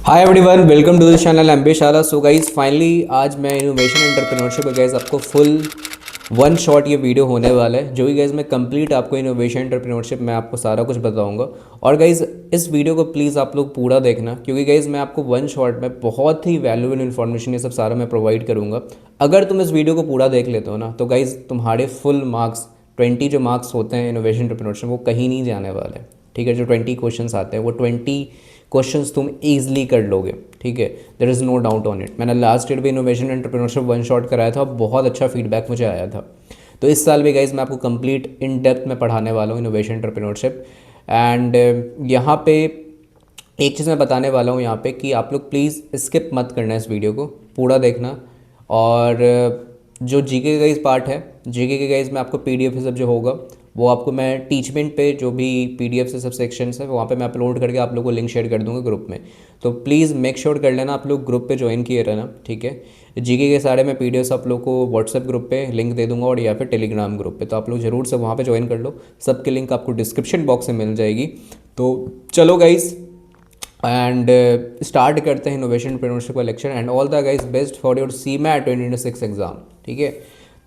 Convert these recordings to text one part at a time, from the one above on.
Hi everyone, welcome to the channel MB Shala. So guys finally आज मैं innovation entrepreneurship guys आपको full one shot ये video होने वाला है, जो कि गाइस मैं कंप्लीट आपको इनोवेशन एंटरप्रेन्योरशिप में आपको सारा कुछ बताऊंगा। और गाइस इस वीडियो को प्लीज़ आप लोग पूरा देखना, क्योंकि गाइस मैं आपको वन शॉट में बहुत ही वैल्यूएबल इन्फॉर्मेशन ये सब सारा मैं प्रोवाइड करूँगा। अगर तुम इस वीडियो को पूरा देख लेते हो ना, तो गाइस तुम्हारे फुल मार्क्स 20 जो मार्क्स होते हैं इनोवेशन एंटरप्रेन्योरशिप वो कहीं नहीं जाने वाले। ठीक है, जो 20 क्वेश्चंस आते हैं वो 20 क्वेश्चंस तुम ईजिली कर लोगे। ठीक है, there is no doubt on it. मैंने लास्ट ईयर भी इनोवेशन एंटरप्रेन्योरशिप वन शॉट कराया था, बहुत अच्छा फीडबैक मुझे आया था। तो इस साल भी गाइज मैं आपको कंप्लीट इन डेप्थ में पढ़ाने वाला हूँ इनोवेशन एंटरप्रेन्योरशिप। एंड यहाँ पे एक चीज़ मैं बताने वाला हूँ यहाँ पे कि आप लोग प्लीज़ स्किप मत करना इस वीडियो को, पूरा देखना। और जो जीके का गाइज पार्ट है, जीके के गाइज में आपको पीडीएफ सब जो होगा वो आपको मैं टीचमेंट पे जो भी पीडीएफ से सब सेक्शंस है वहाँ पे मैं अपलोड करके आप लोगों को लिंक शेयर कर दूँगा ग्रुप में। तो प्लीज़ मेक श्योर कर लेना आप लोग ग्रुप पे ज्वाइन किए रहना। ठीक है, जीके के सारे मैं पीडीएफ आप लोग को व्हाट्सएप ग्रुप पे लिंक दे दूँगा और या फिर टेलीग्राम ग्रुप पे, तो आप लोग ज़रूर से वहाँ पे ज्वाइन कर लो। सबकी लिंक आपको डिस्क्रिप्शन बॉक्स में मिल जाएगी। तो चलो गाइज़ एंड स्टार्ट करते हैं इनोवेशन एंटरप्रेन्योरशिप का lecture. And all the guys best for your CMAT 2026 exam. ठीक है,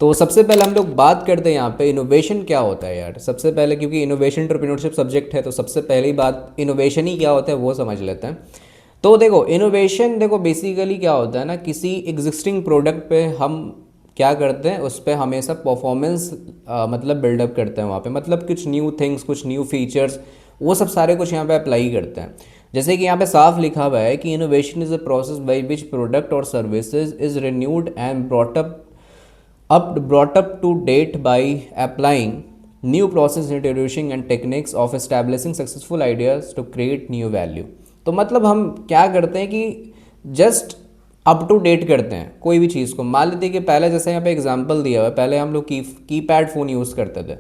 तो सबसे पहले हम लोग बात करते हैं यहाँ पे इनोवेशन क्या होता है यार। सबसे पहले क्योंकि इनोवेशन एंटरप्रेन्योरशिप सब्जेक्ट है, तो सबसे पहली बात इनोवेशन ही क्या होता है वो समझ लेते हैं। तो देखो इनोवेशन, देखो बेसिकली क्या होता है ना, किसी एग्जिस्टिंग प्रोडक्ट पे हम क्या करते हैं, उस पर हमेशा परफॉर्मेंस मतलब बिल्डअप करते हैं वहाँ पे, मतलब कुछ न्यू थिंग्स, कुछ न्यू फीचर्स, वो सब सारे कुछ यहाँ पे अप्लाई करते हैं। जैसे कि यहाँ पे साफ लिखा हुआ है कि innovation is a process by which product और services is renewed and brought up to date by applying new process, introducing and techniques of establishing successful ideas to create new value। तो मतलब हम क्या करते हैं कि जस्ट अप टू डेट करते हैं कोई भी चीज़ को। मान लेते हैं कि पहले जैसे यहाँ पे एग्जांपल दिया हुआ है, पहले हम लोग कीपैड फ़ोन यूज़ करते थे,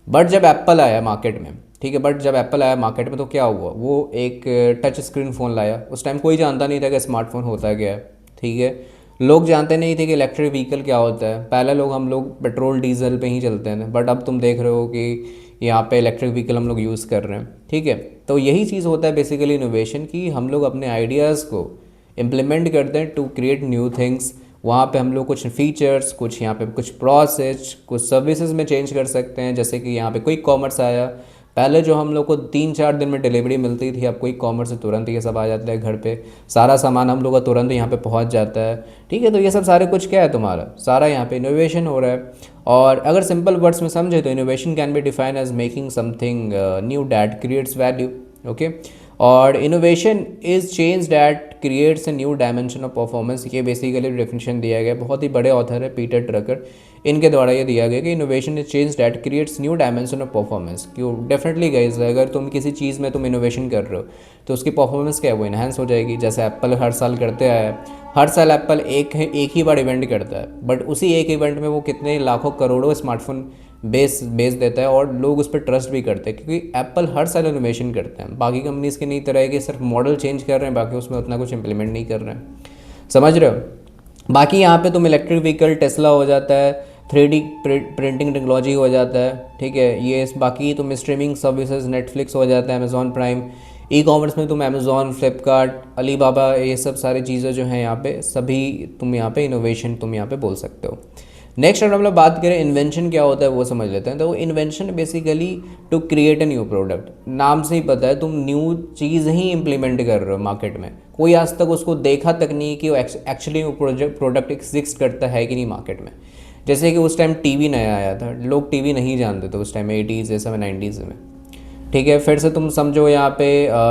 बट जब एप्पल आया मार्केट में, ठीक है, बट जब एप्पल आया मार्केट में तो क्या हुआ, वो एक टच स्क्रीन फ़ोन लाया। उस टाइम कोई जानता नहीं था कि स्मार्टफोन होता क्या है। ठीक है, लोग जानते नहीं थे कि इलेक्ट्रिक व्हीकल क्या होता है। पहले हम लोग पेट्रोल डीजल पे ही चलते हैं, बट अब तुम देख रहे हो कि यहाँ पे इलेक्ट्रिक व्हीकल हम लोग यूज़ कर रहे हैं। ठीक है, तो यही चीज़ होता है बेसिकली इनोवेशन की, हम लोग अपने आइडियाज़ को इम्प्लीमेंट करते हैं टू क्रिएट न्यू थिंग्स। वहाँ पे हम लोग कुछ फीचर्स, कुछ यहाँ पे कुछ प्रोसेस, कुछ सर्विसेज में चेंज कर सकते हैं। जैसे कि यहाँ पे क्विक कॉमर्स आया, पहले जो हम लोग को 3-4 दिन में डिलीवरी मिलती थी, अब क्विक कॉमर्स से तुरंत ये सब आ जाता है घर पे, सारा सामान हम लोग का तुरंत यहाँ पे पहुँच जाता है। ठीक है, तो ये सब सारे कुछ क्या है, तुम्हारा सारा यहाँ पे इनोवेशन हो रहा है। और अगर सिंपल वर्ड्स में समझे तो innovation can be define as making something new that creates value. Okay, और innovation is change that creates a new dimension of performance. ये बेसिकली डेफिनेशन दिया गया, बहुत ही बड़े ऑथर है पीटर ड्रकर, इनके द्वारा ये दिया गया कि innovation is change that creates new dimension of performance. क्यों, डेफिनेटली गाइस, अगर तुम किसी चीज़ में तुम इनोवेशन कर रहे हो तो उसकी परफॉर्मेंस क्या है, वो इन्हांस हो जाएगी। जैसे एप्पल हर साल करते आया है, हर साल एप्पल एक ही बार इवेंट करता है, बट उसी एक इवेंट में वो कितने लाखों करोड़ों स्मार्टफोन बेच देता है और लोग उस पर ट्रस्ट भी करते हैं, क्योंकि एप्पल हर साल इनोवेशन करते हैं। बाकी कंपनीज़ की नहीं तरह है कि सिर्फ मॉडल चेंज कर रहे हैं, बाकी उसमें उतना कुछ इंप्लीमेंट नहीं कर रहे हैं। समझ रहे हो। बाकी यहाँ पे तुम इलेक्ट्रिक व्हीकल टेस्ला हो जाता है, 3D प्रिंटिंग टेक्नोलॉजी हो जाता है। ठीक है, ये बाकी तुम स्ट्रीमिंग सर्विसेज नेटफ्लिक्स हो जाता है, अमेज़ॉन प्राइम, ई कॉमर्स में तुम अमेज़ॉन, फ्लिपकार्ट, अलीबाबा, ये सब सारी चीज़ें जो हैं यहाँ पे सभी तुम यहाँ पे इनोवेशन तुम यहाँ पे बोल सकते हो। नेक्स्ट अगर हम लोग बात करें इन्वेंशन क्या होता है वो समझ लेते हैं। तो invention basically to create a new product, नाम से ही पता है तुम न्यू चीज़ ही इम्प्लीमेंट कर रहे हो मार्केट में। कोई आज तक उसको देखा तक नहीं कि वो एक्चुअली वो प्रोडक्ट एग्जिस्ट करता है कि नहीं मार्केट में। जैसे कि उस टाइम टीवी नया आया था, लोग टीवी नहीं जानते थे उस टाइम 80s या 90s में। ठीक है, फिर से तुम समझो यहाँ पे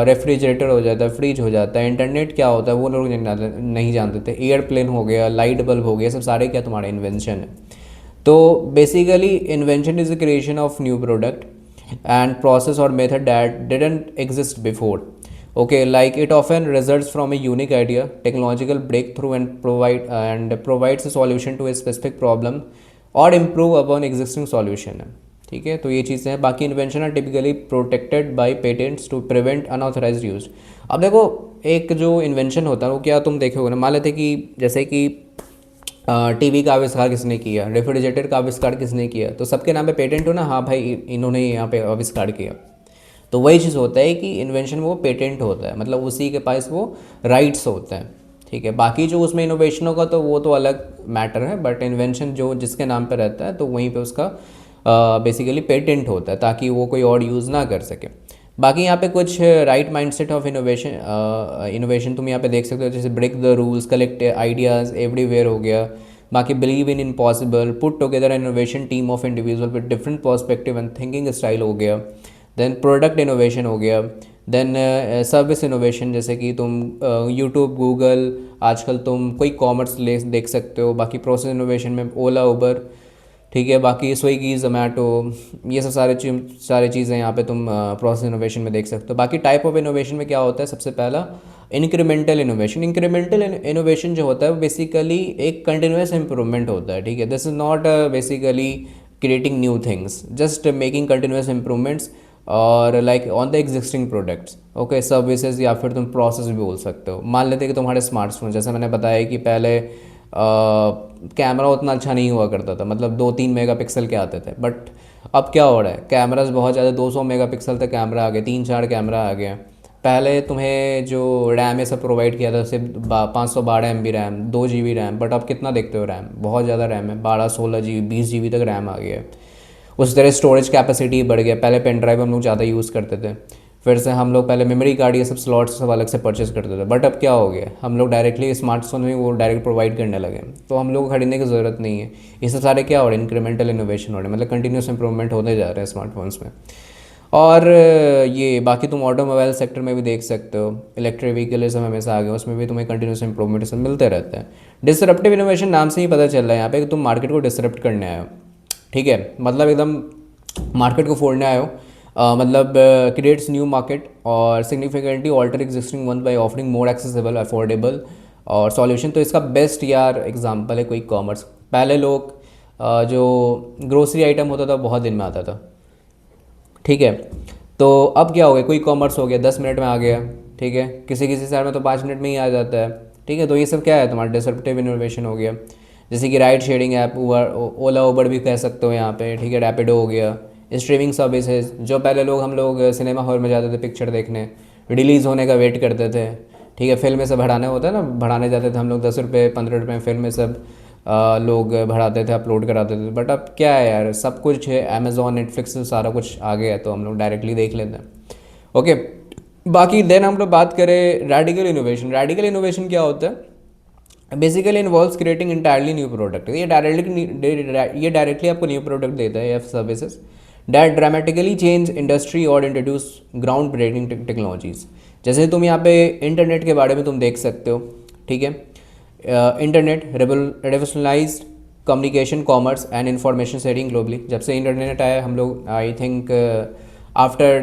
रेफ्रिजरेटर हो जाता है, फ्रिज हो जाता है, इंटरनेट क्या होता है वो लोग नहीं जानते थे, एयरप्लेन हो गया, लाइट बल्ब हो गया, सब सारे क्या तुम्हारे इन्वेंशन है। तो basically invention is the creation of new product and process और method that didn't exist before. okay, like it often results from a unique idea, technological breakthrough and provides a solution to a specific problem or improve upon existing solution है। ठीक है, तो ये चीज़ें हैं। बाकी invention are typically protected by patents to prevent unauthorised use. अब देखो एक जो इन्वेंशन होता है वो क्या तुम देखोगे ना, मान लेते कि जैसे कि टीवी का आविष्कार किसने किया, रेफ्रिजरेटर का आविष्कार किसने किया, तो सबके नाम पे पेटेंट हो ना, हाँ भाई इन्होंने यहाँ पे आविष्कार किया। तो वही चीज़ होता है कि इन्वेंशन में वो पेटेंट होता है, मतलब उसी के पास वो राइट्स होते हैं, ठीक है। बाकी जो उसमें इनोवेशन होगा तो वो तो अलग मैटर है, बट इन्वेंशन जो जिसके नाम पे रहता है तो वहीं पे उसका बेसिकली पेटेंट होता है, ताकि वो कोई और यूज़ ना कर सके। बाकी यहाँ पे कुछ राइट माइंडसेट ऑफ इनोवेशन तुम यहाँ पे देख सकते हो, जैसे break the rules, collect ideas everywhere हो गया। बाकी believe in impossible, put together innovation team of individual with different perspective and thinking style हो गया। देन प्रोडक्ट इनोवेशन हो गया। देन सर्विस इनोवेशन, जैसे कि तुम यूट्यूब, गूगल, आजकल तुम कोई कॉमर्स ले देख सकते हो। बाकी प्रोसेस इनोवेशन में ओला, उबर, ठीक है। बाकी स्विगी, जोमेटो, ये सब सारी चीज़ें यहाँ पे तुम प्रोसेस इनोवेशन में देख सकते हो। बाकी टाइप ऑफ इनोवेशन में क्या होता है, सबसे पहला इंक्रीमेंटल इनोवेशन। इंक्रीमेंटल इनोवेशन जो होता है वो बेसिकली एक कंटिन्यूस इंप्रूवमेंट होता है, ठीक है। This is not basically creating new things, just making continuous improvements और like on the existing products, okay, services, या फिर तुम प्रोसेस भी बोल सकते हो। मान लेते हैं कि तुम्हारे स्मार्टफोन, जैसे मैंने बताया कि पहले कैमरा उतना अच्छा नहीं हुआ करता था, मतलब 2-3 मेगापिक्सल के आते थे, बट अब क्या हो रहा है, कैमराज बहुत ज़्यादा 200 मेगापिक्सल तक कैमरा आ गए, 3-4 कैमरा आ गए। पहले तुम्हें जो रैम ये सब प्रोवाइड किया था सिर्फ 512 MB RAM, 2 GB RAM, but अब कितना देखते हो रैम, बहुत ज़्यादा रैम है, 12-16 GB 20 GB तक रैम आ गया है। उस तरह स्टोरेज कैपेसिटी बढ़ गया। पहले पेन ड्राइव हम लोग ज़्यादा यूज़ करते थे, फिर से हम लोग पहले मेमोरी कार्ड ये सब स्लॉट्स सब अलग से परचेज करते थे, बट अब क्या हो गया, हम लोग डायरेक्टली स्मार्टफोन में वो डायरेक्ट प्रोवाइड करने लगे, तो हम लोग को खरीदने की ज़रूरत नहीं है। ये सब सारे क्या हो रहे हैं, इंक्रीमेंटल इनोवेशन हो रहे हैं, मतलब कंटिन्यूस इंप्रूवमेंट होते जा रहे हैं स्मार्टफोन्स में। और ये बाकी तुम ऑटोमोबाइल सेक्टर में भी देख सकते हो, इलेक्ट्रिक व्हीकल ये सब हमेशा आ गए, उसमें भी तुम्हें कंटिन्यूस इंप्रूवमेंट सब मिलते रहते हैं। डिसरप्टिव इनोवेशन नाम से ही पता चल रहा है यहाँ पे कि तुम मार्केट को डिसरप्ट करने आए हो, ठीक है, मतलब एकदम मार्केट को फोड़ने आए हो। मतलब क्रिएट्स न्यू मार्केट और significantly alter existing one by offering more accessible, affordable और सॉल्यूशन। तो इसका बेस्ट यार एग्जांपल है कोई कॉमर्स। पहले लोग जो ग्रोसरी आइटम होता था बहुत दिन में आता था, ठीक है, तो अब क्या हो गया, कोई कॉमर्स हो गया 10 मिनट में आ गया, ठीक है, किसी किसी शहर में तो 5 मिनट में ही आ जाता है, ठीक है। तो ये सब क्या है, तुम्हारा डिसरप्टिव इनोवेशन हो गया। जैसे कि राइड शेयरिंग ऐप, ओला उबर भी कह सकते हो यहाँ पे, ठीक है, रैपिडो हो गया। स्ट्रीमिंग सर्विसेज, जो पहले लोग हम लोग सिनेमा हॉल में जाते थे पिक्चर देखने, रिलीज़ होने का वेट करते थे, ठीक है, फिल्म में सब बढ़ाने होता है ना, बढ़ाने जाते थे हम लोग 10 रुपये 15 रुपये फिल्म में सब लोग बढ़ाते थे, अपलोड कराते थे। बट अब क्या है यार, सब कुछ है, अमेज़ॉन, नेटफ्लिक्स सारा कुछ आ गया है, तो हम लोग डायरेक्टली देख लेते हैं, ओके। बाकी देन हम लोग बात करें रेडिकल इनोवेशन। रेडिकल इनोवेशन क्या होता है, basically involves creating entirely new product. ये डायरेक्टली आपको न्यू प्रोडक्ट देता है या services that dramatically change industry और इंट्रोड्यूस ग्राउंड ब्रेकिंग टेक्नोलॉजीज़। जैसे तुम यहाँ पे इंटरनेट के बारे में तुम देख सकते हो, ठीक है। Internet revolutionized communication, commerce and information sharing globally. जब से इंटरनेट आया हम लोग, आई थिंक आफ्टर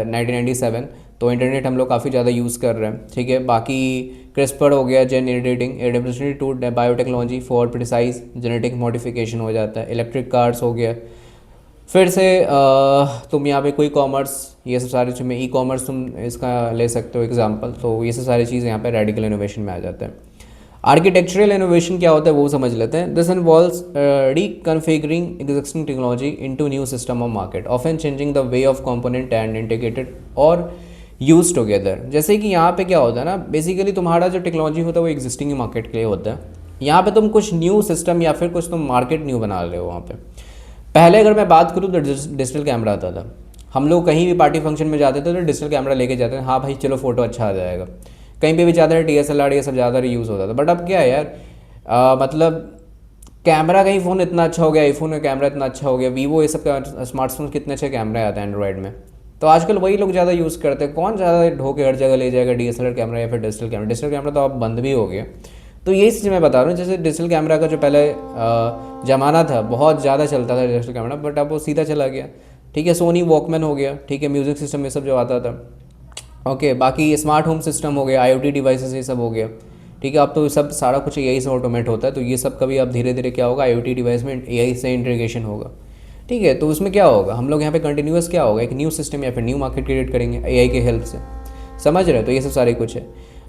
1997, तो इंटरनेट हम लोग काफ़ी ज़्यादा यूज़ कर रहे हैं, ठीक है। बाकी क्रिस्पर हो गया, gene editing, adaptation to biotechnology for precise genetic modification हो जाता है। इलेक्ट्रिक कार्स हो गया। फिर से तुम यहाँ पे कोई कॉमर्स, ये सब सारी चीज़ें, ई कॉमर्स तुम इसका ले सकते हो एग्जांपल। तो ये सब सारी चीज़ें यहाँ पे रेडिकल इनोवेशन में आ जाते हैं। आर्किटेक्चरल इनोवेशन क्या होता है वो समझ लेते हैं। This involves reconfiguring existing technology into new system of market, often changing the way of component and integrated और यूज टुगेदर। जैसे कि यहाँ पे क्या होता है ना, बेसिकली तुम्हारा जो टेक्नोलॉजी होता है वो एग्जिस्टिंग मार्केट के लिए होता है। यहाँ पे तुम कुछ न्यू सिस्टम या फिर कुछ तुम मार्केट न्यू बना रहे हो वहाँ पे। पहले अगर मैं बात करूँ तो डिजिटल कैमरा आता था, हम लोग कहीं भी पार्टी फंक्शन में जाते थे तो डिजिटल कैमरा लेके जाते थे, हाँ भाई चलो फोटो अच्छा आ जाएगा। कहीं पे भी जाते थे DSLR ये सब ज़्यादा यूज़ होता था। बट अब क्या है यार, मतलब कैमरा का ही फ़ोन इतना अच्छा हो गया, आईफोन का कैमरा इतना अच्छा हो गया, वीवो ये सब का स्मार्टफोन कितने अच्छे कैमरे आते हैं एंड्रॉयड में। तो आजकल वही लोग ज़्यादा यूज़ करते हैं। कौन ज़्यादा ढो के हर जगह ले जाएगा DSLR कैमरा या फिर डिजिटल कैमरा। डिजिटल कैमरा तो अब बंद भी हो गया। तो यही चीज़ मैं बता रहा हूँ, जैसे डिजिटल कैमरा का जो पहले ज़माना था बहुत ज़्यादा चलता था डिजिटल कैमरा, बट अब वो सीधा चला गया, ठीक है। सोनी वॉकमैन हो गया, ठीक है, म्यूज़िक सिस्टम ये सब जो आता था, ओके। बाकी स्मार्ट होम सिस्टम हो गया, IoT डिवाइसेस ये सब हो गया, ठीक है। अब तो सब सारा कुछ AI से ऑटोमेट होता है, तो ये सब कभी अब धीरे धीरे क्या होगा, IoT डिवाइस में AI से इंटीग्रेशन होगा, ठीक है। तो उसमें क्या होगा, हम लोग यहाँ पे कंटिन्यूस क्या होगा, एक न्यू सिस्टम या फिर न्यू मार्केट क्रिएट करेंगे AI के हेल्प से, समझ रहे हो। तो ये सब सारे कुछ है।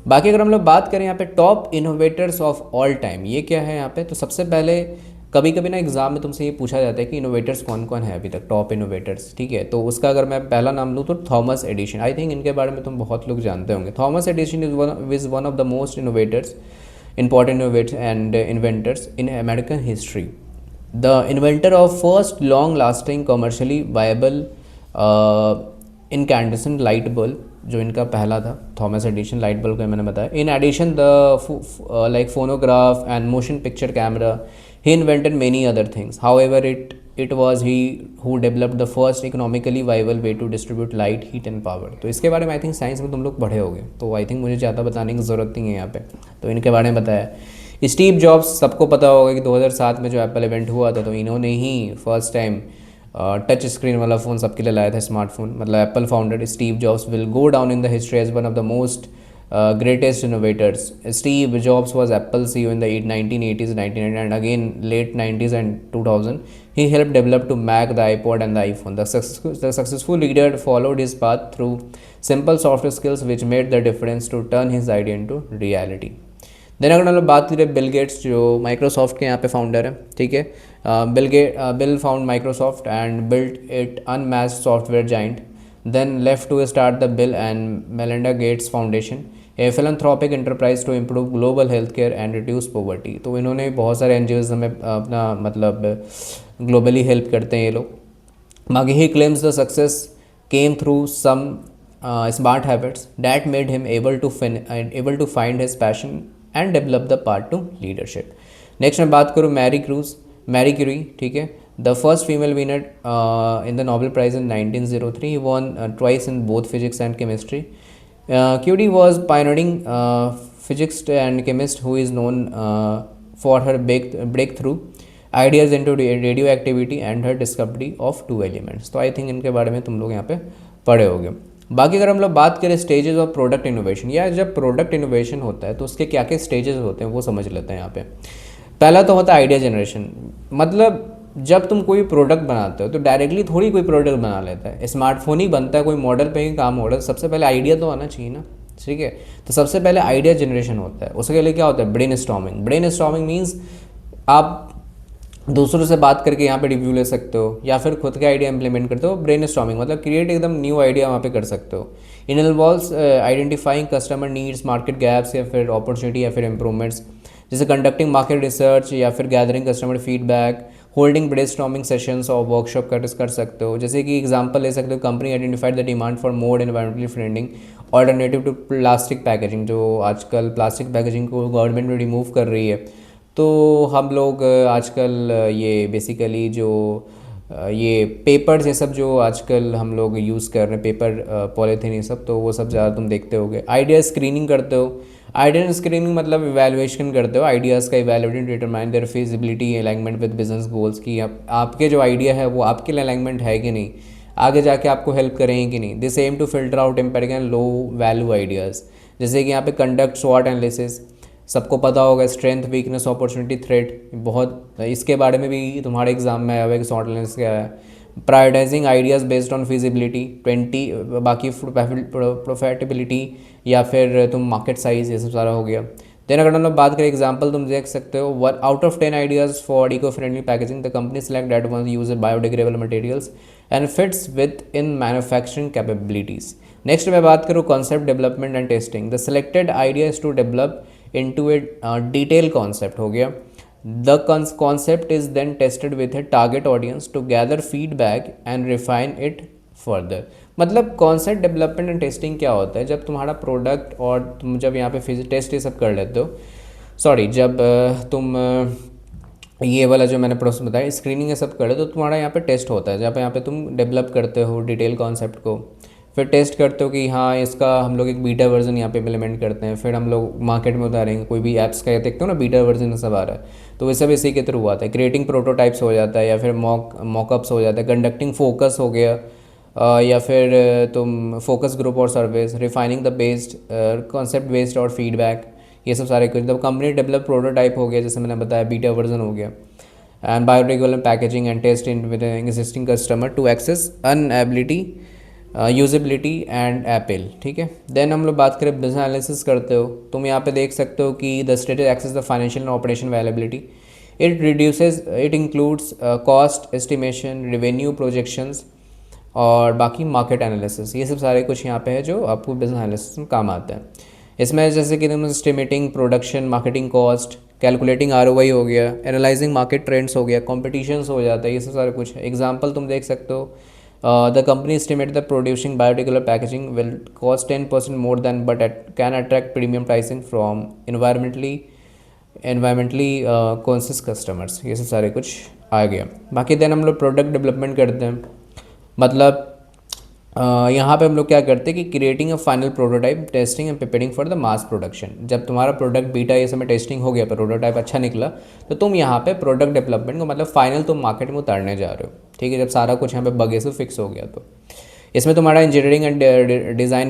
बाकी अगर हम लोग बात करें यहाँ पे top innovators of all time, ये क्या है यहाँ पे, तो सबसे पहले कभी कभी ना एग्जाम में तुमसे ये पूछा जाता है कि इनोवेटर्स कौन कौन है अभी तक, टॉप इनोवेटर्स, ठीक है। तो उसका अगर मैं पहला नाम लूँ तो थॉमस एडिशन, आई थिंक इनके बारे में तुम बहुत लोग जानते होंगे। Thomas Edison is one of the most innovators important innovators and inventors in American history. The inventor of first long-lasting commercially viable incandescent light bulb, जो इनका पहला था थॉमस एडिशन, लाइट बल्ब का मैंने बताया। In addition the like phonograph and motion picture camera, he invented many other things, however it was he who developed the first economically viable way to distribute light, heat and power। तो इसके बारे में I think science में तुम लोग पढ़े होगे, तो आई थिंक मुझे ज़्यादा बताने की ज़रूरत नहीं है यहाँ पे। तो इनके बारे में बताया। स्टीव जॉब्स, सबको पता होगा कि 2007 में जो एप्पल इवेंट हुआ था, तो इन्होंने ही फर्स्ट टाइम टच स्क्रीन वाला फ़ोन सबके लिए लाया था, स्मार्टफोन। मतलब Apple founder Steve Jobs will go down in the history as one of the most greatest innovators. Steve Jobs was Apple CEO in the 1980s, 1990, and again late 90s and 2000. He helped develop to Mac, the iPod, and the iPhone. The successful leader followed his path through simple software skills, which made the difference to turn his idea into reality. Then अगर हम लोग बात करें Bill Gates, जो Microsoft के यहाँ पे founder है, ठीक है। Bill found Microsoft and built it unmatched software giant, then left to start the Bill and Melinda Gates Foundation, a philanthropic enterprise to improve global healthcare and reduce poverty। तो इन्होंने बहुत सारे NGOs हमें अपना मतलब ग्लोबली हेल्प करते हैं ये लोग। बाकी ही claims the success came through some smart habits that made him able to find his passion and develop the path to leadership। Next मैं बात करूँ मैरी क्यूरी, ठीक है। The first female winner in the Nobel Prize in 1903. He won twice in both physics and chemistry. Curie was pioneering physicist and chemist who is known for her breakthrough ideas into radioactivity and her discovery of two elements। तो I think इनके बारे में तुम लोग यहाँ पे पढ़े होंगे। बाकी अगर हम लोग बात करें स्टेजेस ऑफ प्रोडक्ट इनोवेशन, या जब प्रोडक्ट इनोवेशन होता है तो उसके क्या क्या स्टेजेस होते हैं वो समझ लेते हैं यहाँ पे। पहला तो होता है आइडिया जनरेशन। मतलब जब तुम कोई प्रोडक्ट बनाते हो तो डायरेक्टली थोड़ी कोई प्रोडक्ट बना लेता है, स्मार्टफोन ही बनता है, कोई मॉडल पे ही काम हो रहा है, सबसे पहले आइडिया तो आना चाहिए ना, ठीक है। तो सबसे पहले आइडिया जनरेशन होता है। उसके लिए क्या होता है, ब्रेन स्टॉर्मिंग मीन्स आप दूसरों से बात करके यहाँ पे रिव्यू ले सकते हो, या फिर खुद का आइडिया इंप्लीमेंट करते हो। ब्रेन स्टॉर्मिंग मतलब क्रिएट एकदम न्यू आइडिया वहाँ पे कर सकते हो। In involves identifying customer needs, market gaps या फिर अपॉर्चुनिटी या फिर इंप्रूवमेंट्स, जैसे कंडक्टिंग मार्केट रिसर्च या फिर gathering customer feedback, holding brainstorming sessions और वर्कशॉप कर सकते हो। जैसे कि एग्जांपल ले सकते हो, company identified the demand for more environmentally friendly alternative to plastic packaging. जो आजकल प्लास्टिक पैकेजिंग को गवर्नमेंट रिमूव कर रही है, तो हम लोग आजकल ये बेसिकली जो ये पेपर्स ये सब जो आजकल हम लोग यूज़ कर रहे हैं, पेपर पॉलीथीन ये सब, तो वो सब ज़्यादा तुम देखते होगे। आइडिया स्क्रीनिंग करते हो। आइडिया स्क्रीनिंग मतलब इवैल्यूएशन करते हो, आइडियाज़ का evaluate determine there feasibility alignment with business goals, की आपके जो आइडिया है वो आपके लिए अलाइनमेंट है कि नहीं, आगे जाके आपको हेल्प करेंगे कि नहीं। This aim to filter out empirical and low value ideas. जैसे कि यहाँ पे कंडक्ट स्वॉट एनालिसिस, सबको पता होगा, स्ट्रेंथ वीकनेस अपॉर्चुनिटी थ्रेट, बहुत इसके बारे में भी तुम्हारे एग्जाम में आया हुआ है कि स्वॉट एनालिसिस क्या है। Prioritising ideas based on feasibility 20, बाकी प्रॉफिटेबिलिटी या फिर तुम मार्केट साइज़, ये सब सारा हो गया। देन अगर हम लोग बात करें एग्जांपल तुम देख सकते हो, out of 10 ideas for eco friendly packaging the company select that one use biodegradable materials and fits with in manufacturing capabilities. Next मैं बात करूँ concept development and testing. The selected idea is to develop into a detail concept, हो गया। The concept is then tested with a target audience to gather feedback and refine it further। मतलब concept development and testing क्या होता है, जब तुम्हारा product और तुम जब यहाँ पे टेस्ट ये सब कर लेते हो, सॉरी जब तुम ये वाला जो मैंने प्रोसेस बताया स्क्रीनिंग ये सब कर ले, तो तुम्हारा यहाँ पे टेस्ट होता है, जहाँ पे यहाँ पे तुम डेवलप करते हो डिटेल कॉन्सेप्ट को, फिर टेस्ट करते हो कि हाँ इसका हम लोग एक बीटा वर्जन यहाँ पे इम्प्लीमेंट करते हैं, फिर हम लोग मार्केट में उतारेंगे। कोई भी ऐप्स का देखते हो ना बीटा वर्जन सब आ रहा है, तो वैसे भी इसी के थ्रू आता है। क्रिएटिंग प्रोटोटाइप्स हो जाता है, या फिर मॉकअप्स हो जाता है, कंडक्टिंग फोकस हो गया, या फिर तुम फोकस ग्रुप और surveys, refining the based concept based और फीडबैक, ये सब सारे कुछ। जब कंपनी डेवलप प्रोटोटाइप हो गया, जैसे मैंने बताया बीटा वर्जन हो गया, and biodegradable packaging and test in with existing customer to access inability usability and apple, ठीक है। देन हम लोग बात करें बिजनेस एनालिसिस करते हो, तुम यहाँ पे देख सकते हो कि the status access the financial and operation availability, it includes cost estimation, revenue projections और बाकी मार्केट एनालिसिस। ये सब सारे कुछ यहाँ पे है जो आपको बिजनेस एनालिसिस में काम आते हैं। इसमें जैसे कि तुम estimating production, marketing cost, calculating ROI हो गया, एनालाइजिंग मार्केट ट्रेंड्स हो गया, कॉम्पिटिशन्स हो जाता है, ये सब सारे कुछ है। एग्जाम्पल तुम देख सकते हो, the company estimate the producing biodegradable packaging will cost 10% more than but can attract premium pricing from environmentally conscious customers. ये सब सारे कुछ आ गया। बाकी देन हम लोग प्रोडक्ट डेवलपमेंट करते हैं। मतलब यहाँ पे हम लोग क्या करते हैं कि creating a final prototype, testing and preparing for the mass production. जब तुम्हारा प्रोडक्ट बीटा ये समय टेस्टिंग हो गया, प्रोटोटाइप अच्छा निकला, तो तुम यहाँ पे प्रोडक्ट डेवलपमेंट को मतलब फाइनल तुम मार्केट में उतारने जा रहे हो। ठीक है, जब सारा कुछ यहाँ पे बगे से फिक्स हो गया तो इसमें तुम्हारा इंजीनियरिंग एंड डिज़ाइन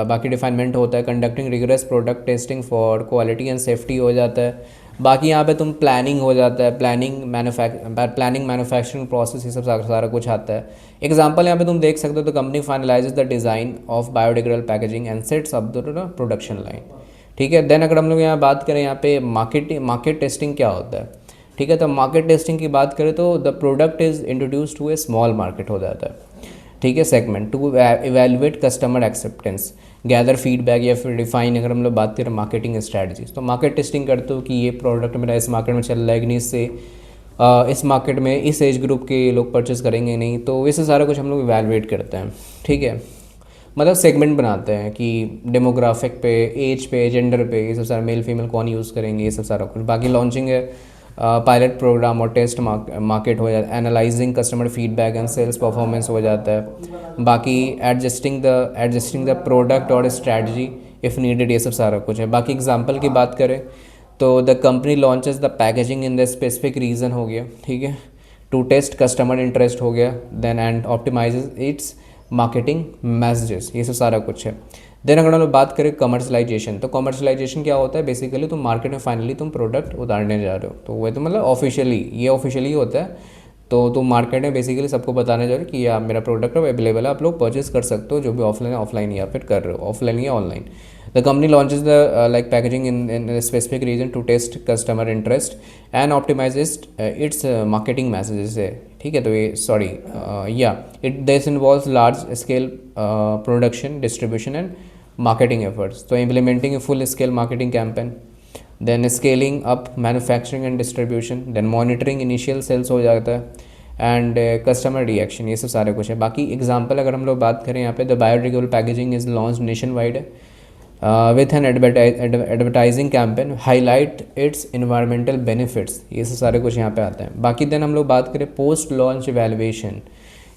बाकी डिफाइनमेंट होता है, conducting rigorous product testing for quality and safety हो जाता है। बाकी यहाँ पे तुम प्लानिंग हो जाता है, प्लानिंग मैन्युफैक्चरिंग प्रोसेस, ये सब सारा कुछ आता है। एग्जांपल यहाँ पे तुम देख सकते हो, तो company finalises the design of biodegradable packaging and sets up the production line. ठीक है, देन अगर हम लोग यहाँ बात करें यहाँ पे मार्केट टेस्टिंग क्या होता है। ठीक है, तो मार्केट टेस्टिंग की बात करें तो the product is introduce to a small market हो जाता है। ठीक है, segment to evaluate customer acceptance, gather feedback, या फिर डिफाइन अगर हम लोग बात करें मार्केटिंग स्ट्रैटेजीज, तो मार्केट टेस्टिंग करते हो कि ये प्रोडक्ट मेरा इस मार्केट में चल रहा है कि नहीं, इससे इस मार्केट में इस एज ग्रुप के लोग परचेस करेंगे नहीं, तो इससे सारा कुछ हम लोग इवेलुएट करते हैं। ठीक है, मतलब सेगमेंट बनाते हैं कि डेमोग्राफिक पे, एज पे, जेंडर पे, ये सब सारा मेल फीमेल कौन यूज़ करेंगे, ये सब सारा कुछ। बाकी लॉन्चिंग है पायलट प्रोग्राम और टेस्ट मार्केट हो जाता है, analysing customer feedback and sales performance हो जाता है। बाकी एडजस्टिंग द प्रोडक्ट और स्ट्रैटेजी इफ़ नीडेड, ये सब सारा कुछ है। बाकी एग्जांपल की बात करें तो the company launches the packaging in the specific region हो गया। ठीक है, टू टेस्ट कस्टमर इंटरेस्ट हो गया, then and optimises its marketing messages, ये सब सारा कुछ है। देन अगर हम लोग बात करें कमर्शलाइजेशन, तो कमर्शलाइजेशन क्या होता है, बेसिकली तुम मार्केट में फाइनली तुम प्रोडक्ट उतारने जा रहे हो, तो वह तो मतलब ऑफिशियली होता है। तो तुम मार्केट में बेसिकली सबको बताने जा रहे हो कि यार मेरा प्रोडक्ट अवेलेबल है, आप लोग परचेस कर सकते हो, जो भी ऑफलाइन या फिर कर रहे हो, ऑफलाइन या online. The company launches the like packaging in specific region to test customer interest and optimises its marketing messages है। ठीक है, तो ये this involves large scale production, distribution and marketing efforts, so implementing a full scale marketing campaign, then scaling up manufacturing and distribution, then monitoring initial sales हो जाता है and customer reaction, ये सब सारे कुछ है। बाकी एग्जांपल अगर हम लोग बात करें यहाँ पे, the biodegradable packaging is launch nation wide with an advertising campaign highlight it's environmental benefits, ये सब सारे कुछ यहाँ पे आते हैं। बाकी देन हम लोग बात करें पोस्ट लॉन्च इवैल्यूएशन,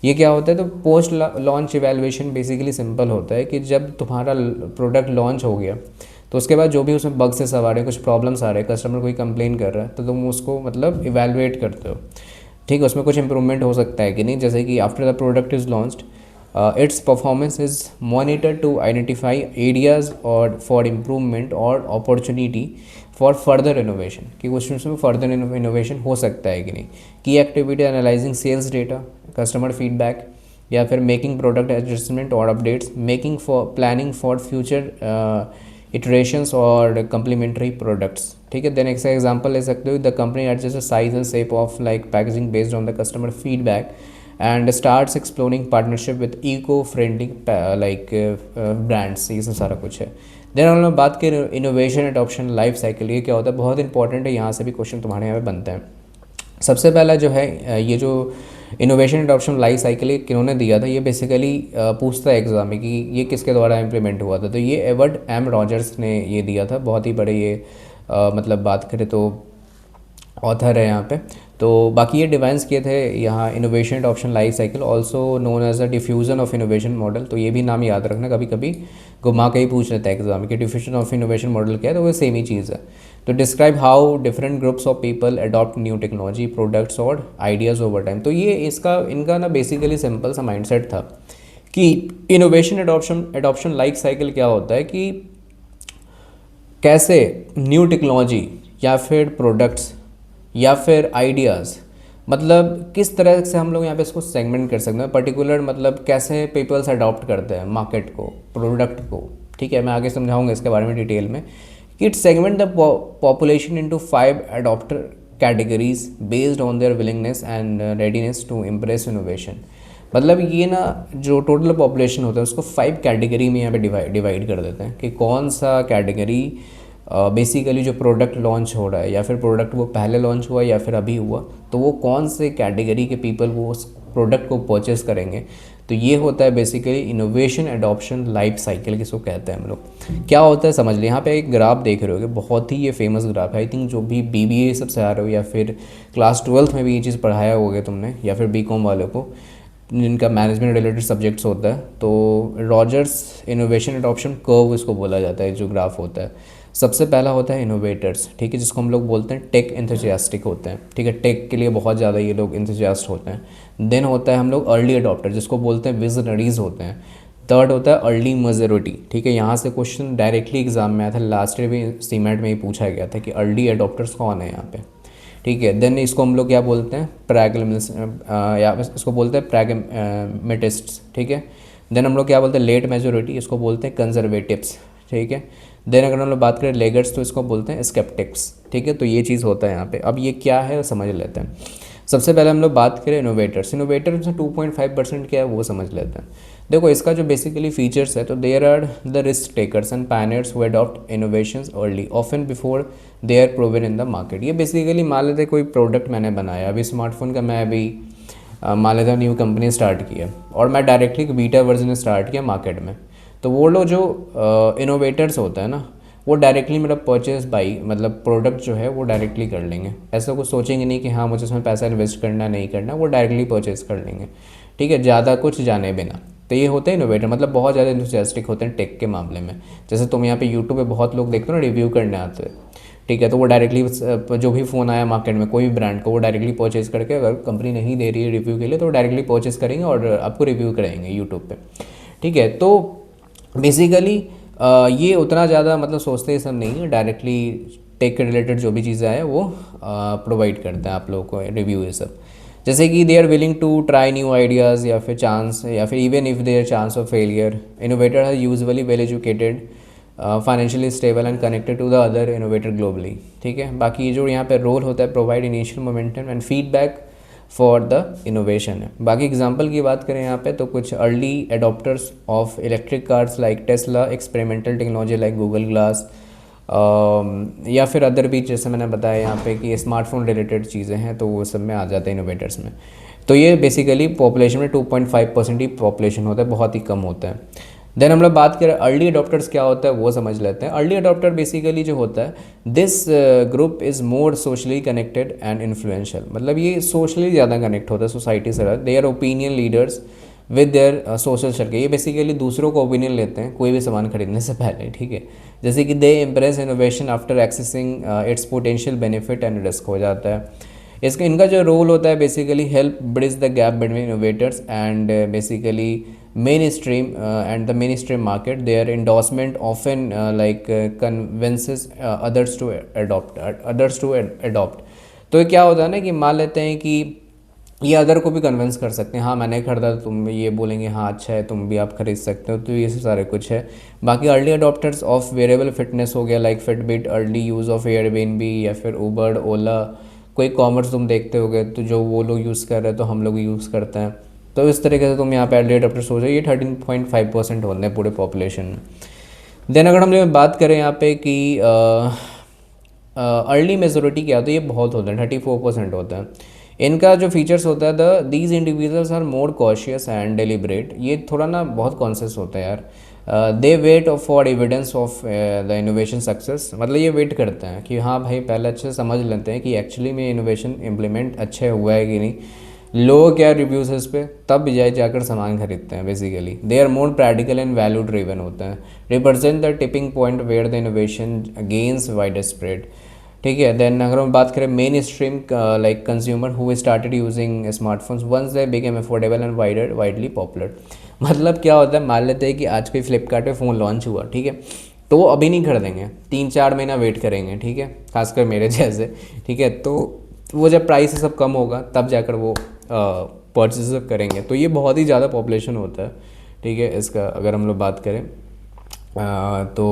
ये क्या होता है, तो post launch evaluation basically simple होता है कि जब तुम्हारा प्रोडक्ट लॉन्च हो गया तो उसके बाद जो भी उसमें बग से सवार है, कुछ प्रॉब्लम्स आ रहे हैं, कस्टमर कोई कंप्लेन कर रहा है, तो तुम उसको मतलब इवैल्यूएट करते हो। ठीक है, उसमें कुछ इंप्रूवमेंट हो सकता है कि नहीं, जैसे कि after the product is launched its performance is monitor to identify areas और फॉर इम्प्रूवमेंट और अपॉर्चुनिटी फॉर फर्दर इनोवेशन, कि कुछ उसमें फर्दर इनोवेशन हो सकता है कि नहीं। की activity analysing sales data, customer feedback, या फिर मेकिंग प्रोडक्ट एडजस्टमेंट और updates, making for planning for future iterations और कम्प्लीमेंट्री प्रोडक्ट्स। ठीक है, देन एक एग्जांपल ले सकते हो, the company adjust the size and shape of like packaging based on the customer feedback and starts exploring partnership with eco friendly like brands, ये सब सारा कुछ है। देन हम लोग बात करें इनोवेशन एडॉप्शन लाइफ साइकिल, ये क्या होता है, बहुत इंपॉर्टेंट है, यहाँ से भी क्वेश्चन तुम्हारे यहाँ पे बनते हैं। सबसे पहला जो है ये जो इनोवेशन एडॉप्शन लाइफ साइकिल ये किन्होंने दिया था, ये बेसिकली पूछता है एग्जाम में कि ये किसके द्वारा इम्प्लीमेंट हुआ था, तो ये एडवर्ड एम रॉजर्स ने ये दिया था, बहुत ही बड़े ये मतलब बात करें तो ऑथर है यहाँ पे। तो बाकी ये डिवाइंस किए थे यहाँ innovation adoption life cycle, also known as a diffusion of innovation model, तो ये भी नाम याद रखना, कभी कभी घुमा के ही पूछ लेता है एग्जाम कि डिफ्यूजन ऑफ इनोवेशन मॉडल क्या है, तो वो सेम ही चीज़ है। तो describe how different groups of people adopt new technology products और आइडियाज़ ओवर टाइम। तो ये इनका ना बेसिकली सिंपल सा माइंडसेट था कि इनोवेशन एडॉप्शन लाइफ साइकिल क्या होता है कि कैसे न्यू टेक्नोलॉजी या फिर प्रोडक्ट्स या फिर आइडियाज़, मतलब किस तरह से हम लोग यहाँ पे इसको सेगमेंट कर सकते हैं, पर्टिकुलर मतलब कैसे पीपल्स अडॉप्ट करते हैं मार्केट को, प्रोडक्ट को। ठीक है, मैं आगे समझाऊंगा इसके बारे में डिटेल में कि it segment the population into 5 adopter categories based on their willingness and readiness to impress innovation. मतलब ये ना जो टोटल पॉपुलेशन होता है उसको 5 कैटेगरी में यहाँ पे डिवाइड कर देते हैं कि कौन सा कैटेगरी बेसिकली जो प्रोडक्ट लॉन्च हो रहा है या फिर प्रोडक्ट वो पहले लॉन्च हुआ या फिर अभी हुआ, तो वो कौन से कैटेगरी के पीपल वो उस प्रोडक्ट को परचेस करेंगे। तो ये होता है basically innovation adoption life cycle, किसको कहते हैं हम लोग। क्या होता है समझ लें, यहाँ पे एक ग्राफ देख रहे होगे, बहुत ही ये फेमस ग्राफ है। आई थिंक जो भी BBA सबसे आ रहे हो या फिर क्लास 12th में भी ये चीज़ पढ़ाया होगा तुमने, या फिर BCom वालों को जिनका मैनेजमेंट रिलेटेड सब्जेक्ट्स होता है, तो रॉजर्स इनोवेशन एडॉप्शन कर्व इसको बोला जाता है जो ग्राफ होता है। सबसे पहला होता है इनोवेटर्स, ठीक है, जिसको हम लोग बोलते हैं टेक एंथुसियास्टिक होते हैं, ठीक है, टेक के लिए बहुत ज़्यादा ये लोग एंथुसियास्ट होते हैं। देन होता है हम लोग अर्ली अडॉप्टर, जिसको बोलते हैं विजनरीज होते हैं। थर्ड होता है अर्ली मेजोरिटी, ठीक है, यहाँ से क्वेश्चन डायरेक्टली एग्जाम में आया था, लास्ट ईयर भी सीमेट में ही पूछा गया था कि अर्ली अडॉप्टर्स कौन है यहाँ पे, ठीक है। देन इसको हम लोग क्या बोलते हैं या इसको बोलते हैं प्रैग्मेटिस्ट्स, ठीक है। देन हम लोग क्या बोलते हैं लेट मेजोरिटी, इसको बोलते हैं कंजर्वेटिव्स, ठीक है। देन अगर हम लोग बात करें लेगर्स तो इसको बोलते हैं स्केप्टिक्स, ठीक है। तो ये चीज़ होता है यहाँ पे। अब ये क्या है समझ लेते हैं। सबसे पहले हम लोग बात करें इनोवेटर्स में 2.5% क्या है वो समझ लेते हैं। देखो इसका जो बेसिकली फीचर्स है, तो there are the risk takers and pioneers who adopt innovations early often before they are proven in the market. ये बेसिकली मान लेते कोई प्रोडक्ट मैंने बनाया, अभी स्मार्टफोन का मैं अभी मान लेता न्यू कंपनी स्टार्ट किया और मैं डायरेक्टली बीटा वर्जन स्टार्ट किया मार्केट में, तो वो लोग जो इनोवेटर्स होता है ना, वो डायरेक्टली मेरा परचेज बाई मतलब प्रोडक्ट जो है वो डायरेक्टली कर लेंगे। ऐसा कुछ सोचेंगे नहीं कि हाँ मुझे इसमें पैसा इन्वेस्ट करना नहीं करना, वो डायरेक्टली परचेज कर लेंगे, ठीक है, ज़्यादा कुछ जाने बिना। तो ये होते हैं इनोवेटर, मतलब बहुत ज़्यादा इंथुसियास्टिक होते हैं टेक के मामले में। जैसे तुम यहाँ पे यूट्यूब पे बहुत लोग देखते हो ना रिव्यू करने आते हैं, ठीक है, तो वो डायरेक्टली जो भी फ़ोन आया मार्केट में कोई भी ब्रांड को, वो डायरेक्टली परचेज़ करके, अगर कंपनी नहीं दे रही है रिव्यू के लिए तो डायरेक्टली परचेज़ करेंगे और आपको रिव्यू कराएंगे यूट्यूब पे, ठीक है। तो बेसिकली ये उतना ज़्यादा मतलब सोचते ही सब नहीं है, डायरेक्टली टेक के रिलेटेड जो भी चीज़ें आए वो प्रोवाइड करते हैं आप लोगों को रिव्यू ये सब। जैसे कि they are willing to try new ideas या फिर चांस, या फिर even if there chance of failure. Innovator है usually well educated, financially stable and connected to the other innovator globally, ठीक है। बाकी जो यहाँ पे रोल होता है provide initial momentum and feedback for the innovation है। बाकी एग्जांपल की बात करें यहाँ पे तो कुछ early adopters of electric cars like Tesla, experimental technology like Google glass, या फिर अदर भी जैसे मैंने बताया यहाँ पे कि स्मार्टफोन रिलेटेड चीज़ें हैं, तो वो सब में आ जाते हैं इनोवेटर्स में। तो ये बेसिकली पॉपुलेशन में 2.5% ही पॉपुलेशन होता है, बहुत ही कम होता है। देन हम लोग बात करें अर्ली अडॉप्टर्स क्या होता है वो समझ लेते हैं। अर्ली अडॉप्टर बेसिकली जो होता है, this group is more socially connected and influential, मतलब ये सोशली ज़्यादा कनेक्ट होता है सोसाइटी से। They our opinion leaders with their social circle, ये बेसिकली दूसरों को ओपिनियन लेते हैं कोई भी सामान खरीदने से पहले, ठीक है। जैसे कि they impress innovation after accessing its potential benefit and risk हो जाता है। इसका इनका जो रोल होता है basically help bridge the gap between innovators and basically mainstream and the mainstream market. Their endorsement often convinces others to adopt. तो क्या होता है ना कि मान लेते हैं कि ये अदर को भी कन्विंस कर सकते हैं, हाँ मैंने खरीदा, तुम ये बोलेंगे हाँ अच्छा है तुम भी आप खरीद सकते हो, तो ये सारे कुछ है। बाकी early adopters of wearable fitness हो गया like Fitbit, early use of Airbnb या फिर उबर ओला, कोई कॉमर्स तुम देखते होगे तो जो वो लोग यूज़ कर रहे हैं तो हम लोग यूज़ करते हैं। तो इस तरीके से तुम यहाँ पे अर्ली अडॉप्टर्स हो जाए, ये 13.5% होते हैं पूरे पॉपुलेशन में। देन अगर हम लोग बात करें यहाँ पे कि अर्ली मेजोरिटी क्या होता है, ये बहुत होता है 34% होता है। इनका जो फीचर्स होता है the these individuals are more cautious and deliberate, ये थोड़ा ना बहुत कॉन्शियस होता है यार। They wait for evidence of the innovation success, मतलब ये वेट करते हैं कि हाँ भाई पहले अच्छे से समझ लेते हैं कि एक्चुअली में इनोवेशन इम्प्लीमेंट अच्छे हुआ है कि नहीं, लोग क्या रिव्यूज़ है इस पर, तब जाकर सामान खरीदते हैं। Basically they are more practical and value driven होते हैं, represent the tipping point where the innovation gains wide spread, ठीक है। देन अगर हम बात करें mainstream like consumer who started using smartphones once they became affordable and widely popular. मतलब क्या होता है, मान लेते हैं कि आज कोई फ्लिपकार्ट पे फ़ोन लॉन्च हुआ, ठीक है, तो वो अभी नहीं खरीदेंगे, 3-4 महीना वेट करेंगे, ठीक है, खासकर मेरे जैसे, ठीक है। तो वो जब प्राइस सब कम होगा तब जाकर वो परचेज करेंगे। तो ये बहुत ही ज़्यादा पॉपुलेशन होता है, ठीक है, इसका अगर हम लोग बात करें। तो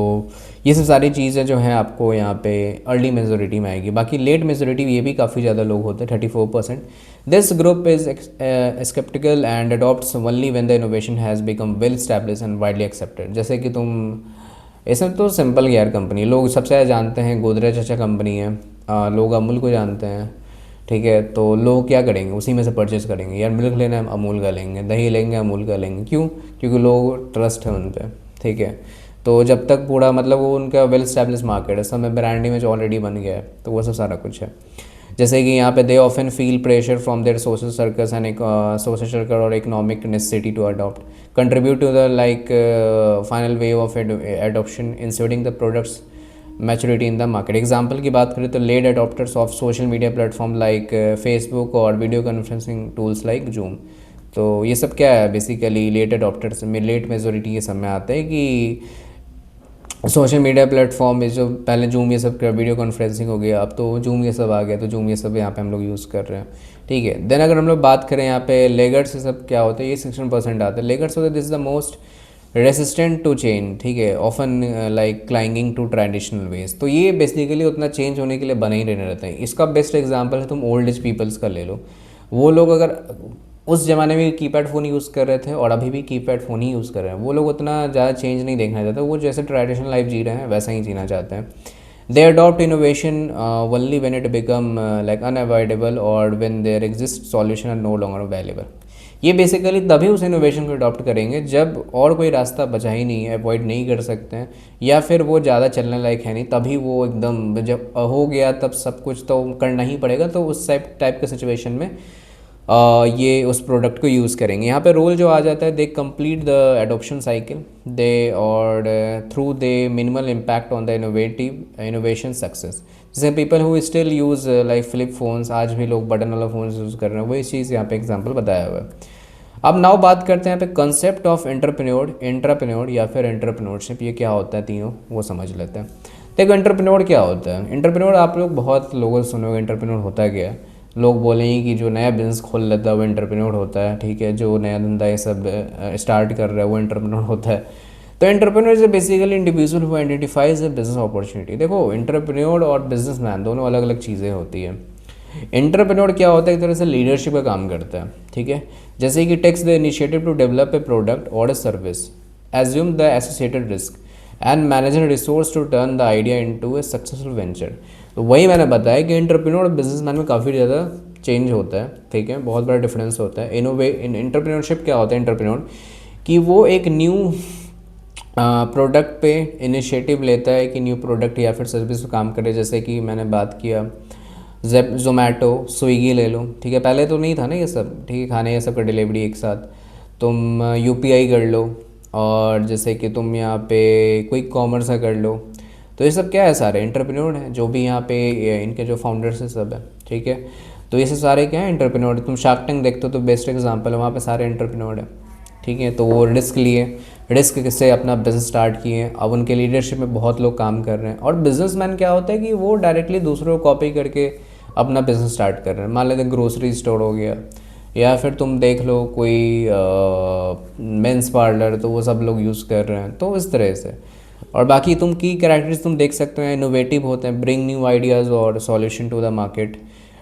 ये सब सारी चीज़ें जो हैं आपको यहाँ पे अर्ली मेजोरिटी में आएगी। बाकी लेट मेजोरिटी ये भी काफ़ी ज़्यादा लोग होते हैं 34%। This group is sceptical and adopts only when the innovation has become well establish and widely accepted. जैसे कि तुम इसमें तो सिंपल यार, कंपनी लोग सबसे ज़्यादा जानते हैं गोदरेज अच्छा कंपनी है, लोग अमूल को जानते हैं, ठीक है। तो लोग क्या करेंगे, उसी में से परचेज़ करेंगे। यार मिल्क लेना है अमूल का लेंगे, दही लेंगे अमूल का लेंगे, क्यों? क्योंकि लोग ट्रस्ट है उन पर, ठीक है। तो जब तक पूरा मतलब वो उनका वेल स्टैब्लिश मार्केट है, सब में ब्रांड इमेज ऑलरेडी बन गया है, तो वो सब सारा कुछ है। जैसे कि यहाँ पे they often feel pressure from their social circles and social circle और economic necessity to adopt contribute to the like final way of adoption inserting the products maturity in the market. Example की बात करें तो late adopters of social media platform like Facebook और video conferencing tools like Zoom. तो ये सब क्या है बेसिकली, लेट अडॉप्टर्स में लेट मेजोरिटी ये सब में आते हैं कि सोशल मीडिया प्लेटफॉर्म में जो पहले जूम ये सब वीडियो कॉन्फ्रेंसिंग हो गया, अब तो जूम ये सब आ गया, तो जूम ये सब यहाँ पे हम लोग यूज़ कर रहे हैं, ठीक है। देन अगर हम लोग बात करें यहाँ पे लेगर्स ये सब क्या होते हैं, ये 16% आते हैं। लेगर्स होते हैं this is the most resistant to change, ठीक है, often like clinging to traditional ways. तो ये बेसिकली उतना चेंज होने के लिए बने ही रहने रहते हैं। इसका बेस्ट एग्जाम्पल है तुम ओल्ड एज पीपल्स का ले लो। वो लोग अगर उस ज़माने में कीपैड फ़ोन यूज़ कर रहे थे और अभी भी कीपैड फ़ोन ही यूज़ कर रहे हैं, वो लोग उतना ज़्यादा चेंज नहीं देखना चाहते। वो जैसे ट्रेडिशनल लाइफ जी रहे हैं वैसा ही जीना चाहते हैं। They adopt innovation only when it become like unavoidable और when there exist solution are no longer available. ये बेसिकली तभी उस इनोवेशन को अडॉप्ट करेंगे जब और कोई रास्ता बचा ही नहीं है, अवॉइड नहीं कर सकते हैं, या फिर वो ज़्यादा चलने लायक है नहीं, तभी वो एकदम जब हो गया तब सब कुछ तो करना ही पड़ेगा। तो उस टाइप के सिचुएशन में ये उस प्रोडक्ट को यूज़ करेंगे। यहाँ पे रोल जो आ जाता है, they complete the adoption cycle they और through they minimal impact on the innovation success. जैसे people who still use like flip phones, आज भी लोग बटन वाला फ़ोन यूज़ कर रहे हैं, वही चीज़ यहाँ पे एग्जांपल बताया हुआ है। अब नाउ बात करते हैं यहाँ पे कंसेप्ट ऑफ एंटरप्रेन्योर या फिर एंटरप्रेन्योरशिप, ये क्या होता है तीनों वो समझ लेते हैं। देखो एंटरप्रेन्योर क्या होता है। एंटरप्रेन्योर आप लोग बहुत लोगों से सुनोगे एंटरप्रेन्योर होता क्या है। लोग बोलेंगे कि जो नया बिज़नेस खोल लेता है वो एंटरप्रेन्योर होता है, ठीक है। जो नया धंधा ये सब स्टार्ट कर रहा है वो एंटरप्रेन्योर होता है। तो entrepreneur is basically individual who identifies a business opportunity. देखो एंटरप्रेन्योर और बिजनेसमैन दोनों अलग अलग चीज़ें होती हैं। एंटरप्रेन्योर क्या होता है, एक तरह से लीडरशिप का काम करता है, ठीक है। जैसे कि takes the initiative to develop a product और a service, assume the associated risk and manage resource to turn the idea into a successful venture. तो वही मैंने बताया कि एंटरप्रेन्योर और बिजनेसमैन में काफ़ी ज़्यादा चेंज होता है, ठीक है, बहुत बड़ा डिफरेंस होता है। एंटरप्रेन्योरशिप क्या होता है, एंटरप्रेन्योर कि वो एक न्यू प्रोडक्ट पे इनिशिएटिव लेता है कि न्यू प्रोडक्ट या फिर सर्विस पे काम करे। जैसे कि मैंने बात किया जोमेटो स्विगी ले लो, ठीक है, पहले तो नहीं था ना ये सब, ठीक है, खाने ये सब का डिलीवरी एक साथ। तुम यूपीआई कर लो, और जैसे कि तुम यहाँ पे कोई कॉमर्स का कर लो। तो ये सब क्या है, सारे एंटरप्रेन्योर हैं जो भी यहाँ पे इनके जो फाउंडर्स हैं सब है, ठीक है। तो ये सब सारे क्या है एंटरप्रेन्योर। तुम शार्क टैंक देखते हो तो बेस्ट एग्जांपल है, वहाँ पे सारे एंटरप्रेन्योर हैं, ठीक है। तो वो रिस्क लिए, रिस्क से अपना बिजनेस स्टार्ट किए, अब उनके लीडरशिप में बहुत लोग काम कर रहे हैं। और बिजनेसमैन क्या होता है कि वो डायरेक्टली दूसरों को कॉपी करके अपना बिजनेस स्टार्ट कर रहे हैं। मान लेते ग्रोसरी स्टोर हो गया, या फिर तुम देख लो कोई मेंस पार्लर, तो वो सब लोग यूज़ कर रहे हैं, तो इस तरह से। और बाकी तुम की कैरेक्टर्स तुम देख सकते हैं, इनोवेटिव होते हैं, ब्रिंग न्यू आइडियाज़ और solution to the market,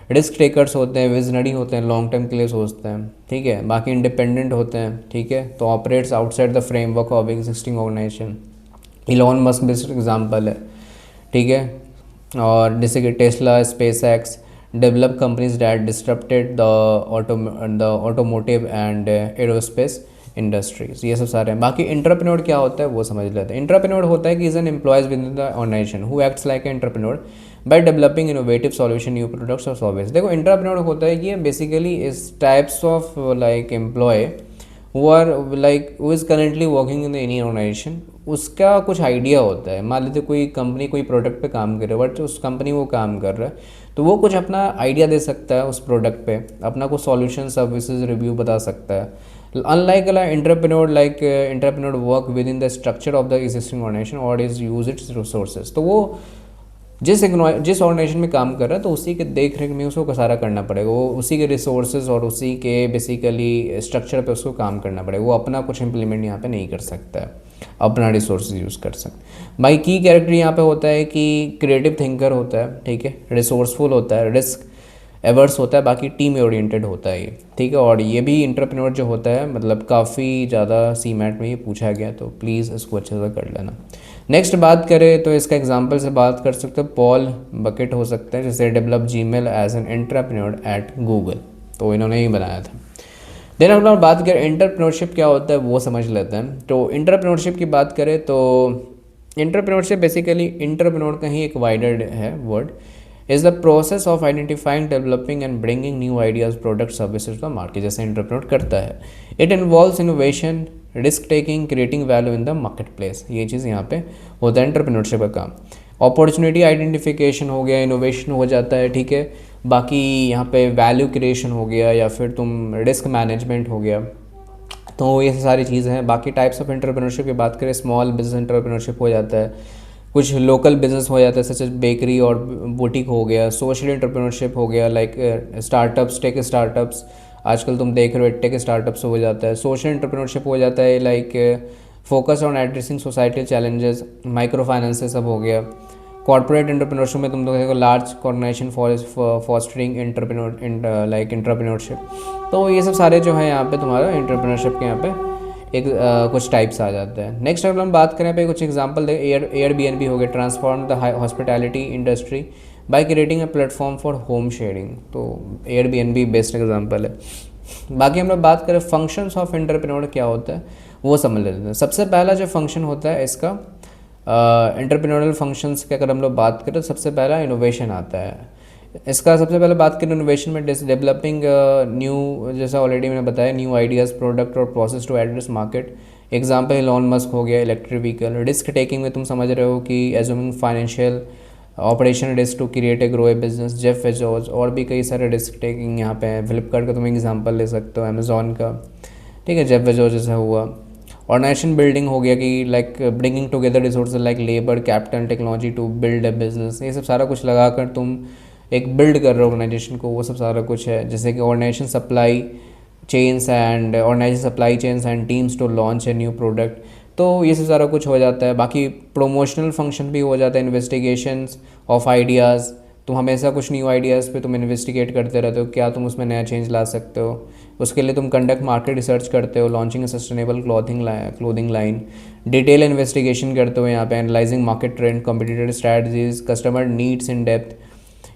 risk takers होते हैं, विजनरी होते हैं, लॉन्ग टर्म के लिए सोचते हैं, ठीक है। बाकी इंडिपेंडेंट होते हैं, ठीक है, तो operates outside the framework of existing organisation. Elon Musk best example है, ठीक है। और जैसे कि Tesla, SpaceX develop companies that disrupted the automotive and aerospace industries, ये सब सारे हैं। बाकी एंटरप्रेन्योर क्या होता है वो समझ लेते हैं। एंटरप्रेन्योर होता है कि is an employees within the organisation who acts like entrepreneur by developing innovative solution, new products और सर्विस। देखो एंटरप्रेन्योर होता है कि बेसिकली इस types of like employee who are like who is currently working in any organisation, उसका कुछ idea होता है। मान लीजिए कोई कंपनी कोई प्रोडक्ट पे काम कर रहा है, बट उस कंपनी वो काम कर रहा है, तो वो कुछ अपना आइडिया दे सकता है उस प्रोडक्ट पे, अपना कुछ सॉल्यूशन सर्विसेज रिव्यू बता सकता है। Unlike entrepreneur work within the structure of the existing organization or is use its resources, तो वो जिस ऑर्गेनाइजेशन में काम कर रहा है तो उसी के देख रेख में उसको सारा करना पड़ेगा, वो उसी के रिसोर्सेज और उसी के बेसिकली स्ट्रक्चर पे उसको काम करना पड़ेगा, वो अपना कुछ इम्प्लीमेंट यहाँ पे नहीं कर सकता है, अपना रिसोर्सेज यूज़ कर सकता। भाई की कैरेक्टर यहाँ पे होता है कि क्रिएटिव थिंकर होता है, ठीक है, रिसोर्सफुल होता है, रिस्क एवर्स होता है, बाकी टीम ओरिएंटेड होता है ये, ठीक है। और ये भी इंटरप्रेन्योर जो होता है, मतलब काफ़ी ज़्यादा सीमैट में ये पूछा गया, तो प्लीज़ इसको अच्छे से कर लेना। नेक्स्ट बात करें तो इसका एग्जांपल से बात कर सकते हो, पॉल बकेट हो सकता है, जैसे develop Gmail as an entrepreneur at Google, तो इन्होंने ही बनाया था। देन अगर बात करें एंटरप्रेन्योरशिप क्या होता है वो समझ लेते हैं। तो एंटरप्रेन्योरशिप की बात करें तो एंटरप्रेन्योरशिप बेसिकली एंटरप्रेन्योर का ही एक वाइडर है word, is the process of identifying developing and bringing new ideas product services to the market, जैसे एंटरप्रेन्योर करता है। It involves innovation, risk taking, creating value in the marketplace, ये चीज़ यहाँ पे होता है एंटरप्रेन्योरशिप का काम। अपॉर्चुनिटी आइडेंटिफिकेशन हो गया, इनोवेशन हो जाता है, ठीक है। बाकी यहाँ पे वैल्यू क्रिएशन हो गया, या फिर तुम रिस्क मैनेजमेंट हो गया, तो ये सारी चीज़ें हैं। बाकी टाइप्स ऑफ एंटरप्रेन्योरशिप की बात करें, स्मॉल बिजनेस एंटरप्रेन्योरशिप हो जाता है, कुछ लोकल बिजनेस हो जाता है सच एज बेकरी और बुटीक हो गया, सोशल एंटरप्रेन्योरशिप हो गया, लाइक स्टार्टअप्स, टेक स्टार्टअप्स, आजकल तुम देख रहे हो टेक स्टार्टअप्स हो जाता है। सोशल एंटरप्रेन्योरशिप हो जाता है like focus on addressing societal challenges, microfinance सब हो गया। कॉर्पोरेट एंटरप्रेन्योरशिप में तुम देखो large organisation fostering entrepreneur like entrepreneurship, तो ये सब सारे जो है यहाँ पे तुम्हारा एंटरप्रेन्योरशिप के यहाँ पे एक कुछ टाइप्स आ जाते हैं। नेक्स्ट अगर हम बात करें पे कुछ एग्जांपल दे, एयरबीएनबी हो गया, transform the hospitality industry by creating a platform for home sharing, तो एयरबीएनबी बेस्ट एग्जांपल है। बाकी हम लोग बात करें फंक्शंस ऑफ एंटरप्रेन्योर क्या होता है वो समझ लेते हैं। सबसे पहला जो फंक्शन होता है इसका एंटरप्रेन्योरल फंक्शंस की अगर हम लोग बात करें, सबसे पहला इनोवेशन आता है इसका। सबसे पहले बात करें इनोवेशन में, डेवलपिंग न्यू, जैसा ऑलरेडी मैंने बताया, न्यू आइडियाज़, प्रोडक्ट और process to address market. Example Elon Musk हो गया, इलेक्ट्रिक व्हीकल। रिस्क टेकिंग में तुम समझ रहे हो कि assuming financial operation risk to create a grow a business, Jeff Bezos, और भी कई सारे रिस्क टेकिंग यहाँ पे है। फ्लिपकार्ट का तुम एग्जाम्पल ले सकते हो, अमेजोन का, ठीक है, जेफ बेजोस जैसा हुआ। ऑर्गेनाइजेशन बिल्डिंग हो गया कि like bringing together resources like labour, capital, technology to build a business, ये सब सारा कुछ लगाकर तुम एक बिल्ड कर रहे हो ऑर्गेनाइजेशन को, वो सब सारा कुछ है। जैसे कि organisation supply chains and teams to launch a new product, तो ये सब सारा कुछ हो जाता है। बाकी प्रोमोशनल फंक्शन भी हो जाता है, इन्वेस्टिगेशंस ऑफ आइडियाज़, तुम हमेशा कुछ न्यू आइडियाज़ पे तुम इन्वेस्टिगेट करते रहते हो, क्या तुम उसमें नया चेंज ला सकते हो, उसके लिए तुम कंडक्ट मार्केट रिसर्च करते हो, launching sustainable clothing line, detail investigation करते हो यहाँ पे, analysing market trend, competitive strategies, customer needs in depth.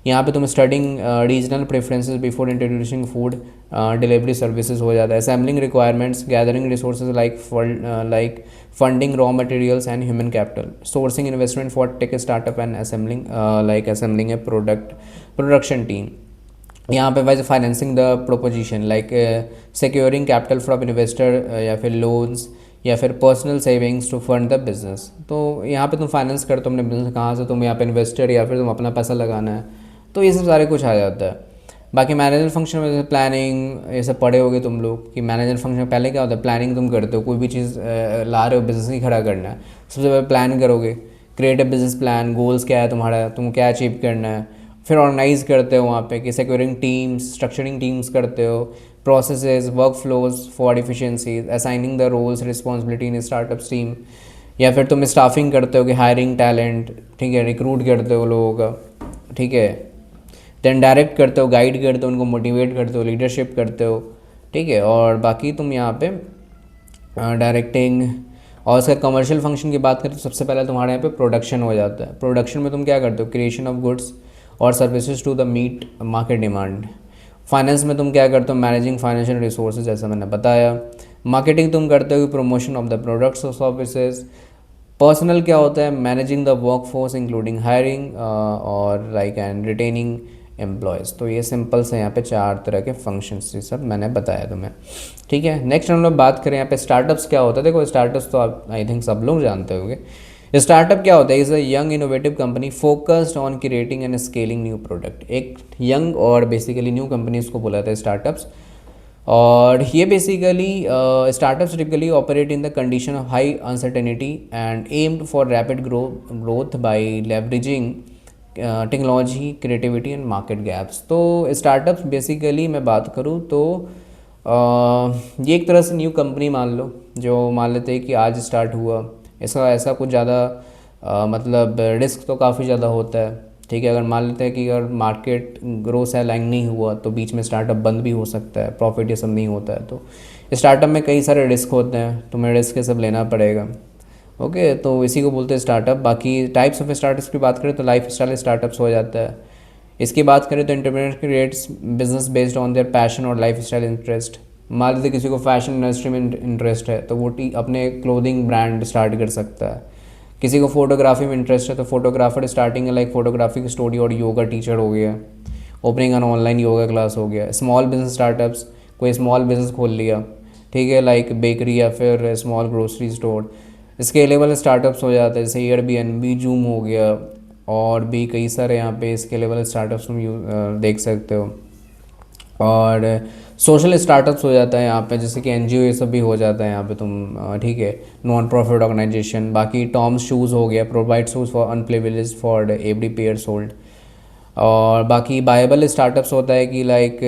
यहाँ पे तुम studying regional preferences before introducing food delivery services हो जाता है। Assembling requirements, gathering resources like funding raw materials and human capital, sourcing investment for tech startup and assembling A production team. यहाँ पे वैसे financing the proposition like securing capital from investor या फिर loans या फिर personal savings to fund the business. तो यहाँ पे तुम फाइनेंस करते हो अपने बिजनेस, कहाँ से तुम यहाँ पे इन्वेस्टर या फिर तुम अपना पैसा लगाना है, तो ये सब सारे कुछ आ जाता है। बाकी मैनेजर फंक्शन में जैसे प्लानिंग, ये सब पढ़े होगे तुम लोग कि मैनेजर फंक्शन में पहले क्या होता है, प्लानिंग तुम करते हो, कोई भी चीज़ ला रहे हो, बिजनेस ही खड़ा करना है, सबसे पहले प्लान करोगे, create a business plan, goals क्या है तुम्हारा, तुम क्या अचीव करना है, फिर ऑर्गेनाइज करते हो वहाँ पे कि सिक्योरिंग टीम्स, स्ट्रक्चरिंग टीम्स करते हो, processes, workflows for efficiencies, assigning the roles responsibility in startup team, या फिर तुम स्टाफिंग करते हो कि हायरिंग टैलेंट, ठीक है, रिक्रूट करते हो लोगों का, ठीक है, देन डायरेक्ट करते हो, गाइड करते हो, उनको मोटिवेट करते हो, लीडरशिप करते हो, ठीक है। और बाकी तुम यहाँ पे डायरेक्टिंग और उसका कमर्शियल फंक्शन की बात करें तो सबसे पहले तुम्हारे यहाँ पे प्रोडक्शन हो जाता है। प्रोडक्शन में तुम क्या करते हो, क्रिएशन ऑफ गुड्स और services to the meet market demand. Finance में तुम क्या करते हो, मैनेजिंग फाइनेंशियल रिसोर्सेज, जैसा मैंने बताया। मार्केटिंग तुम करते हो प्रमोशन ऑफ द प्रोडक्ट्स और सर्विसेज। पर्सनल क्या होता है, managing the work force including hiring और लाइक एंड रिटेनिंग एम्प्लॉयज़। तो ये सिंपल से यहाँ पे 4 तरह के फंक्शंस ये सब मैंने बताया तुम्हें, ठीक है। नेक्स्ट हम लोग बात करें यहाँ पे स्टार्टअप्स क्या होता है। देखो स्टार्टअप्स तो आप आई थिंक सब लोग जानते होंगे। स्टार्टअप क्या होता है, is a young innovative company focused on creating and scaling new product. एक यंग और बेसिकली न्यू कंपनी इसको बोला जाता है स्टार्टअप्स। और ये basically startups typically operate in the condition of high uncertainty and aimed for rapid growth by leveraging technology, creativity and market gaps. तो startups basically मैं बात करूँ तो ये एक तरह से न्यू कंपनी मान लो, जो मान लेते हैं कि आज स्टार्ट हुआ। इसका ऐसा कुछ ज़्यादा मतलब रिस्क तो काफ़ी ज़्यादा होता है, ठीक है। अगर मान लेते हैं कि अगर मार्केट ग्रोथ से अलाइन नहीं हुआ तो बीच में स्टार्टअप बंद भी हो सकता है, प्रॉफिट ये सब नहीं होता है। तो स्टार्टअप में कई सारे रिस्क होते हैं, तुम्हें रिस्क ये सब लेना पड़ेगा। ओके, तो इसी को बोलते हैं स्टार्टअप। बाकी टाइप्स ऑफ स्टार्टअप्स की बात करें तो लाइफ स्टाइल स्टार्टअप्स हो जाता है। इसकी बात करें तो entrepreneur creates business based on their passion और लाइफ स्टाइल इंटरेस्ट। मान लीजिए किसी को फैशन इंडस्ट्री में इंटरेस्ट है तो वो अपने क्लोथिंग ब्रांड स्टार्ट कर सकता है। किसी को फोटोग्राफी में इंटरेस्ट है तो फोटोग्राफर स्टार्टिंग लाइक फोटोग्राफी की स्टूडियो और योगा टीचर हो गया, opening an online yoga class हो गया। स्मॉल बिजनेस स्टार्टअप्स, कोई स्मॉल बिजनेस खोल लिया, ठीक है, लाइक बेकरी या फिर small grocery store. Scalable startups हो जाते हैं, जैसे एयरबीएनबी, जूम हो गया, और भी कई सारे यहाँ पे स्केलेबल स्टार्टअप्स तुम देख सकते हो। और सोशल स्टार्टअप्स हो जाता है यहाँ पे, जैसे कि एनजीओ ये सब भी हो जाता है यहाँ पे तुम, ठीक है, नॉन प्रॉफिट ऑर्गेनाइजेशन। बाकी टॉम्स शूज़ हो गया, provide shoes for unprivileged for every pair sold. और बाकी बायबल स्टार्टअप्स होता है कि लाइक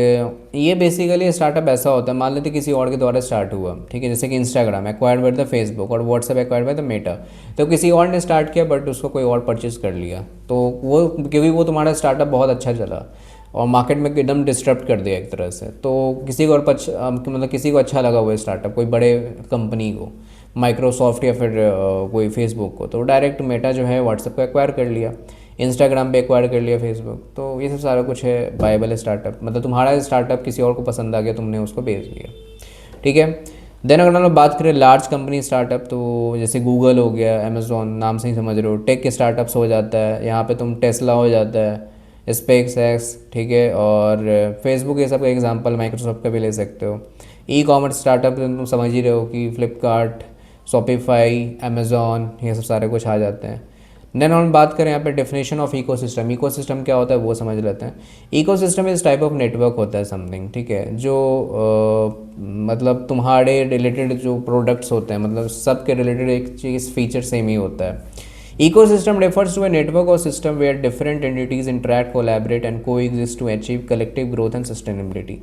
ये बेसिकली स्टार्टअप ऐसा होता है, मान लेते किसी और के द्वारा स्टार्ट हुआ, ठीक है, जैसे कि Instagram acquired by the Facebook और WhatsApp acquired by the Meta. तो किसी और ने स्टार्ट किया बट उसको कोई और परचेज कर लिया, तो वो क्योंकि वो तुम्हारा स्टार्टअप बहुत अच्छा चला और मार्केट में एकदम डिस्टर्ब कर दिया एक तरह से, तो किसी को और मतलब किसी को अच्छा लगा वो स्टार्टअप, कोई बड़े कंपनी को, माइक्रोसॉफ्ट या फिर कोई फेसबुक को, तो डायरेक्ट मेटा जो है व्हाट्सएप को एक्वायर कर लिया, इंस्टाग्राम पे एक्वायर कर लिया फेसबुक। तो ये सब सारा कुछ है बायबल स्टार्टअप, मतलब तुम्हारा स्टार्टअप किसी और को पसंद आ गया, तुमने उसको बेच दिया, ठीक है। देन अगर हम लोग बात करें लार्ज कंपनी स्टार्टअप, तो जैसे गूगल हो गया, अमेजोन, नाम से ही समझ रहे हो, टेक के स्टार्टअप्स हो जाता है यहाँ पे, तुम टेस्ला हो जाता है, स्पेस एक्स, ठीक है, और फेसबुक, ये सब का एग्जांपल माइक्रोसॉफ्ट का भी ले सकते हो। ई कॉमर्स स्टार्टअप तुम समझ ही रहे हो कि फ्लिपकार्ट, शॉपिफाई, अमेजोन, ये सब सारे कुछ आ जाते हैं। देन हम बात करें यहाँ पे डेफिनेशन ऑफ इकोसिस्टम। इकोसिस्टम क्या होता है वो समझ लेते हैं। इकोसिस्टम इस टाइप ऑफ नेटवर्क होता है समथिंग, ठीक है, जो मतलब तुम्हारे रिलेटेड जो प्रोडक्ट्स होते हैं, मतलब सबके रिलेटेड एक चीज़ फीचर सेम ही होता है। Ecosystem refers to a network or system where different entities interact, collaborate and coexist to achieve collective growth and sustainability.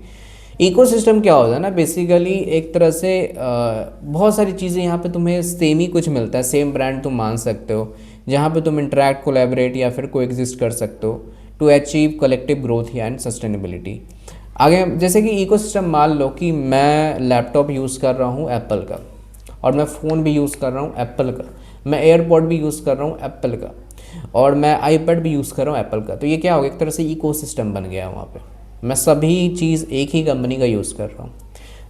Ecosystem क्या होता है ना, बेसिकली एक तरह से बहुत सारी चीज़ें यहाँ पे तुम्हें सेम ही कुछ मिलता है, सेम ब्रांड तुम मान सकते हो, जहाँ पे तुम इंटरेक्ट, कोलैबोरेट या फिर कोएग्जिस्ट कर सकते हो to achieve collective growth and sustainability. आगे जैसे कि इकोसिस्टम मान लो कि मैं लैपटॉप यूज़ कर रहा हूँ एप्पल का, और मैं फ़ोन भी यूज़ कर रहा हूँ एप्पल का, मैं एयरपॉड भी यूज़ कर रहा हूँ एप्पल का, और मैं आईपैड भी यूज़ कर रहा हूँ एप्पल का। तो ये क्या होगा, एक तरह से इकोसिस्टम बन गया वहाँ पे, मैं सभी चीज़ एक ही कंपनी का यूज़ कर रहा हूँ।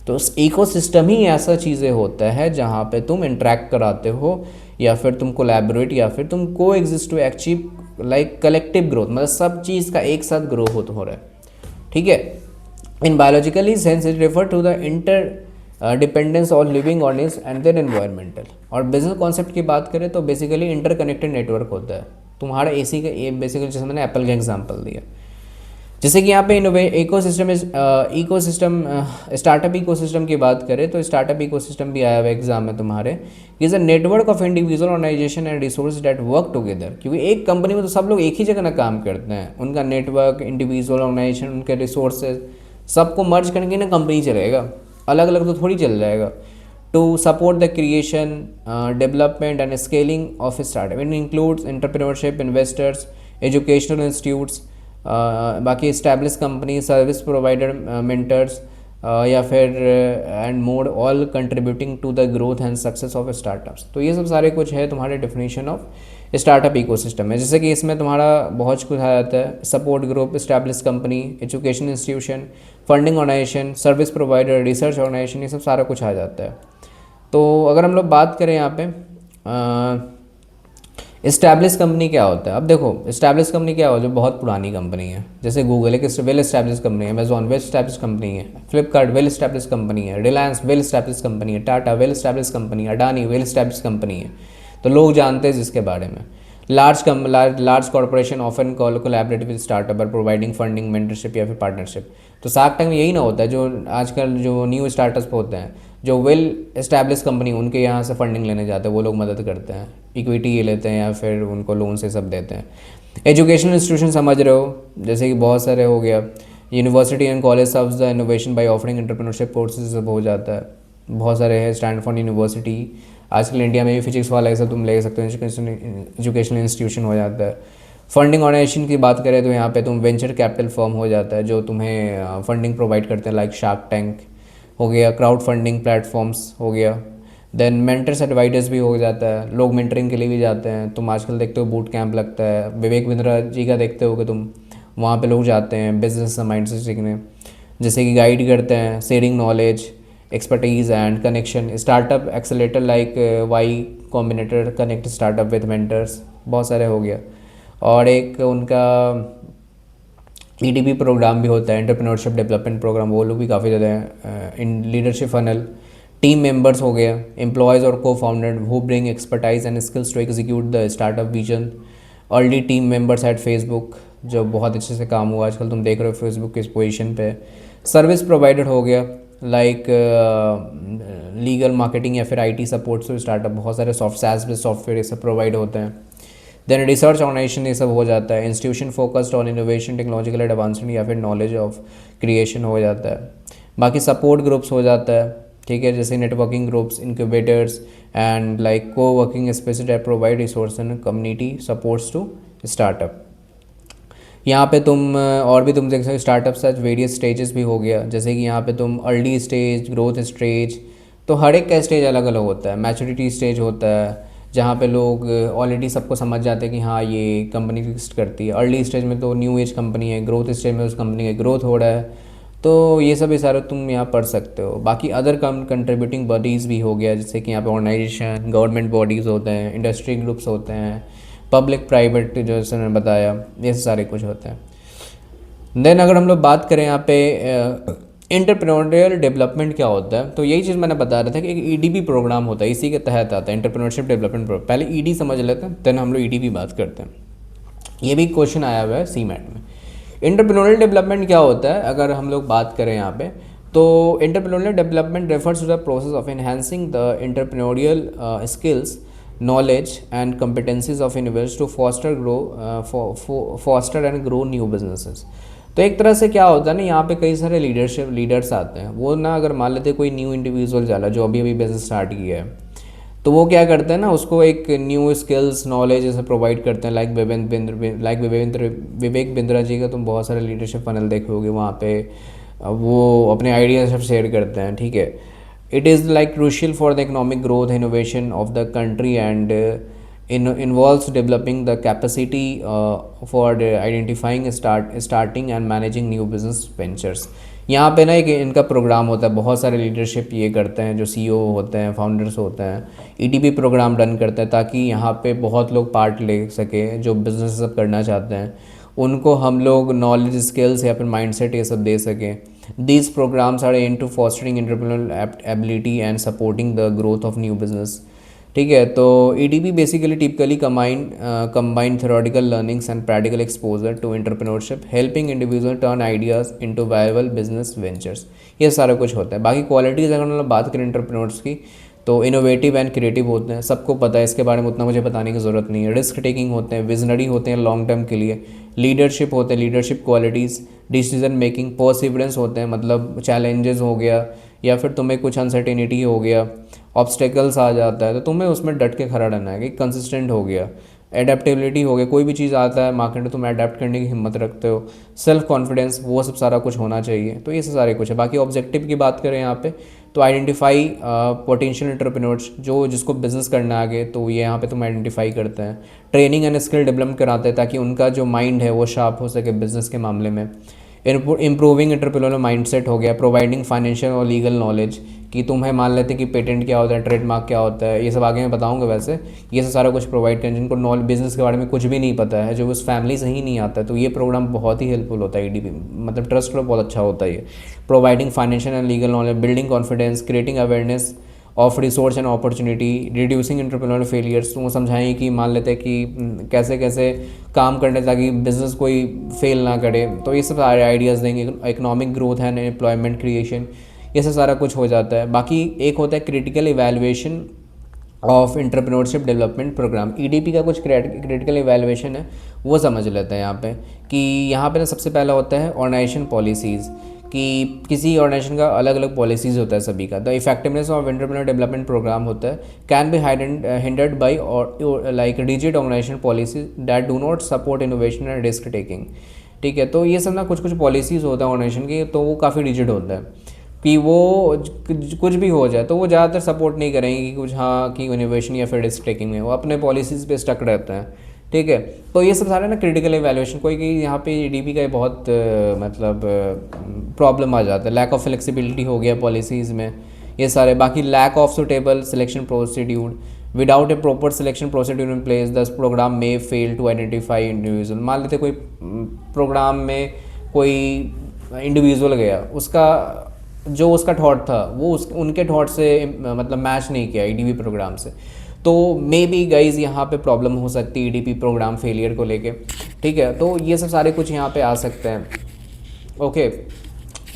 तो उस इकोसिस्टम ही ऐसा चीज़ें होता है जहाँ पे तुम इंटरेक्ट कराते हो या फिर तुम कोलैबोरेट या फिर तुम coexist to achieve like collective growth, मतलब सब चीज़ का एक साथ ग्रो हो रहा है, ठीक है। In biologically sense it refer to the interdependence on living organism and their environmental. और बिजनेस कॉन्सेप्ट की बात करें तो बेसिकली इंटरकनेक्टेड नेटवर्क होता है तुम्हारा एसी का, ये बेसिकली जैसे मैंने एप्पल का एग्जांपल दिया। जैसे कि यहाँ पे इकोसिस्टम स्टार्टअप इकोसिस्टम की बात करें तो स्टार्टअप इकोसिस्टम भी आया हुआ एग्जाम में तुम्हारे, is a network of individual organisation and resource that work together. क्योंकि एक कंपनी में तो सब लोग एक ही जगह ना काम करते हैं, उनका नेटवर्क, इंडिविजुअल ऑर्गेनाइजेशन, उनके रिसोर्सेज सबको मर्ज करके ना कंपनी चलेगा, अलग अलग तो थोड़ी चल जाएगा। To support the creation, development and scaling of startup it includes entrepreneurship, investors, educational institutes, बाकी establish company, service provider, mentors या फिर and more, all contributing to the growth and success of startups. तो ये सब सारे कुछ है तुम्हारे डेफिनेशन ऑफ स्टार्टअप इकोसिस्टम में। जैसे कि इसमें तुम्हारा बहुत कुछ आ जाता है, support group, establish company, education institution, funding organisation, service provider, research organisation, ये सब सारा कुछ आ जाता है। तो अगर हम लोग बात करें यहाँ पे इस्टेब्लिश कंपनी क्या होता है, अब देखो इस्टेब्लिश कंपनी क्या हो, जो बहुत पुरानी कंपनी है, जैसे गूगल एक वेल इस्टेब्लिश कंपनी है, अमेजॉन वेल इस्टेब्लिश कंपनी है, फ्लिपकार्ट वेल इस्टेब्लिश कंपनी है, रिलायंस वेल इस्टेब्लिश कंपनी है, टाटा वेल इस्टेब्लिश कंपनी है, अडानी वेल इस्टेब्लिश कंपनी है, तो लोग जानते हैं जिसके बारे में। Large corporation often collaborate with startup और प्रोवाइडिंग फंडिंग, मेंटरशिप या फिर पार्टनरशिप। तो शार्क टैंक में यही ना होता है, जो आजकल जो न्यू स्टार्टअप होते हैं, जो वेल एस्टैब्लिश कंपनी, उनके यहाँ से फंडिंग लेने जाते हैं, वो लोग मदद करते हैं, इक्विटी ये लेते हैं या फिर उनको लोन से सब देते हैं। एजुकेशनल इंस्टीट्यूशन समझ रहे हो, जैसे कि बहुत सारे हो गया, university and college serves the innovation by offering entrepreneurship courses, सब हो जाता है, बहुत सारे हैं। स्टैनफोर्ड यूनिवर्सिटी, आजकल इंडिया में भी फिजिक्स वाला ये सब तुम ले सकते हो, एजुकेशनल इंस्टीट्यूशन हो जाता है। फंडिंग ऑर्गेनाइजेशन की बात करें तो यहाँ पे तुम वेंचर कैपिटल फर्म हो जाता है जो तुम्हें फंडिंग प्रोवाइड करते हैं, लाइक शार्क टैंक हो गया, क्राउड फंडिंग प्लेटफॉर्म्स हो गया। देन मेंटर्स एडवाइजर्स भी हो जाता है, लोग मेंटरिंग के लिए भी जाते हैं। तुम आजकल देखते हो बूट कैंप लगता है, विवेक बिंद्रा जी का देखते हो कि तुम, वहाँ पे लोग जाते हैं बिजनेस माइंड से सीखने, जैसे कि गाइड करते हैं, sharing knowledge, expertise and connection, startup accelerator like why combinator connect startup with mentors, बहुत सारे हो गया। और एक उनका ईडीपी प्रोग्राम भी होता है, एंटरप्रेन्योरशिप डेवलपमेंट प्रोग्राम, वो लोग भी काफ़ी ज़्यादा हैं। इन लीडरशिप फनल, टीम मेंबर्स हो गया, एम्प्लॉयज़ और cofounder who bring expertise and skills to execute the startup vision. Early team members at Facebook, जो बहुत अच्छे से काम हुआ, आजकल तुम देख रहे हो फेसबुक किस पोजीशन पे। सर्विस प्रोवाइडर हो गया, लाइक लीगल, मार्केटिंग या फिर आईटी सपोर्ट्स टू स्टार्टअप, बहुत सारे सॉफ्ट सॉफ्टवेयर ये सब प्रोवाइड होते हैं। देन रिसर्च ऑर्गेनाइजेशन ये सब हो जाता है, institution focused on innovation, technological advancement या फिर नॉलेज ऑफ क्रिएशन हो जाता है। बाकी सपोर्ट ग्रुप्स हो जाता है, ठीक है, जैसे networking groups, incubators and like coworking spaces that provide resource and community supports to startup. यहाँ पे तुम और भी तुम देख सकते हो स्टार्टअप सच वेरियस स्टेजेस भी हो गया, जैसे कि यहाँ पे तुम अर्ली स्टेज, ग्रोथ स्टेज, तो हर एक का स्टेज अलग अलग होता है। मैच्योरिटी स्टेज होता है जहाँ पे लोग ऑलरेडी सबको समझ जाते हैं कि हाँ ये कंपनी एग्जिस्ट करती है। अर्ली स्टेज में तो न्यू एज कंपनी है, ग्रोथ स्टेज में उस कंपनी का ग्रोथ हो रहा है, तो ये सब इशारे तुम यहाँ पढ़ सकते हो। बाकी अदर कंट्रीब्यूटिंग बॉडीज़ भी हो गया, जैसे कि यहाँ पे ऑर्गेनाइजेशन, गवर्नमेंट बॉडीज़ होते हैं, इंडस्ट्री ग्रुप्स होते हैं, पब्लिक प्राइवेट, जो जैसे मैंने बताया, ये सारे कुछ होते हैं। देन अगर हम लोग बात करें यहाँ पे एंटरप्रेन्योरियल डेवलपमेंट क्या होता है, तो यही चीज़ मैंने बता रहा था कि एक ईडीपी प्रोग्राम होता है, इसी के तहत आता है एंटरप्रेन्योरशिप डेवलपमेंट प्रोग्राम। पहले ईडी समझ लेते हैं, देन हम लोग ईडीपी बात करते हैं। ये भी क्वेश्चन आया हुआ है सीमैट में। एंटरप्रेन्योरियल डेवलपमेंट क्या होता है अगर हम लोग बात करें यहाँ पे, तो entrepreneurial development refers to the process of enhancing the entrepreneurial skills, knowledge and competencies of individuals to foster and grow new businesses. तो एक तरह से क्या होता है ना, यहाँ पे कई सारे लीडर्स आते हैं, वो ना अगर मान लेते कोई न्यू इंडिविजुअल जाला जो अभी अभी बिजनेस स्टार्ट किया है, तो वो क्या करते हैं ना, उसको एक न्यू स्किल्स, नॉलेज जैसे प्रोवाइड करते हैं। विवेक बिंद्रा जी का तुम बहुत सारे लीडरशिप पैनल देखे होगे, वहाँ पे वो अपने आइडियाज सब शेयर करते हैं, ठीक है। It is like crucial for the economic growth, innovation of the country and involves developing the capacity for identifying, starting and managing new business ventures। यहाँ पे ना एक इनका प्रोग्राम होता है, बहुत सारे लीडरशिप ये करते हैं, जो सीईओ होते हैं, फाउंडर्स होते हैं, ईटीपी प्रोग्राम रन करते हैं, ताकि यहाँ पे बहुत लोग पार्ट ले सके जो बिजनेस सब करना चाहते हैं, उनको हम लोग नॉलेज, स्किल्स या फिर माइंडसेट ये सब दे सकें। These programs are aimed to fostering entrepreneurial ability and supporting the growth of new business। ठीक है, तो EDP basically typically combine theoretical learnings and practical exposure to entrepreneurship, helping individual turn ideas into viable business ventures। ये सारा कुछ होता है। बाकी qualities अगर हम लोग बात करें एंटरप्रेन्योर्स की, तो इनोवेटिव एंड क्रिएटिव होते हैं, सबको पता है इसके बारे में, उतना मुझे बताने की ज़रूरत नहीं है। रिस्क टेकिंग होते हैं, विजनरी होते हैं लॉन्ग टर्म के लिए। लीडरशिप होते हैं, leadership qualities, decision making, perseverance होते हैं, मतलब चैलेंजेस हो गया या फिर तुम्हें कुछ अनसर्टेनिटी हो गया, ऑब्स्टेकल्स आ जाता है, तो तुम्हें उसमें डट के खड़ा रहना है कि कंसिस्टेंट हो गया। एडेप्टेबिलिटी हो गया, कोई भी चीज़ आता है मार्केट में तुम अडेप्ट करने की हिम्मत रखते हो। सेल्फ कॉन्फिडेंस, वो सब सारा कुछ होना चाहिए। तो ये सब सारे कुछ है। बाकी ऑब्जेक्टिव की बात करें यहाँ पे, तो आइडेंटिफाई पोटेंशियल एंटरप्रेन्योर्स, जो जिसको बिजनेस करना आगे, तो ये यहाँ पे तुम आइडेंटिफाई करते हैं। ट्रेनिंग एंड स्किल डेवलप कराते हैं ताकि उनका जो माइंड है वो शार्प हो सके बिजनेस के मामले में। इम्प्रूविंग एंटरप्रेन्योरियल माइंडसेट हो गया। प्रोवाइडिंग फाइनेंशियल और लीगल नॉलेज, कि तुम्हें मान लेते कि पेटेंट क्या होता है, ट्रेडमार्क क्या होता है, ये सब आगे मैं बताऊंगा। वैसे ये सब सारा कुछ प्रोवाइड करें जिनको बिजनेस के बारे में कुछ भी नहीं पता है, जो उस फैमिली से ही नहीं आता है, तो ये प्रोग्राम बहुत ही हेल्पफुल होता है। ईडीपी मतलब ट्रस्ट लो बहुत अच्छा होता है ये। Providing financial and legal knowledge, building confidence, creating awareness of resource and opportunity, reducing entrepreneurial failures, तो वो समझाएं कि मान लेते हैं कि कैसे कैसे काम करने ताकि बिजनेस कोई फेल ना करे, तो ये सब सारे आइडियाज़ देंगे। Economic growth and employment creation, ये सब सारा कुछ हो जाता है। बाकी एक होता है critical evaluation of entrepreneurship development programme, EDP का कुछ क्रिटिकल इवैल्यूएशन है वो समझ लेते हैं यहाँ पे। कि यहाँ पे ना सबसे पहला होता है ऑर्गेनाइजेशन पॉलिसीज़, कि किसी ऑर्गेनाइजेशन का अलग अलग पॉलिसीज़ होता है सभी का। The effectiveness of entrepreneur development programme होता है can be hindered by like rigid organisation policies that do not support innovation and risk taking. ठीक है, तो ये सब ना कुछ कुछ पॉलिसीज़ होता है ऑर्गेनाइजेशन की, तो वो काफ़ी रिजिड होता है कि वो कुछ भी हो जाए तो वो ज़्यादातर सपोर्ट नहीं करेंगे कि कुछ हाँ कि इनोवेशन या फिर रिस्क टेकिंग में, वो अपने पॉलिसीज़ पे स्टक रहते हैं। ठीक है, तो ये सब सारे ना क्रिटिकल इवैल्यूएशन, कोई कि यहाँ पे ईडीपी का बहुत मतलब प्रॉब्लम आ जाता है। लैक ऑफ फ्लेक्सिबिलिटी हो गया पॉलिसीज़ में, ये सारे। बाकी lack of suitable selection procedure, without a proper selection procedure in place the programme may fail to identify individual. मान लेते कोई प्रोग्राम में कोई इंडिविजुअल गया, उसका जो उसका थॉट था वो उनके थॉट से मतलब मैच नहीं किया ईडीपी प्रोग्राम से, तो मे बी गाइज यहाँ पे प्रॉब्लम हो सकती है ईडीपी प्रोग्राम फेलियर को लेके। ठीक है, तो ये सब सारे कुछ यहाँ पे आ सकते हैं। ओके,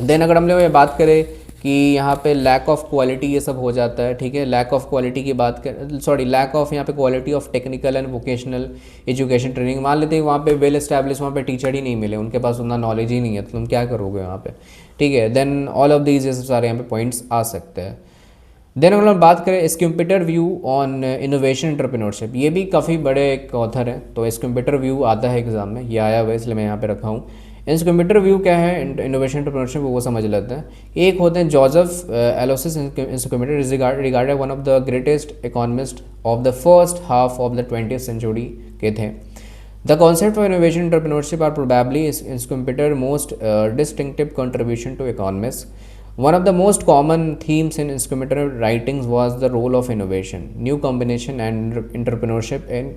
देन अगर हम लोग ये बात करें कि यहाँ पे लैक ऑफ क्वालिटी ये सब हो जाता है। ठीक है, लैक ऑफ क्वालिटी की बात कर, सॉरी लैक ऑफ यहाँ पे quality of technical and vocational education training. मान लेते हैं वहाँ पे वेल एस्टैब्लिश वहाँ पे टीचर ही नहीं मिले, उनके पास उतना नॉलेज ही नहीं है, तो तुम क्या करोगे वहाँ पे। ठीक है, देन ऑल ऑफ दीज ये सब सारे यहाँ पे पॉइंट्स आ सकते हैं। देन अगर हम बात करें स्कम्प्यूटर व्यू ऑन इनोवेशन एंटरप्रेन्योरशिप, ये भी काफ़ी बड़े एक ऑथर हैं, तो स्कम्प्यूटर व्यू आता है एग्जाम में, ये आया हुआ है इसलिए मैं यहाँ पे रखा हूँ। स्कम्प्यूटर व्यू क्या है इनोवेशन एंटरप्रेन्योरशिप वो समझ लेते हैं। एक होते हैं Joseph Alois Schumpeter, is regarded one of the greatest economist of the first half of the 20th century के थे। The concept of innovation entrepreneurship are probably is computer most distinctive contribution to economists. One of the most common themes in computer writings was the role of innovation, new combination and entrepreneurship in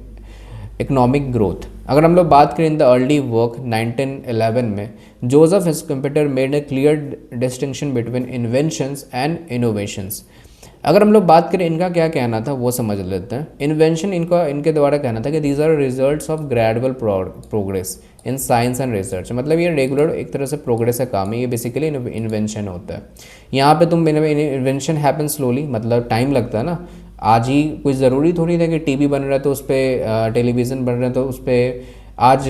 economic growth. अगर हम लोग बात करें in the early work 1911 में, Joseph Schumpeter made a clear distinction between inventions and innovations. अगर हम लोग बात करें इनका क्या कहना था वो समझ लेते हैं। इन्वेंशन इनके द्वारा कहना था कि these are results of gradual progress in science and research, मतलब ये रेगुलर एक तरह से प्रोग्रेस का काम है, ये बेसिकली इन्वेंशन होता है। यहाँ पे तुम इन्वेंशन हैपन स्लोली, मतलब टाइम लगता है ना। आज ही कुछ ज़रूरी थोड़ी था कि टीवी बन रहा है तो उस पर, टेलीविज़न बन रहा है तो उस पर आज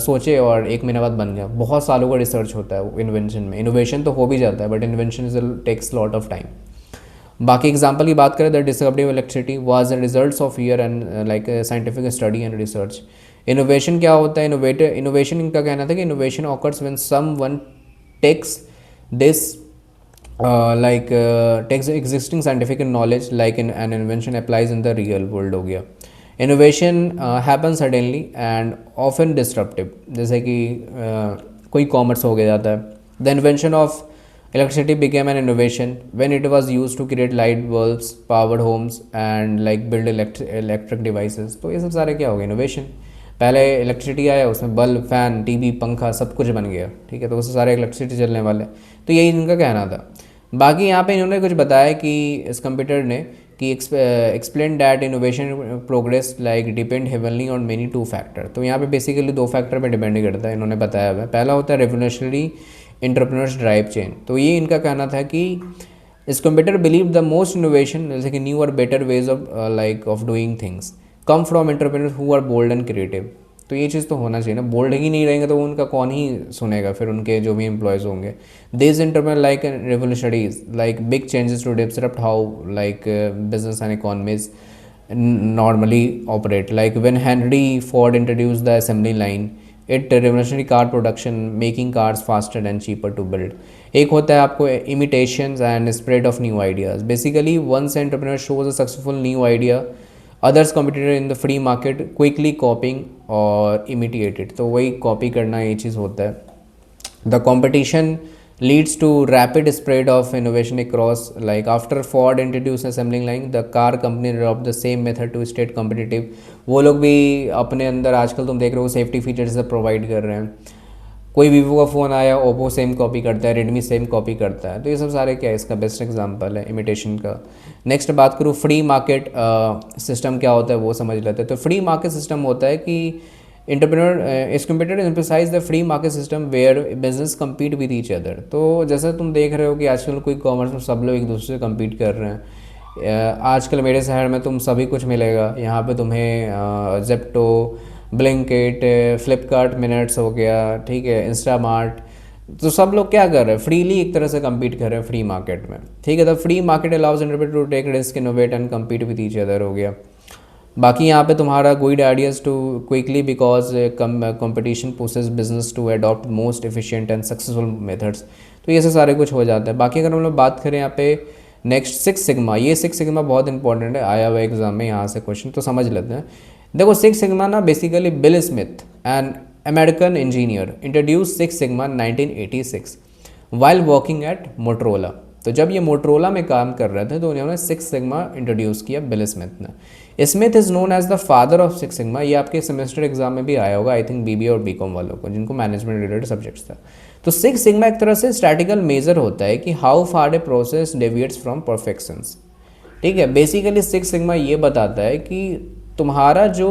सोचे और एक महीने बाद बन गया। बहुत सालों का रिसर्च होता है इन्वेंशन में। इनोवेशन तो हो भी जाता है but invention is takes lot of time. बाकी एग्जांपल की बात करें, the discovery of electricity was the results of year and like scientific study and research. Innovation क्या होता है, इनोवेशन इनका कहना था कि innovation occurs when someone takes this takes existing scientific knowledge like in an invention applies in the real world हो गया। Innovation happen suddenly and often disruptive, जैसे कि कोई कॉमर्स हो गया जाता है। The invention of electricity became an innovation when it was used to create light bulbs, powered homes and like build electric devices। तो ये सब सारे क्या हो गए, इनोवेशन। पहले इलेक्ट्रिसिटी आया, उसमें बल्ब, फैन, टीवी, पंखा सब कुछ बन गया। ठीक है, तो उससे सारे इलेक्ट्रिसिटी चलने वाले, तो यही इनका कहना था। बाकी यहाँ पे इन्होंने कुछ बताया कि इस कंप्यूटर ने कि explain that innovation progress like depend heavenly on many two factor. तो यहाँ पे बेसिकली दो फैक्टर पे डिपेंड करता है, इन्होंने बताया हुआ है। पहला होता है रेवोल्यूशनरी एंटरप्रेन्योर्स ड्राइव चेन, तो ये इनका कहना था कि Schumpeter believe the most innovation जैसे कि न्यू और better ways of like of doing things come from entrepreneurs who are bold and creative. तो ये चीज़ तो होना चाहिए ना, बोल्ड ही नहीं रहेंगे तो उनका कौन ही सुनेगा, फिर उनके जो भी एम्प्लॉयज़ होंगे। This entrepreneur like revolutionaries like big changes to disrupt how like business and economies normally operate, like when Henry Ford introduced the assembly line, it revolutionary car production, making cars faster and cheaper to build। एक होता है आपको imitations and spread of new ideas। basically once entrepreneur shows a successful new idea, others competitor in the free market quickly copying or imitate it। तो वही copy करना ये चीज़ होता है। the competition leads to rapid spread of innovation across, like after Ford introduced assembling line, the car company adopted the same method to stay competitive। वो लोग भी अपने अंदर आजकल तुम देख रहे हो सेफ्टी फीचर्स सब प्रोवाइड कर रहे हैं। कोई वीवो का फ़ोन आया, ओप्पो सेम कॉपी करता है, रेडमी सेम कॉपी करता है। तो ये सब सारे क्या है, इसका बेस्ट एग्जांपल है इमिटेशन का। नेक्स्ट बात करूँ फ्री मार्केट सिस्टम क्या होता है वो समझ लेते हैं। तो फ्री मार्केट सिस्टम होता है कि entrepreneur Schumpeter emphasise the free market system where business compete with each other. तो जैसे तुम देख रहे हो कि आजकल कोई कॉमर्स में सब लोग एक दूसरे से कम्पीट कर रहे हैं, आजकल मेरे शहर में तुम सभी कुछ मिलेगा, यहाँ पे तुम्हें जेप्टो, ब्लिंकिट, फ्लिपकार्ट मिनट्स हो गया, ठीक है, इंस्टामार्ट। तो सब लोग क्या कर रहे हैं, फ्रीली एक तरह से compete कर रहे हैं फ्री मार्केट में, ठीक है। The free market allows entrepreneur to take risk, innovate and compete with each other हो गया। बाकी यहाँ पे तुम्हारा good ideas to quickly because competition pushes business to adopt most efficient and successful methods. तो ये से सारे कुछ हो जाता है। बाकी अगर हम लोग बात करें यहाँ पे नेक्स्ट सिक्स सिग्मा, ये सिक्स सिग्मा बहुत इंपॉर्टेंट है, आया हुआ एग्जाम में यहाँ से क्वेश्चन, तो समझ लेते हैं। देखो सिक्स सिग्मा ना basically bill Smith an American engineer introduce six sigma 1986 while working at Motorola. तो जब ये मोटरोला में काम कर रहे थे तो उन्होंने सिक्स सिग्मा इंट्रोड्यूस किया बिल स्मिथ ने। Smith is known as the father of Six Sigma. ये आपके सेमेस्टर एग्जाम में भी आया होगा आई थिंक बीबीए और बीकॉम वालों को, जिनको मैनेजमेंट रिलेटेड सब्जेक्ट्स था। तो सिक्स सिग्मा एक तरह से स्टैटिकल मेजर होता है कि how far a process deviates from perfections, ठीक है। बेसिकली सिक्स सिग्मा ये बताता है कि तुम्हारा जो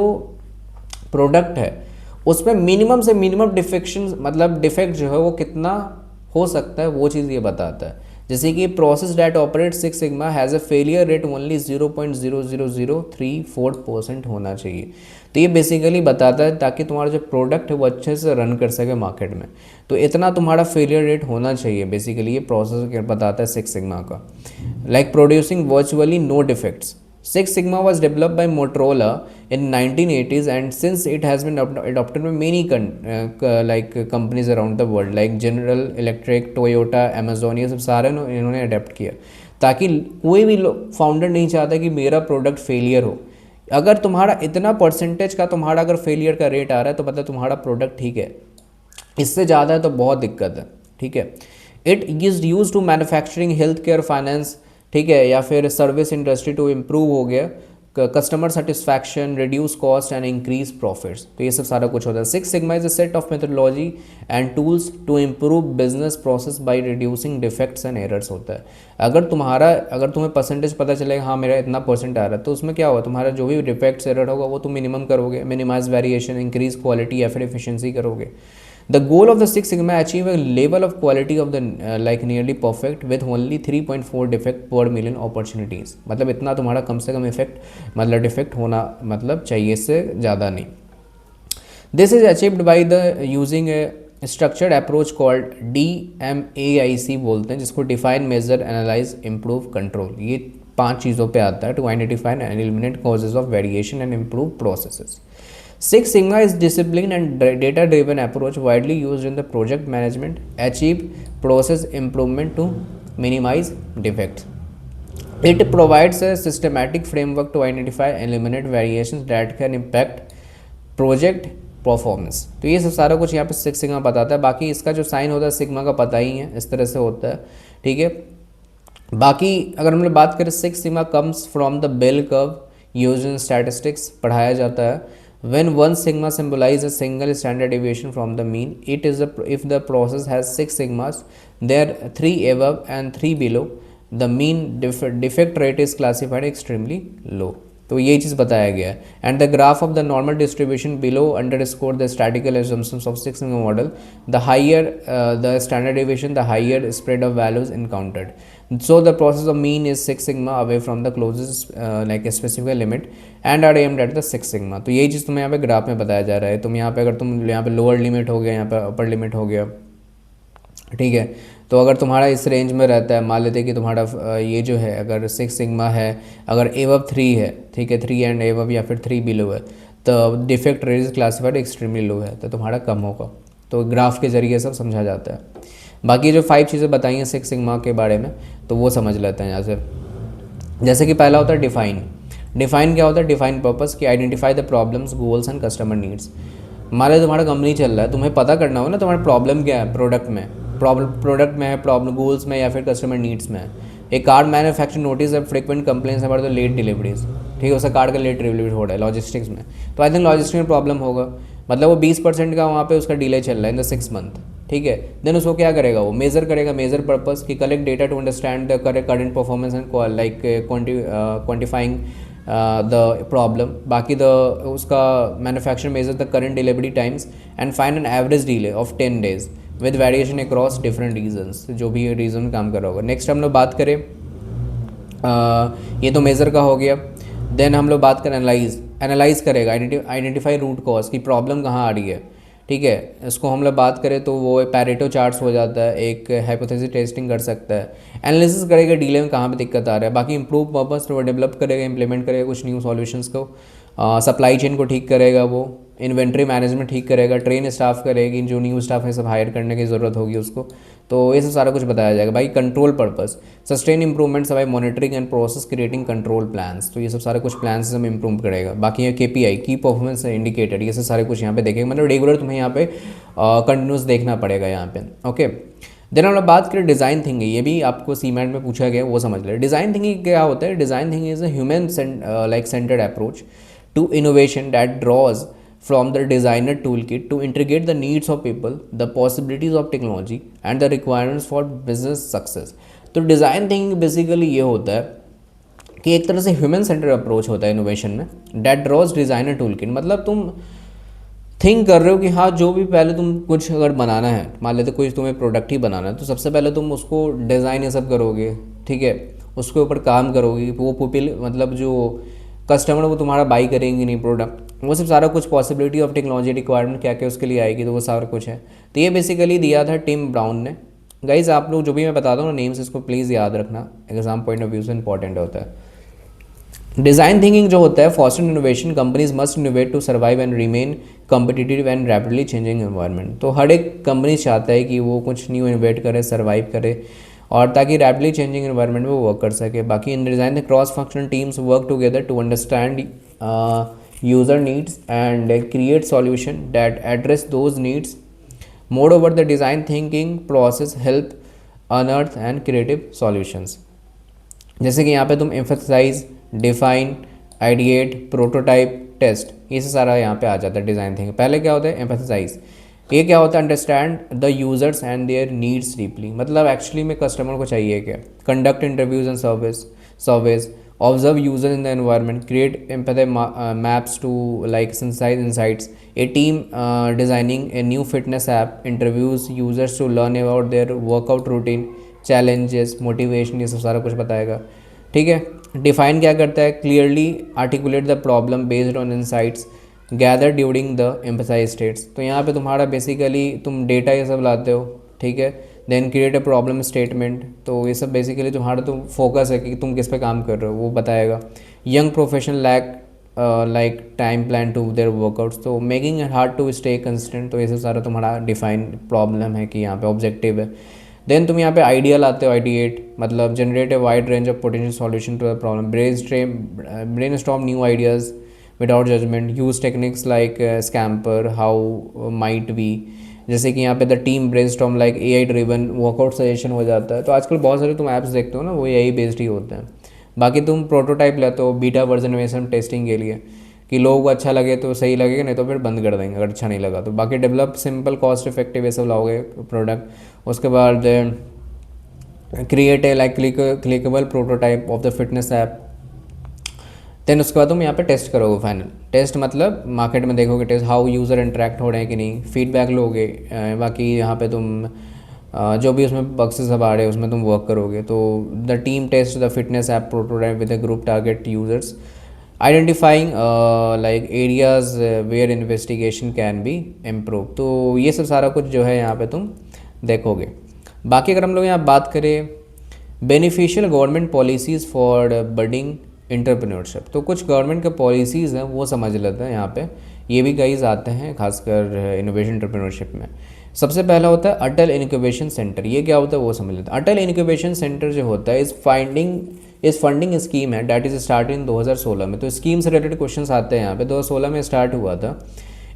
प्रोडक्ट है उसमें मिनिमम से मिनिमम डिफेक्शन, मतलब डिफेक्ट जो है वो कितना हो सकता है, वो चीज़ ये बताता है। जैसे कि process that operate six sigma has a failure rate only 0.0004% होना चाहिए। तो ये बेसिकली बताता है ताकि तुम्हारा जो प्रोडक्ट है वो अच्छे से रन कर सके मार्केट में, तो इतना तुम्हारा फेलियर रेट होना चाहिए। बेसिकली ये प्रोसेस बताता है सिक्स सिग्मा का। Like producing virtually no defects. Six Sigma was developed by Motorola in 1980s and since it has been adopted by many companies around the world like General Electric, Toyota, Amazon, ये सब सारे इन्होंने adapt किया ताकि कोई भी founder नहीं चाहता कि मेरा प्रोडक्ट फेलियर हो। अगर तुम्हारा इतना परसेंटेज का तुम्हारा अगर फेलियर का रेट आ रहा है तो पता तुम्हारा प्रोडक्ट ठीक है, इससे ज़्यादा है तो बहुत दिक्कत है, ठीक है। It is use to manufacturing, health care, finance, ठीक है, या फिर सर्विस इंडस्ट्री टू इम्प्रूव हो गया customer satisfaction, reduce cost and increase profits. तो ये सब सारा कुछ होता है। Six Sigma is a set of methodology and tools to improve business process by reducing defects and errors होता है। अगर तुम्हें परसेंटेज पता चलेगा हाँ मेरा इतना परसेंट आ रहा है, तो उसमें क्या होगा, तुम्हारा जो भी डिफेक्ट्स एरर होगा वो तुम मिनिमम करोगे, मिनिमाइज वेरिएशन, इंक्रीज क्वालिटी या फिर एफिशिएंसी करोगे। The goal of the Six Sigma achieve a level of quality of the nearly perfect with only 3.4 defect per million opportunities। मतलब इतना तुम्हारा कम से कम इफेक्ट मतलब डिफेक्ट होना मतलब चाहिए, इससे ज़्यादा नहीं। This is achieved by the using a structured approach called DMAIC बोलते हैं, जिसको Define, Measure, Analyze, Improve, Control। ये 5 चीज़ों पे आता है, to identify and eliminate causes of variation and improve processes। Six Sigma is disciplined and data-driven approach widely used in the project management, achieve process improvement to minimize defects। It provides a systematic framework to identify and eliminate variations that can impact project performance. तो ये सब सारा कुछ यहाँ पे six sigma बताता है। बाकी इसका जो साइन होता है सिग्मा का पता ही है, इस तरह से होता है, ठीक है। बाकी अगर हम लोग बात करें Six Sigma comes from the bell curve used in statistics, पढ़ाया जाता है। When one sigma symbolize a single standard deviation from the mean, it is if the process has six sigmas, there are 3 above and 3 below, the mean defect rate is classified extremely low। तो ये चीज़ बताया गया है। And the graph of the normal distribution below underscore the statistical assumptions of Six Sigma model, the higher the standard deviation the higher spread of values encountered. So the process of mean is six sigma away from the closest specific limit and are aimed at the six sigma. तो यही चीज़ तुम्हें यहाँ पे graph में बताया जा रहा है। तुम यहाँ पे अगर तुम यहाँ पे लोअर लिमिट हो गया, यहाँ पे अपर लिमिट हो गया, ठीक है। तो अगर तुम्हारा इस रेंज में रहता है, मान लेते कि तुम्हारा ये जो है अगर सिक्स सिग्मा है, अगर एवब 3 है, ठीक है, 3 एंड एवब या फिर 3 बिलो है, तो defect rate is classified extremely low है, तो तुम्हारा कम होगा। तो ग्राफ के जरिए सब समझा जाता है। बाकी जो 5 चीज़ें बताई हैं सिक्स सिग्मा के बारे में, तो वो समझ लेते हैं यहाँ से। जैसे कि पहला होता है डिफाइन। डिफाइन क्या होता है, डिफाइन पर्पस की identify the problems, goals and customer needs. मान लो तुम्हारा कंपनी चल रहा है, तुम्हें पता करना होगा ना तुम्हारा प्रॉब्लम क्या है, प्रोडक्ट में है प्रॉब्लम, गोल्स में या फिर कस्टमर नीड्स में है। एक कार्ड मैन्युफैक्चर नोटिस है frequent complaints about the late deliveries, ठीक है, उसका कार्ड का लेट डिलीवरी हो रहा है लॉजिस्टिक्स में, तो आई थिंक लॉजिस्टिक्स में प्रॉब्लम होगा, मतलब वो 20% का वहाँ पे उसका डिले चल रहा है इन द 6 मंथ, ठीक है। देन उसको क्या करेगा, वो मेजर करेगा, मेजर पर्पस की collect data to understand the current performance and like quantifying the problem. बाकी उसका manufacture measure the current delivery times and find an average delay of 10 days with variation across different regions, जो भी reason काम कर रहा होगा। Next हम लोग बात करें ये तो मेज़र का हो गया। देन हम लोग बात करें एनालाइज करेगा, आइडेंटिफाई रूट कॉज की प्रॉब्लम कहाँ आ रही है, ठीक है। इसको हम लोग बात करें तो वो पैरेटो चार्ट्स हो जाता है, एक हाइपोथेसिस टेस्टिंग कर सकता है, एनालिसिस करेगा डीले में कहाँ पे दिक्कत आ रहा है, बाकी इंप्रूव पर्पस तो वो डेवलप करेगा, इंप्लीमेंट करेगा कुछ न्यू सॉल्यूशंस को, सप्लाई चेन को ठीक करेगा, वो इन्वेंट्री मैनेजमेंट ठीक करेगा, ट्रेन स्टाफ करेगी, जो न्यू स्टाफ है सब हायर करने की ज़रूरत होगी उसको, तो ये सब सारा कुछ बताया जाएगा। भाई control purpose, sustain improvements by monitoring and process creating control plans, तो ये सब सारे कुछ प्लान्स हम इंप्रूव करेगा। बाकी ये KPI की परफॉर्मेंस इंडिकेटर, ये सब सारे कुछ यहाँ पे देखेंगे, मतलब रेगुलर तुम्हें यहाँ पे कंटिन्यूस देखना पड़ेगा यहाँ पे, ओके। देन हम लोग बात करें डिज़ाइन थिंकिंग, ये भी आपको सीमेंट में पूछा गया, वो समझ ले। डिज़ाइन थिंकिंग क्या होता है? Design thinking is a human like centred approach to innovation that draws from the designer toolkit to integrate the needs of people, the possibilities of technology and the requirements for business success। तो design thinking basically ये होता है कि एक तरह से human centred approach होता है इनोवेशन में, डेट ड्रॉज डिज़ाइनर टूलकिट, मतलब तुम थिंक कर रहे हो कि हाँ जो भी पहले तुम कुछ अगर बनाना है, मान लेते कोई तुम्हें प्रोडक्ट ही बनाना है, तो सबसे पहले तुम उसको डिज़ाइन ये सब करोगे, ठीक है, उसके ऊपर काम करोगे, वो पीपल मतलब जो कस्टमर वो तुम्हारा बाई करेंगे नहीं प्रोडक्ट, वो सब सारा कुछ पॉसिबिलिटी ऑफ टेक्नोलॉजी रिक्वायरमेंट क्या क्या उसके लिए आएगी, तो वो सारा कुछ है। तो ये बेसिकली दिया था टिम ब्राउन ने। गाइज आप लोग जो भी मैं बताता हूँ ना नेम्स, इसको प्लीज़ याद रखना, एग्जाम पॉइंट ऑफ व्यू से इंपॉर्टेंट होता है। डिज़ाइन थिंकिंग जो होता है, foster innovation, companies must innovate to survive and remain competitive and rapidly changing environment. तो हर एक कंपनी चाहता है कि वो कुछ न्यू इनोवेट करे, सर्वाइव करे, और ताकि रैपिडली चेंजिंग एनवायरनमेंट में वो वर्क कर सके। बाकी in design the cross functional teams work together to understand user needs and create solution that address those needs. Moreover the design thinking process help unearth and creative solutions. जैसे कि यहाँ पे तुम empathise, define, ideate, prototype, test, ये से सारा यहाँ पे आ जाता है डिज़ाइन थिंकिंग। पहले क्या होता है? एम्फसाइज। ये क्या होता है? Understand the users and their needs deeply, मतलब एक्चुअली में कस्टमर को चाहिए क्या। Conduct interviews and surveys, observe user in the environment, create empathy maps to like synthesise insights. A team designing a new fitness app interviews users to learn about their workout routine, challenges, motivation, ये सब सारा कुछ बताएगा, ठीक है। Define क्या करता है? Clearly articulate the problem based on insights gather during the emphasise states. तो यहाँ पे तुम्हारा बेसिकली तुम डेटा ये सब लाते हो, ठीक है। Then create a problem statement, तो ये सब बेसिकली तुम्हारा तो फोकस है कि तुम किस पे काम कर रहे हो, वो बताएगा। Young professional like time plan to their workouts, तो making it hard to stay consistent, तो ये सब सारा तुम्हारा डिफाइन प्रॉब्लम है कि यहाँ पे ऑब्जेक्टिव है। देन तुम यहाँ पे आइडिया लाते हो, आइडिएट, मतलब generate a wide range of potential solution to the problem, brainstorm new ideas without judgement, use techniques like SCAMPER, how might be, जैसे कि यहाँ पे the team brainstorm like AI driven workout suggestion हो जाता है। तो आजकल बहुत सारे तुम ऐप्स देखते हो ना, वो AI बेस्ड ही होते हैं। बाकी तुम प्रोटोटाइप लेते हो बीटा वर्जन में सब टेस्टिंग के लिए, कि लोगों को अच्छा लगे तो सही लगेगा, नहीं तो फिर बंद कर देंगे अगर अच्छा नहीं लगा तो। बाकी डेवलप सिंपल कॉस्ट इफेक्टिव ये सब लाओगे प्रोडक्ट। उसके बाद create a like clickable prototype of the fitness app. Then उसके बाद तुम यहाँ पे टेस्ट करोगे, फाइनल टेस्ट मतलब मार्केट में देखोगे टेस्ट, हाउ यूज़र इंटरेक्ट हो रहे हैं कि नहीं, फीडबैक लोगे। बाकी यहाँ पे तुम जो भी उसमें बक्स सब आ रहे हैं उसमें तुम वर्क करोगे। तो the team test the fitness app prototype with the group target users, identifying like areas where investigation can be improve. तो ये सब सारा कुछ जो है यहाँ पे तुम देखोगे। बाकी अगर हम लोग यहाँ बात करें beneficial government policies for budding entrepreneurship, तो कुछ गवर्नमेंट के पॉलिसीज़ हैं वो समझ लेते हैं यहाँ पे। ये भी गाइज आते हैं खासकर इनोवेशन इंटरप्रेन्योरशिप में। सबसे पहला होता है अटल इनक्यूबेशन सेंटर। ये क्या होता है वो समझ लेते हैं। अटल इनक्यूबेशन सेंटर जो होता है इस फंडिंग स्कीम है डैट इज स्टार्ट इन 2016 में। तो स्कीम से रिलेटेड क्वेश्चन आते हैं यहाँ पे। 2016 में स्टार्ट हुआ था,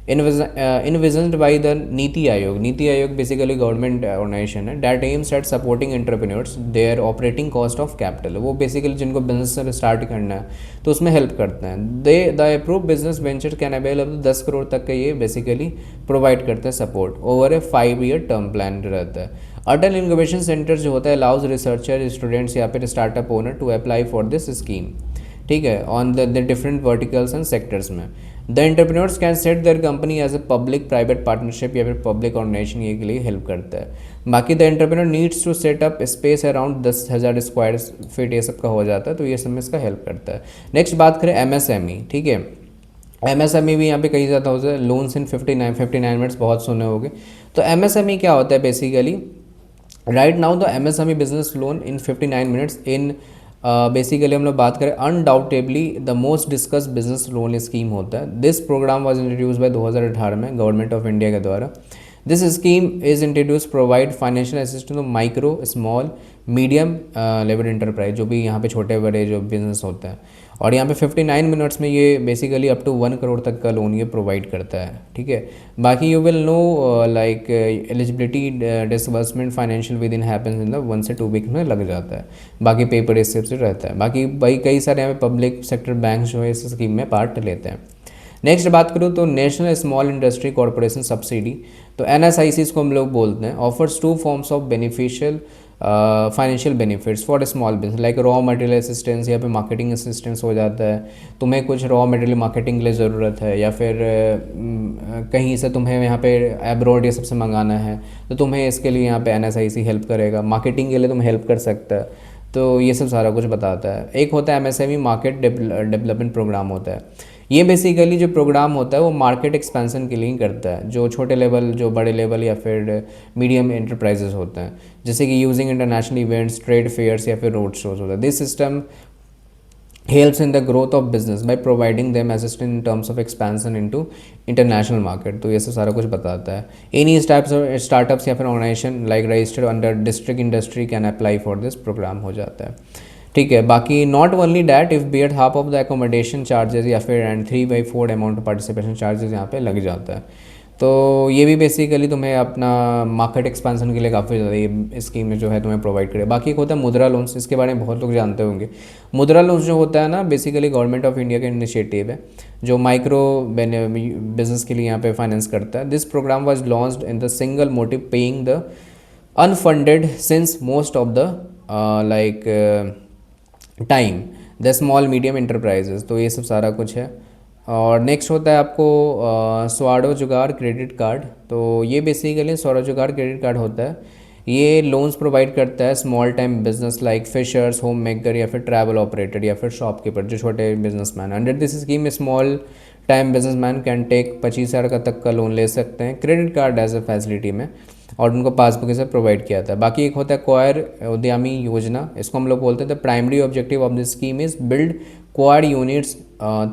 envisioned by the नीति Aayog. NITI Aayog basically government organisation है that aims at supporting entrepreneurs their operating cost of capital. वो बेसिकली जिनको बिजनेस स्टार्ट करना है तो उसमें हेल्प करते हैं। The approve business venture can avail up 10 crore तक का ये बेसिकली प्रोवाइड करते हैं support. Over a 5 year term plan रहता है। अटल इनक्यूबेशन सेंटर जो होता है अलाउज रिसर्चर, स्टूडेंट्स या फिर startup owner to apply for this scheme, ठीक है, on the different verticals and sectors में। The entrepreneurs can set their company as a public private partnership या फिर पब्लिक ऑर्गेनाइजेशन, ये के लिए हेल्प करता है। बाकी the entrepreneur needs to set up space around 10,000 square feet, ये सब का हो जाता है, तो ये सब में इसका हेल्प करता है। नेक्स्ट बात करें एमएसएमई, ठीक है। एमएसएमई भी यहाँ पे कई ज़्यादा होता है, लोन्स इन 59 मिनट्स, बहुत सुने होंगे। तो एमएसएमई क्या होता है basically, right now the MSME business loan in 59 minutes in basically हम लोग बात करें undoubtedly the most discuss business loan scheme होता है। This programme was introduce by 2018 में गवर्नमेंट ऑफ इंडिया के द्वारा। This scheme is introduce provide financial assistance to micro small medium level enterprise, जो भी यहाँ पे छोटे बड़े जो बिजनेस होते हैं। और यहाँ पे 59 मिनट्स में ये बेसिकली अप टू 1 करोड़ तक का लोन ये प्रोवाइड करता है, ठीक है। बाकी you will know like eligibility disbursement financial with in happens in the 1 से 2 वीक में लग जाता है। बाकी पेपर इससे रहता है। बाकी भाई कई सारे यहाँ पे पब्लिक सेक्टर बैंक जो है इस स्कीम में पार्ट लेते हैं। नेक्स्ट बात करूँ तो national small industry corporation subsidy, तो NSIC इसको हम लोग बोलते हैं, offers 2 forms of beneficial financial benefits for small business like raw material assistance या फिर मार्केटिंग असिस्टेंस हो जाता है। तुम्हें कुछ रॉ मटेरियल मार्केटिंग के लिए ज़रूरत है या फिर कहीं से तुम्हें यहाँ पे एब्रॉड ये सबसे मंगाना है, तो तुम्हें इसके लिए यहाँ पे NSIC हेल्प करेगा। मार्केटिंग के लिए तुम्हें हेल्प कर सकता है, तो ये सब सारा कुछ बताता है। एक होता है MSME मार्केट डेवलपमेंट प्रोग्राम होता है। ये बेसिकली जो प्रोग्राम होता है वो मार्केट एक्सपेंशन के लिए ही करता है, जो छोटे लेवल, जो बड़े लेवल या फिर मीडियम एंटरप्राइजेस होते हैं, जैसे कि using international events, trade fairs या फिर रोड शोज होता है। This system helps in the growth of business by providing them assistance in terms of expansion into international market, तो ये सब सारा कुछ बताता है। Any types of startups या फिर organization like registered under district industry can apply for this program हो जाता है, ठीक है। बाकी not only that, if bear half of the accommodation charges या फिर एंड 3/4 अमाउंट पार्टिसिपेशन चार्जेस यहाँ पे लग जाता है। तो ये भी बेसिकली तुम्हें अपना मार्केट एक्सपेंशन के लिए काफ़ी ज़्यादा ये स्कीम जो है तुम्हें प्रोवाइड करे। बाकी एक होता है मुद्रा लोन्स, इसके बारे में बहुत लोग जानते होंगे। मुद्रा लोन्स जो होता है ना, बेसिकली गवर्नमेंट ऑफ इंडिया का इनिशिएटिव है जो माइक्रो बिजनेस के लिए यहाँ पे फाइनेंस करता है। This programme was launched in the single motive paying the unfunded since most of the like time the small medium enterprises, तो ये सब सारा कुछ है। और नेक्स्ट होता है आपको स्वरोजगार क्रेडिट कार्ड, तो ये बेसिकली स्वरोजगार क्रेडिट कार्ड होता है। ये लोन्स प्रोवाइड करता है small time business like fishers, home maker या फिर ट्रैवल ऑपरेटर या फिर शॉपकीपर, जो छोटे businessman. Under this scheme small time businessman can take 25,000 का तक का लोन ले सकते हैं credit card as a facility में, और उनको पासबुक से प्रोवाइड किया था। बाकी एक होता है क्वायर उद्यमी योजना, इसको हम लोग बोलते हैं the primary objective of this scheme is build coir units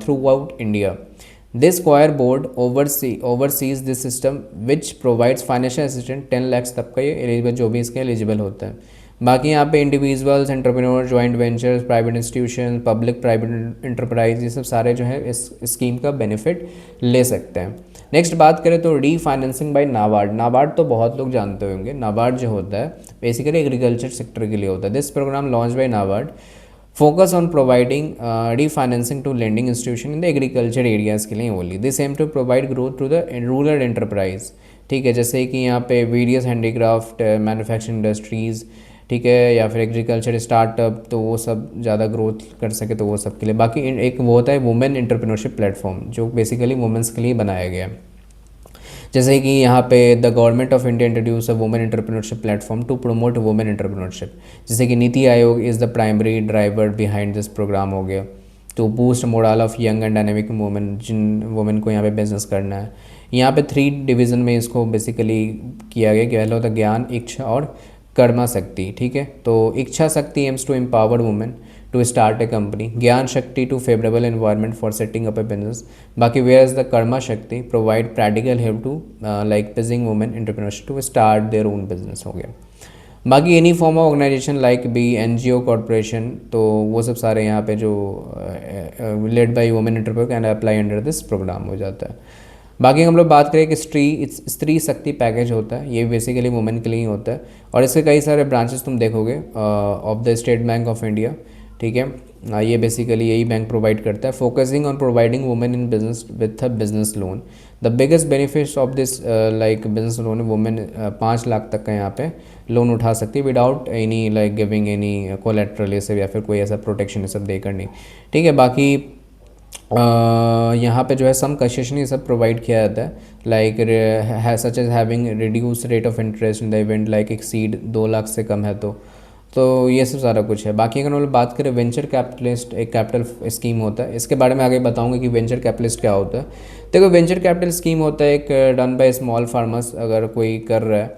through India. This coir board overseas this system which provides financial assistant 10 lakh तक का ये एलिजिबल, जो भी इसके एलिजिबल होता है। बाकी यहाँ पे individuals, entrepreneur, joint ventures, private institution, public private enterprise, ये सब सारे जो है इस स्कीम का बेनिफिट ले सकते हैं। नेक्स्ट बात करें तो रीफाइनेंसिंग बाय नाबार्ड। नाबार्ड तो बहुत लोग जानते होंगे। नाबार्ड जो होता है बेसिकली एग्रीकल्चर सेक्टर के लिए होता है। This programme launch by NABARD focus on providing refinancing to lending institution in the agriculture areas के लिए only. This aim to provide growth to the rural enterprise, ठीक है, जैसे कि यहाँ पे वेरियस हैंडीक्राफ्ट, मैन्युफैक्चरिंग इंडस्ट्रीज़, ठीक है, या फिर एग्रीकल्चर स्टार्टअप, तो वो सब ज़्यादा ग्रोथ कर सके तो वो सब के लिए। बाकी एक वो होता है वुमेन एंटरप्रेन्योरशिप प्लेटफॉर्म, जो बेसिकली वुमेंस के लिए बनाया गया है। जैसे कि यहाँ पे the government of India introduce a women entrepreneurship platform to promote women entrepreneurship, जैसे कि NITI Aayog is the primary driver behind this programme हो गया, तो boost morale of young and dynamic women, जिन वुमेन को यहाँ पे बिजनेस करना है। यहाँ पे 3 डिवीज़न में इसको बेसिकली किया गया, पहला होता है ज्ञान, इच्छा और कर्मा शक्ति, ठीक है। तो Ichchha Shakti aims to empower women to start a company, Gyan Shakti to favourable environment for setting up a business. बाकी where is the Karma Shakti provide practical help to like budding women entrepreneurs to start their own business हो गया। बाकी any form of organisation like be NGO corporation, तो वो सब सारे यहाँ पे जो led by women entrepreneur can apply under this programme हो जाता है। बाकी हम लोग बात करें कि स्त्री शक्ति पैकेज होता है, ये बेसिकली वुमेन के लिए ही होता है, और इसके कई सारे ब्रांचेस तुम देखोगे of the state bank of India, ठीक है। ये बेसिकली यही बैंक प्रोवाइड करता है, focusing on providing women in business with a business loan. The biggest benefits of this like business loan, women 5 lakh तक का यहाँ पे लोन उठा सकती है without any like giving any collateral, ये सब या फिर कोई ऐसा प्रोटेक्शन ये सब देकर नहीं, ठीक है। बाकी यहाँ पे जो है सम कंसेशन ये सब प्रोवाइड किया जाता है, like such as having reduce rate of interest in the event like exceed 2 lakh से कम है तो ये सब सारा कुछ है। बाकी अगर हम लोग बात करें वेंचर कैपिटलिस्ट, एक कैपिटल स्कीम होता है, इसके बारे में आगे बताऊंगा कि वेंचर कैपिटलिस्ट क्या होता है। देखो वेंचर कैपिटल स्कीम होता है एक डन बाय स्मॉल फार्मर्स, अगर कोई कर रहा है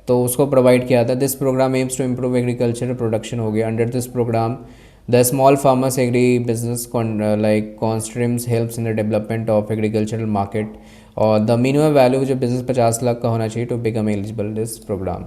तो उसको प्रोवाइड किया जाता है। This programme aims to improve agriculture production हो गया। Under this programme the small farmers agri business like consortiums helps in the development of agricultural market, और द मिनिमम वैल्यू जो बिजनेस 50 लाख का होना चाहिए to become eligible this programme.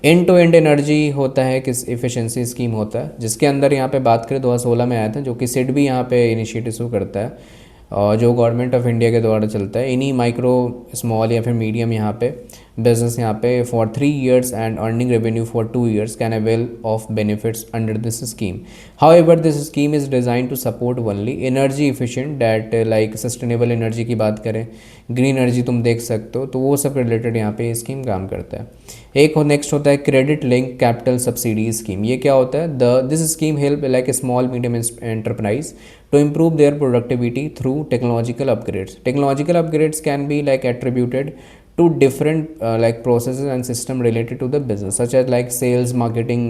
End to end energy होता है, किस इफ़िशेंसी स्कीम होता है, जिसके अंदर यहाँ पे बात करें 2016 में आया था, जो कि सिड भी यहाँ पे इनिशिएटिव शुरू करता है और जो गवर्नमेंट ऑफ इंडिया के द्वारा चलता है। इन्हीं माइक्रो स्मॉल या फिर मीडियम यहाँ पे बिजनेस यहाँ पे for 3 years and earning revenue for 2 years can avail of benefits under this scheme. However this scheme is design to support only energy efficient that like sustainable energy की बात करें, green energy तुम देख सकते हो, तो वो सब रिलेटेड यहाँ पे स्कीम काम करता है। एक नेक्स्ट होता है credit link capital subsidy scheme. ये क्या होता है? This scheme help like a small medium enterprise to improve their productivity through technological upgrades. Technological upgrades can be like attributed to different like processes and system related to the business such as like sales, marketing,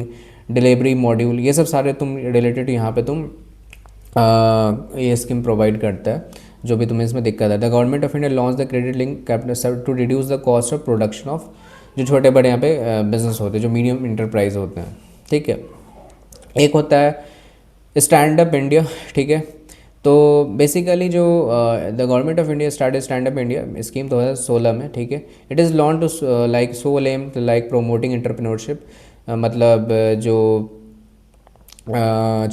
delivery module, ये सब सारे तुम related यहाँ पे तुम ये scheme provide करता है जो भी तुम्हें इसमें दिक्कत है। The government of India launch the credit link capital to reduce the cost of production of जो छोटे बड़े यहाँ पे बिजनेस होते हैं, जो मीडियम इंटरप्राइज होते हैं, ठीक है। एक होता है स्टैंड अप इंडिया, ठीक है। तो बेसिकली जो the government of India started stand up India scheme 2016 में, ठीक है। It is launch to like sole aim like promoting entrepreneurship, मतलब जो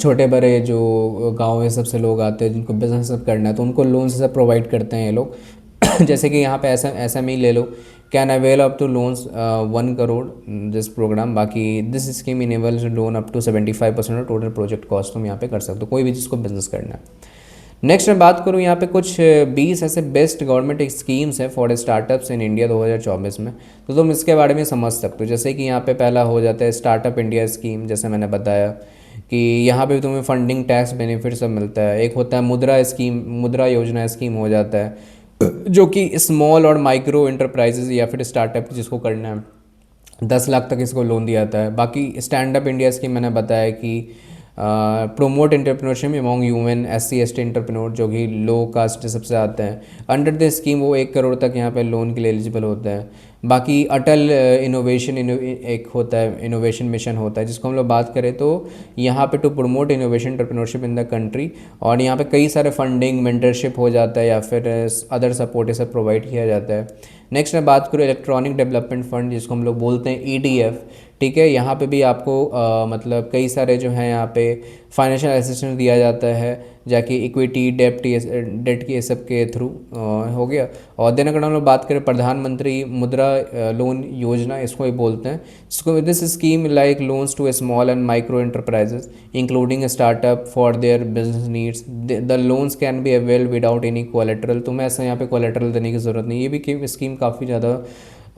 छोटे बड़े जो गाँव में सबसे लोग आते हैं जिनको बिजनेस सब करना है, तो उनको लोन से सब प्रोवाइड करते हैं ये लोग। जैसे कि यहाँ पे ऐसा ही ले लो, can avail up to loans 1 crore this programme. बाकी this scheme enables loan up to 75% of total project cost तुम यहाँ पे कर सकते हो, कोई भी जिसको बिजनेस करना है। नेक्स्ट मैं बात करूँ यहाँ पे कुछ 20 ऐसे बेस्ट गवर्नमेंट स्कीम्स हैं फॉर स्टार्टअप्स इन इंडिया 2024 में, तो तुम इसके बारे में समझ सकते हो। जैसे कि यहाँ पे पहला हो जाता है स्टार्टअप इंडिया स्कीम, जैसे मैंने बताया कि यहाँ पे तुम्हें फंडिंग, टैक्स बेनिफिट सब मिलता है। एक होता है मुद्रा स्कीम, मुद्रा योजना स्कीम हो जाता है, जो कि स्मॉल और माइक्रो इंटरप्राइजेज या फिर स्टार्टअप जिसको करना है 10 लाख तक इसको लोन दिया जाता है। बाकी स्टैंड अप इंडिया स्कीम मैंने बताया कि promote entrepreneurship among human SC ST entrepreneur जो कि लो कास्ट सबसे आते हैं। अंडर द स्कीम वो 1 करोड़ तक यहाँ पे लोन के लिए एलिजिबल होता है। बाकी अटल इनोवेशन एक होता है, इनोवेशन मिशन होता है, जिसको हम लोग बात करें तो यहाँ पे to promote innovation entrepreneurship in the country, और यहाँ पे कई सारे फंडिंग, मेंटरशिप हो जाता है या फिर अदर सपोर्ट ये सब प्रोवाइड किया जाता है। नेक्स्ट मैं बात करूँ इलेक्ट्रॉनिक डेवलपमेंट फंड, जिसको हम लोग बोलते हैं EDF, ठीक है। यहाँ पे भी आपको मतलब कई सारे जो हैं यहाँ पे फाइनेंशियल असिस्टेंस दिया जाता है, जाके इक्विटी, डेट के सब के थ्रू हो गया। और देन अगर हम लोग बात करें प्रधानमंत्री मुद्रा लोन योजना, इसको ही बोलते हैं, जिसको this scheme like loans to small and micro enterprises including startup for their business needs. The loans can be avail without any collateral, तुम्हें ऐसा यहाँ पे कोलेटरल देने की ज़रूरत नहीं। ये भी स्कीम काफ़ी ज़्यादा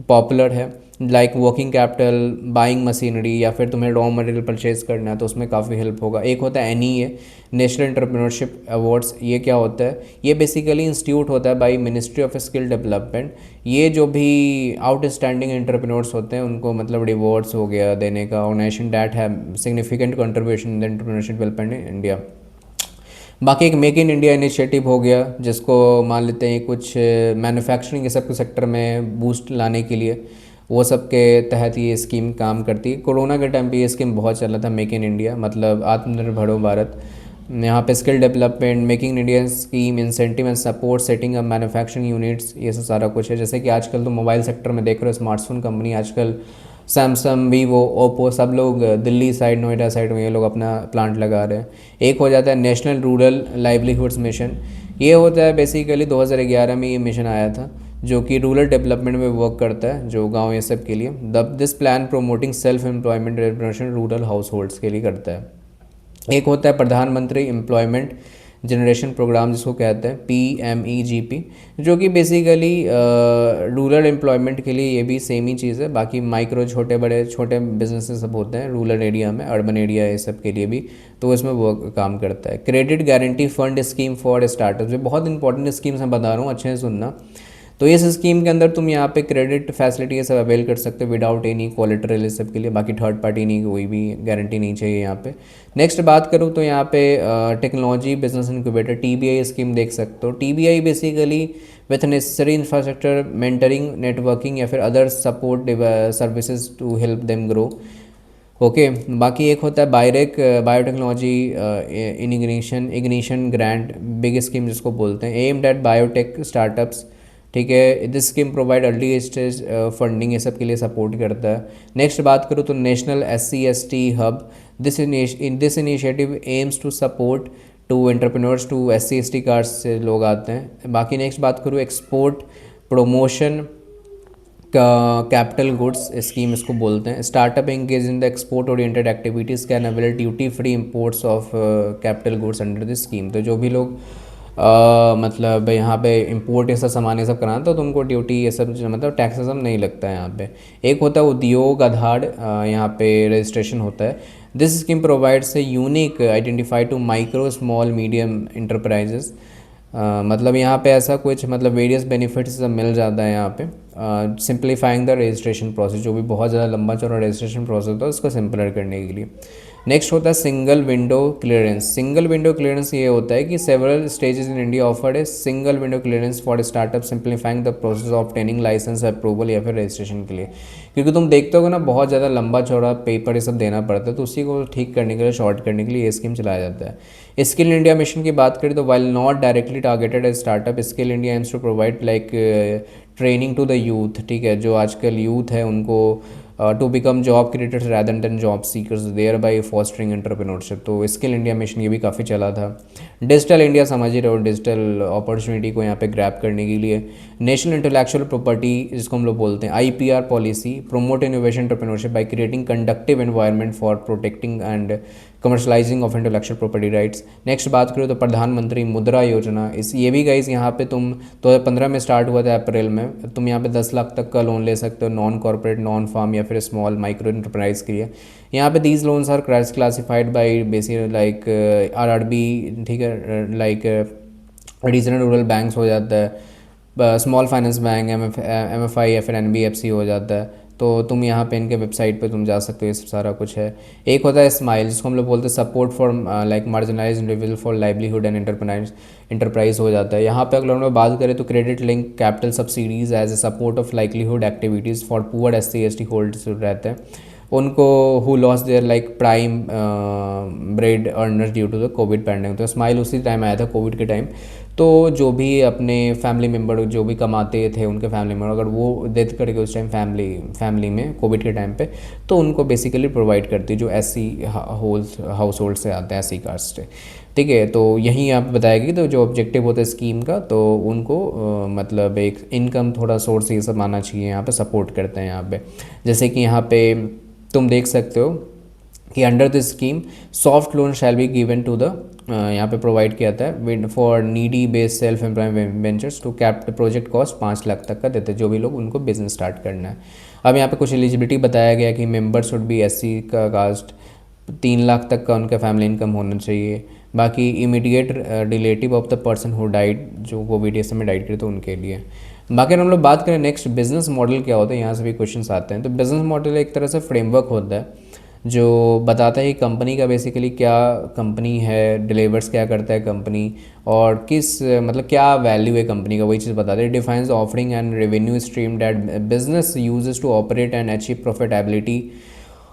पॉपुलर है। Like working capital, buying machinery, या फिर तुम्हें रॉ मटेरियल परचेज करना है तो उसमें काफ़ी हेल्प होगा। एक होता है NEA नेशनल एंटरप्रेन्योरशिप अवार्ड्स। ये क्या होता है? ये बेसिकली इंस्टीट्यूट होता है by ministry of skill development. ये जो भी आउटस्टैंडिंग एंटरप्रेन्योर्स होते हैं उनको मतलब रिवॉर्ड्स हो गया देने का, ऑर्गेनाइजेशन डैट है significant contribution in the entrepreneurship development in India. बाकी एक मेक इन इंडिया इनिशिएटिव हो गया, जिसको मान लेते हैं कुछ मैन्युफैक्चरिंग ये सब के सेक्टर में बूस्ट लाने के लिए, वो सब के तहत ये स्कीम काम करती है। कोरोना के टाइम पे ये स्कीम बहुत चला था, मेक इन इंडिया मतलब आत्मनिर्भर भारत। यहाँ पे skill development, making India scheme, incentive and support, setting up manufacturing units, ये सब सारा कुछ है। जैसे कि आजकल तो मोबाइल सेक्टर में देख रहे हो, स्मार्टफोन कंपनी आजकल सैमसंग, वीवो, ओप्पो, सब लोग दिल्ली साइड, नोएडा साइड में ये लोग अपना प्लांट लगा रहे हैं। एक हो जाता है नेशनल रूरल लाइवलीहुड्स मिशन। ये होता है बेसिकली 2011 में ये मिशन आया था, जो कि रूरल डेवलपमेंट में वर्क करता है, जो गांव ये सब के लिए। This plan promoting self employment rural house holds के लिए करता है। एक होता है प्रधानमंत्री एम्प्लॉयमेंट जनरेशन प्रोग्राम जिसको कहते हैं PMEGP, जो कि बेसिकली रूरल एम्प्लॉयमेंट के लिए ये भी सेम ही चीज़ है। बाकी माइक्रो छोटे बड़े छोटे बिजनेसेस सब होते हैं रूरल एरिया में, अर्बन एरिया ये सब के लिए भी, तो इसमें वो काम करता है। Credit guarantee fund scheme for startup, ये बहुत इंपॉर्टेंट स्कीम्स मैं बता रहा हूँ, अच्छे से सुनना। तो इस स्कीम के अंदर तुम यहाँ पे क्रेडिट फैसिलिटी ये सब अवेल कर सकते हो विदाउट एनी कोलेटरल इस सब के लिए। बाकी थर्ड पार्टी नहीं, कोई भी गारंटी नहीं चाहिए यहाँ पे। नेक्स्ट बात करूँ तो यहाँ पे technology business incubator TBI scheme देख सकते हो। TBI basically with necessary infrastructure, mentoring, networking या फिर other support services to help them grow. Okay बाकी एक होता है BIRAC, biotechnology ignition grant, big scheme जिसको बोलते हैं, एम्ड एट बायोटेक स्टार्टअप्स। ठीक है, this scheme provide early stage funding, ये सब के लिए सपोर्ट करता है। नेक्स्ट बात करूँ तो national SC/ST hub, this initiative aims to support to entrepreneurs to SC/ST cards से लोग आते हैं। बाकी नेक्स्ट बात करूँ export promotion capital goods scheme इसको बोलते हैं। Startup engage in the export oriented activities can avail duty free imports of capital goods under this scheme. तो जो भी लोग मतलब यहाँ पे इंपोर्ट ये सब सामान ये सब कराना, तो तुमको ड्यूटी ये सब मतलब टैक्सेस सब नहीं लगता है यहाँ पे। एक होता है उद्योग आधार, यहाँ पे रजिस्ट्रेशन होता है। This scheme provides a unique identify to micro small medium enterprises. मतलब यहाँ पे ऐसा कुछ मतलब वेरियस बेनिफिट्स सब मिल जाता है यहाँ पे। सिंप्लीफाइंग द रजिस्ट्रेशन प्रोसेस, जो भी बहुत ज़्यादा लंबा चौड़ा रजिस्ट्रेशन प्रोसेस होता है उसको सिंपलर करने के लिए। नेक्स्ट होता है single window clearance. Single window clearance ये होता है कि several stages in India offered है single window clearance for startup, simplifying the process of obtaining licence approval या फिर रजिस्ट्रेशन के लिए। क्योंकि तुम देखते हो ना बहुत ज़्यादा लंबा चौड़ा पेपर ये सब देना पड़ता है, तो उसी को ठीक करने के लिए, शॉर्ट करने के लिए ये स्कीम चलाया जाता है। स्किल इंडिया मिशन की बात करें तो while not directly targeted as startup, skill India aims to provide like training to the youth. ठीक है, जो आजकल यूथ है उनको to become job creators rather than job seekers, thereby fostering entrepreneurship. तो स्किल इंडिया मिशन ये भी काफ़ी चला था। डिजिटल इंडिया समझ ही रहो, डिजिटल अपॉर्चुनिटी को यहाँ पे ग्रैब करने के लिए। नेशनल इंटेलेक्चुअल प्रॉपर्टी जिसको हम लोग बोलते हैं IPR policy, promote innovation entrepreneurship by creating conductive environment for protecting and commercialising of intellectual property rights. Next बात करो तो प्रधानमंत्री मुद्रा योजना, इस ये भी गाइज यहाँ पे तुम 2015 में स्टार्ट हुआ था अप्रैल में। तुम यहाँ पे 10 लाख तक का लोन ले सकते हो नॉन कॉर्पोरेट, नॉन फार्म या फिर स्मॉल माइक्रो एंटरप्राइज के लिए। यहाँ पे these loans are classified by basic like RRB, ठीक है, लाइक रीजनल रूरल बैंक्स हो जाता है, स्मॉल फाइनेंस बैंक, MFI या फिर NBFC हो जाता है। तो तुम यहाँ पे इनके वेबसाइट पे तुम जा सकते हो, ये सब सारा कुछ है। एक होता है स्माइल जिसको हम लोग बोलते हैं support for like marginalised individual for livelihood and enterprise हो जाता है। यहाँ पे अगर हम लोग बात करें तो credit link capital subsidies as a support of livelihood activities for poor SC/ST holders रहते हैं उनको who lost their like prime bread earners due to the covid pandemic. तो स्माइल उसी टाइम आया था कोविड के टाइम। तो जो भी अपने फैमिली मेम्बर जो भी कमाते थे उनके फैमिली मेम्बर अगर वो डेथ करके उस टाइम फैमिली में कोविड के टाइम पे, तो उनको बेसिकली प्रोवाइड करती है जो SC हाउस होल्ड से आते हैं, SC कास्ट से। ठीक है, तो यहीं आप बताएगी तो जो ऑब्जेक्टिव होता है स्कीम का, तो उनको मतलब एक इनकम थोड़ा सोर्स ये सब आना चाहिए, यहाँ पे सपोर्ट करते हैं यहाँ पे। जैसे कि यहाँ पे तुम देख सकते हो कि under this scheme soft loan shall be given to the, यहाँ पे प्रोवाइड किया था for needy based self employment ventures to cap project cost 5 lakh तक का देते हैं जो भी लोग उनको बिजनेस स्टार्ट करना है। अब यहाँ पे कुछ एलिजिबिलिटी बताया गया कि मेंबर शुड बी SC का कास्ट, 3 लाख तक का उनका फैमिली इनकम होना चाहिए। बाकी immediate relative of the person who died, जो कोविड में डाइड करे तो उनके लिए। बाकी हम लोग बात करें नेक्स्ट बिजनेस मॉडल क्या होता है, यहाँ से भी क्वेश्चंस आते हैं। तो बिजनेस मॉडल एक तरह से फ्रेमवर्क होता है जो बताता है कि कंपनी का बेसिकली क्या कंपनी है, डिलीवर्स क्या करता है कंपनी, और किस मतलब क्या वैल्यू है कंपनी का, वही चीज़ बताते हैं। Defines offering and revenue stream that business uses to operate and achieve profitability.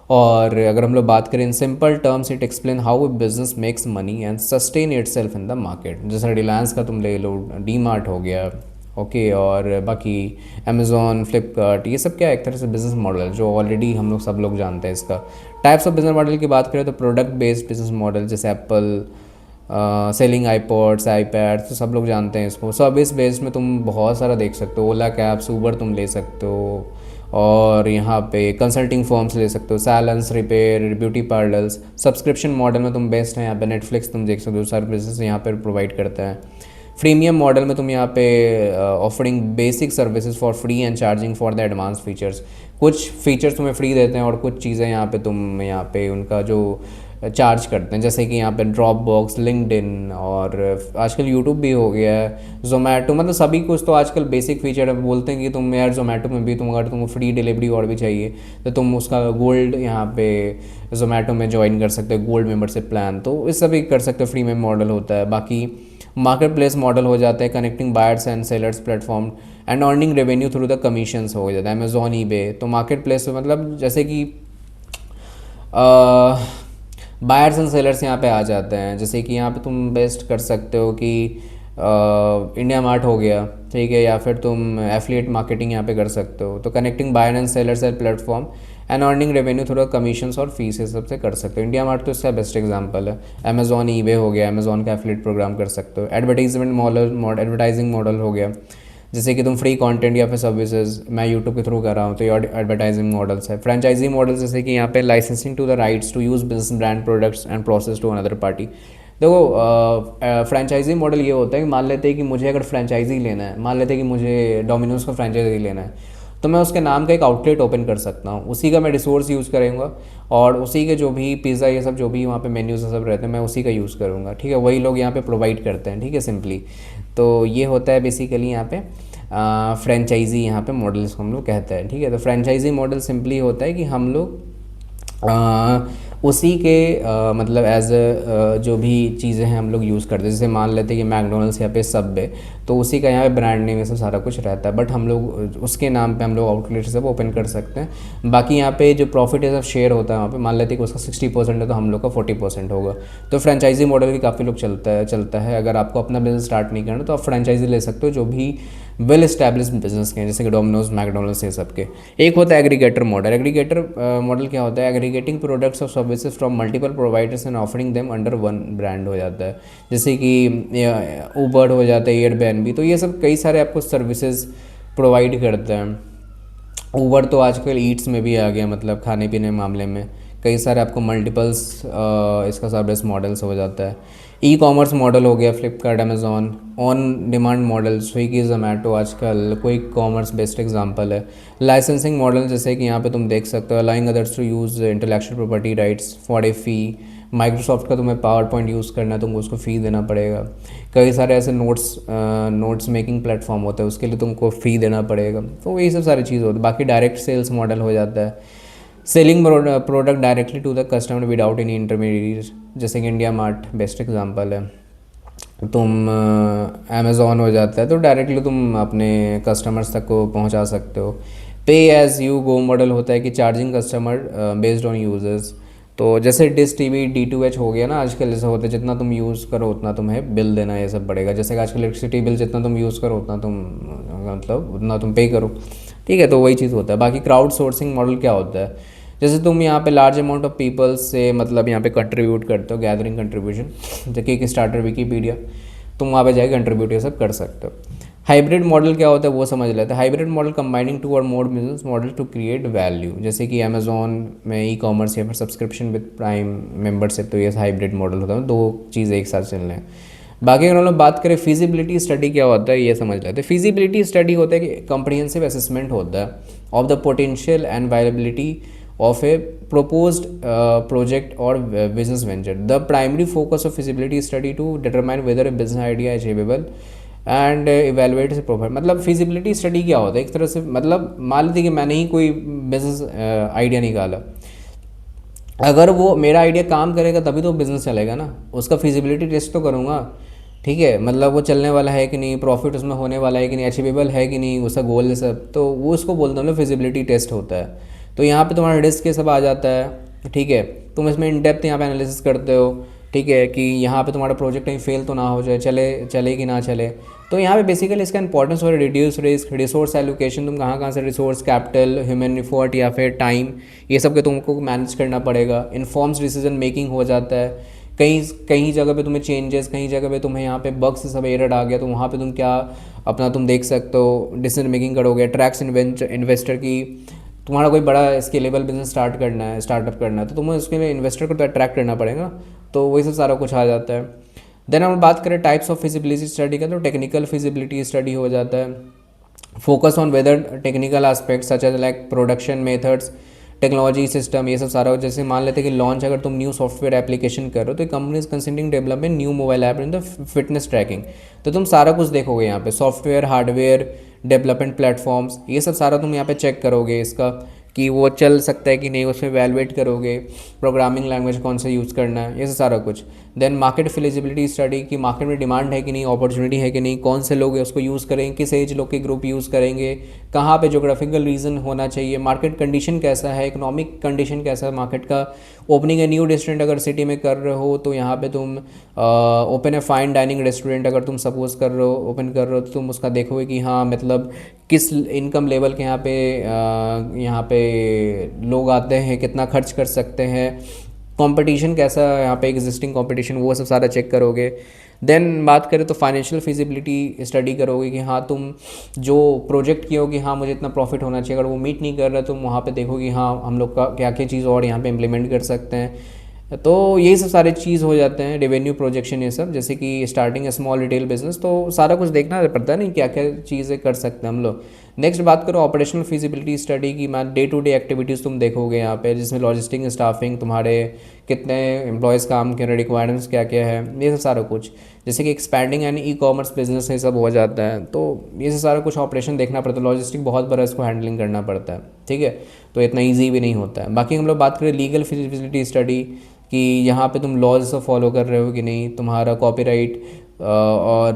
और अगर हम लोग बात करें in simple terms, it explain how business makes money and sustain itself in the market. जैसे रिलायंस का तुम ले लो, DMart हो गया, ओके, और बाकी अमेज़ॉन, फ्लिपकार्ट, ये सब क्या है एक तरह से बिजनेस मॉडल जो ऑलरेडी हम लोग सब लोग जानते हैं इसका। टाइप्स ऑफ बिजनेस मॉडल की बात करें तो प्रोडक्ट बेस्ड बिजनेस मॉडल जैसे एप्पल सेलिंग iPods, iPads, तो सब लोग जानते हैं इसको। सर्विस बेस्ड में तुम बहुत सारा देख सकते हो, ओला कैब्स, ऊबर तुम ले सकते हो, और यहाँ पे कंसल्टिंग फर्म्स ले सकते हो, salons, repair, beauty parlours. Subscription model में तुम बेस्ट है, यहाँ पे नेटफ्लिक्स तुम देख सकते हो, सर्विसेज यहाँ पर प्रोवाइड करता है। फ्रीमियम मॉडल में तुम यहाँ पे offering basic services for free and charging for the advance features. कुछ फीचर्स तुम्हें फ्री देते हैं और कुछ चीज़ें यहाँ पे तुम यहाँ पे उनका जो चार्ज करते हैं, जैसे कि यहाँ पे ड्रॉप बॉक्स, लिंक्डइन, और आजकल यूट्यूब भी हो गया है, जोमेटो, मतलब सभी कुछ तो आजकल बेसिक फीचर है। बोलते हैं कि तुम यार जोमेटो में भी तुम अगर तुमको फ्री डिलीवरी और भी चाहिए तो तुम उसका गोल्ड यहाँ पे जोमेटो में ज्वाइन कर सकते हो, गोल्ड मेंबरशिप प्लान, तो इस सभी कर सकते हो। फ्री में मॉडल होता है। बाकी मार्केट प्लेस मॉडल हो जाता है, connecting buyers and sellers platform and earning revenue through the commissions हो जाता है। अमेजॉन, ईबे, तो मार्केट प्लेस मतलब जैसे कि बायर्स एंड सेलर्स यहाँ पे आ जाते हैं। जैसे कि यहाँ पे तुम बेस्ट कर सकते हो कि इंडिया मार्ट हो गया, ठीक है, या फिर तुम एफिलिएट मार्केटिंग यहाँ पे कर सकते हो। तो connecting buyer and sellers at platform and earning revenue through commissions और फीस, ये सबसे कर सकते हो। इंडिया मार्ट तो इसका बेस्ट एग्जांपल है। अमेजॉन, ईबे हो गया, अमेजॉन का एफिलिएट प्रोग्राम कर सकते हो। एडवर्टाइजमेंट मॉडल, एडवर्टाइजिंग मॉडल हो गया, जैसे कि तुम फ्री कंटेंट या फिर सर्विसेज मैं यूट्यूब के थ्रू कर रहा हूँ, तो ये एडवर्टाइजिंग मॉडल्स है। फ्रेंचाइजी मॉडल, जैसे कि यहाँ पे licensing to the rights to use business brand products and process to another party. देखो फ्रेंचाइजी मॉडल ये होता है कि मान लेते हैं कि मुझे अगर फ्रेंचाइजी लेना है, मान लेते हैं कि मुझे डोमिनोज का फ्रेंचाइजी लेना है, तो मैं उसके नाम का एक आउटलेट ओपन कर सकता हूँ, उसी का मैं रिसोर्स यूज़ करूँगा और उसी के जो भी पिज़्ज़ा ये सब जो भी वहाँ पे मेन्यूज़ सब रहते हैं मैं उसी का यूज़ करूँगा, ठीक है। वही लोग यहाँ पे प्रोवाइड करते हैं, ठीक है, सिंपली। तो ये होता है बेसिकली यहाँ पे फ्रेंचाइजी यहाँ पे मॉडल इसको हम लोग कहते हैं, ठीक है। तो फ्रेंचाइजी मॉडल सिंपली होता है कि हम लोग उसी के मतलब एज जो भी चीज़ें हैं हम लोग यूज़ करते हैं। जैसे मान लेते हैं कि मैकडोनल्ड्स यहाँ पे सबवे, तो उसी का यहाँ पे ब्रांड नेम ये सब सारा कुछ रहता है, बट हम लोग उसके नाम पे हम लोग आउटलेट सब ओपन कर सकते हैं। बाकी यहाँ पे जो प्रॉफिट है सब शेयर होता है वहाँ पे, मान लेते हैं कि उसका 60% है तो हम लोग का 40% होगा। तो फ्रेंचाइजी मॉडल भी काफ़ी लोग चलता है। अगर आपको अपना बिजनेस स्टार्ट नहीं करना तो आप फ्रेंचाइजी ले सकते हो जो भी वेल एस्टैब्लिश्ड बिजनेस के हैं, जैसे कि डोमिनोज, मैकडोनल्ड्स, ये सब के। एक होता है एग्रीगेटर मॉडल। एग्रीगेटर मॉडल क्या होता है? एग्रीगेटिंग प्रोडक्ट्स और services from multiple providers and offering them under one brand हो जाता है। जैसे कि उबर हो जाता है, एयरबीएनबी, तो ये सब कई सारे आपको सर्विसेज प्रोवाइड करते हैं। उबर तो आजकल ईट्स में भी आ गया, मतलब खाने पीने मामले में कई सारे आपको मल्टीपल्स इसका सर्विस मॉडल्स हो जाता है। ई कॉमर्स मॉडल हो गया, Flipkart, Amazon. On demand model, Swiggy, Zomato आजकल क्विक कॉमर्स बेस्ट एग्जांपल है। लाइसेंसिंग मॉडल, जैसे कि यहाँ पे तुम देख सकते हो, allowing others to use intellectual property rights for a fee. Microsoft का तुम्हें पावर पॉइंट यूज़ करना है, तुमको उसको फ़ी देना पड़ेगा। कई सारे ऐसे नोट्स मेकिंग प्लेटफॉर्म होते हैं, उसके लिए तुमको फ़ी देना पड़ेगा। तो यही सब सारी चीज़ होती है। बाकी डायरेक्ट सेल्स मॉडल हो जाता है, selling product directly to the customer without any intermediate, जैसे कि इंडिया मार्ट बेस्ट एग्जांपल है। तुम अमेज़ॉन हो जाता है तो डायरेक्टली तुम अपने कस्टमर्स तक को पहुंचा सकते हो। पे एज यू गो मॉडल होता है कि charging customer based on users. तो जैसे डिश टीवी D2H हो गया ना आजकल, जैसे होता है जितना तुम यूज़ करो उतना तुम्हें बिल देना ये सब पड़ेगा। जैसे कि आजकल इलेक्ट्रिसिटी बिल जितना तुम यूज़ करो उतना तुम मतलब उतना तुम पे करो, ठीक है। तो वही चीज़ होता है। बाकी क्राउड सोर्सिंग मॉडल क्या होता है? जैसे तुम यहाँ पे लार्ज अमाउंट ऑफ पीपल से मतलब यहाँ पे कंट्रीब्यूट करते हो, गैदरिंग कंट्रीब्यूशन, जैसे कि स्टार्टर, विकीपीडिया, तुम वहाँ पे जाके कंट्रीब्यूट ये सब कर सकते हो। हाइब्रिड मॉडल क्या होता है वो समझ लेते हैं। हाइब्रिड मॉडल कंबाइनिंग टू और more business model to create value, जैसे कि अमेजॉन में ई कॉमर्स या फिर सब्सक्रिप्शन विद प्राइम मेंबरशिप, तो ये हाइब्रिड मॉडल होता है, दो चीज़ें एक साथ चल रहे हैं। बाकी अगर हम लोग बात करें फिजिबिलिटी स्टडी क्या होता है ये समझ लेते हैं। फिजिबिलिटी स्टडी होता है कि कॉम्प्रिहेंसिव असेसमेंट होता है of the potential and viability of a proposed project or business venture. The primary focus of feasibility study to determine whether a business idea is achievable and evaluate its profit. मतलब feasibility study क्या होता है? एक तरह से मतलब मान लीजिए कि मैंने ही कोई बिजनेस आइडिया निकाला, अगर वो मेरा आइडिया काम करेगा तभी तो बिज़नेस चलेगा ना, उसका फिजिबिलिटी टेस्ट तो करूँगा, ठीक है। मतलब वो चलने वाला है कि नहीं, प्रॉफिट उसमें होने वाला है कि नहीं, अचीवेबल है कि नहीं, उसका गोल है सब, तो वो उसको बोलते हैं फिजिबिलिटी टेस्ट होता है। तो यहाँ पे तुम्हारा रिस्क ये सब आ जाता है, ठीक है। तुम इसमें इन डेप्थ यहाँ पे एनालिसिस करते हो, ठीक है, कि यहाँ पे तुम्हारा प्रोजेक्ट कहीं फेल तो ना हो जाए, चले कि ना चले। तो यहाँ पे बेसिकली इसका इंपॉर्टेंस हो रहा है रिड्यूस रिस्क, रिसोर्स एलोकेशन, तुम कहाँ से रिसोर्स, कैपिटल, ह्यूमन एफर्ट या फिर टाइम, ये सब के तुमको मैनेज करना पड़ेगा। इन्फॉर्म्स डिसीजन मेकिंग हो जाता है। कहीं जगह पे तुम्हें चेंजेस, कहीं जगह पे तुम्हें यहाँ पे बग्स सब एरर आ गया, तो वहाँ पे तुम क्या अपना तुम देख सकते हो, डिसीजन मेकिंग करोगे। ट्रैक्स इन्वेस्टर की तुम्हारा कोई बड़ा स्केलेबल बिजनेस स्टार्ट करना है, स्टार्टअप करना है, तो तुम्हें उसके लिए इन्वेस्टर को तो अट्रैक्ट करना पड़ेगा, तो वही सब सारा कुछ आ जाता है। देन हम बात करें टाइप्स ऑफ फिजिबिलिटी स्टडी का, तो टेक्निकल फिजिबिलिटी स्टडी हो जाता है, focus on whether technical aspect such as like production methods, technology system, ये सब सारा। जैसे मान लेते हैं कि लॉन्च अगर तुम न्यू सॉफ्टवेयर एप्लीकेशन कर रहे हो, तो company is considering development new mobile app in the fitness tracking, तो तुम सारा कुछ देखोगे यहाँ पे, सॉफ्टवेयर हार्डवेयर डेवलपमेंट प्लेटफॉर्म्स, ये सब सारा तुम यहाँ पे चेक करोगे इसका कि वो चल सकता है कि नहीं, उसमें वैल्यूएट करोगे, प्रोग्रामिंग लैंग्वेज कौन सा यूज़ करना है, ये सब सारा कुछ। देन मार्केट फिजिबिलिटी स्टडी कि मार्केट में डिमांड है कि नहीं, अपॉर्चुनिटी है कि नहीं, कौन से लोग उसको यूज़ करेंगे, किस एज लोग के ग्रुप यूज़ करेंगे, कहाँ पे जोग्राफिकल रीजन होना चाहिए, मार्केट कंडीशन कैसा है, इकोनॉमिक कंडीशन कैसा है मार्केट का, ओपनिंग ए न्यू रेस्टोरेंट अगर सिटी में कर रहे हो तो यहाँ पे तुम open a fine dining restaurant अगर तुम सपोज कर रहे हो, ओपन कर रहे हो, तो तुम उसका देखोगे कि हाँ मतलब किस इनकम लेवल के यहाँ पे लोग आते हैं, कितना खर्च कर सकते हैं, कंपटीशन कैसा है यहाँ पे, एग्जिस्टिंग कंपटीशन, वो सब सारा चेक करोगे। देन बात करें तो फाइनेंशियल फिजिबिलिटी स्टडी करोगे कि हाँ तुम जो प्रोजेक्ट किए हो कि हाँ मुझे इतना प्रॉफिट होना चाहिए, अगर वो मीट नहीं कर रहा तुम वहाँ पे देखोगे हाँ हम लोग का क्या क्या चीज़ और यहाँ पे इम्प्लीमेंट कर सकते हैं। तो यही सब सारे चीज़ हो जाते हैं, रेवेन्यू प्रोजेक्शन, ये सब, जैसे कि स्टार्टिंग स्मॉल रिटेल बिजनेस, तो सारा कुछ देखना पड़ता है नहीं क्या क्या चीज़ें कर सकते हैं हम लोग। नेक्स्ट बात करो ऑपरेशनल फिजिबिलिटी स्टडी की, मैं डे टू डे एक्टिविटीज़ तुम देखोगे यहाँ पे, जिसमें लॉजिस्टिक स्टाफिंग, तुम्हारे कितने एम्प्लॉयज़ काम के रिक्वायरमेंट्स क्या क्या है, ये सब सारा कुछ, जैसे कि expanding and e commerce business ये सब हो जाता है, तो ये सब सारा कुछ ऑपरेशन देखना पड़ता है, लॉजिस्टिक बहुत बड़ा इसको हैंडलिंग करना पड़ता है, ठीक है, तो इतना ईजी भी नहीं होता है। बाकी हम लोग बात करें लीगल फिजिबिलिटी स्टडी कि यहाँ पे तुम लॉज फॉलो कर रहे हो कि नहीं, तुम्हारा कॉपीराइट और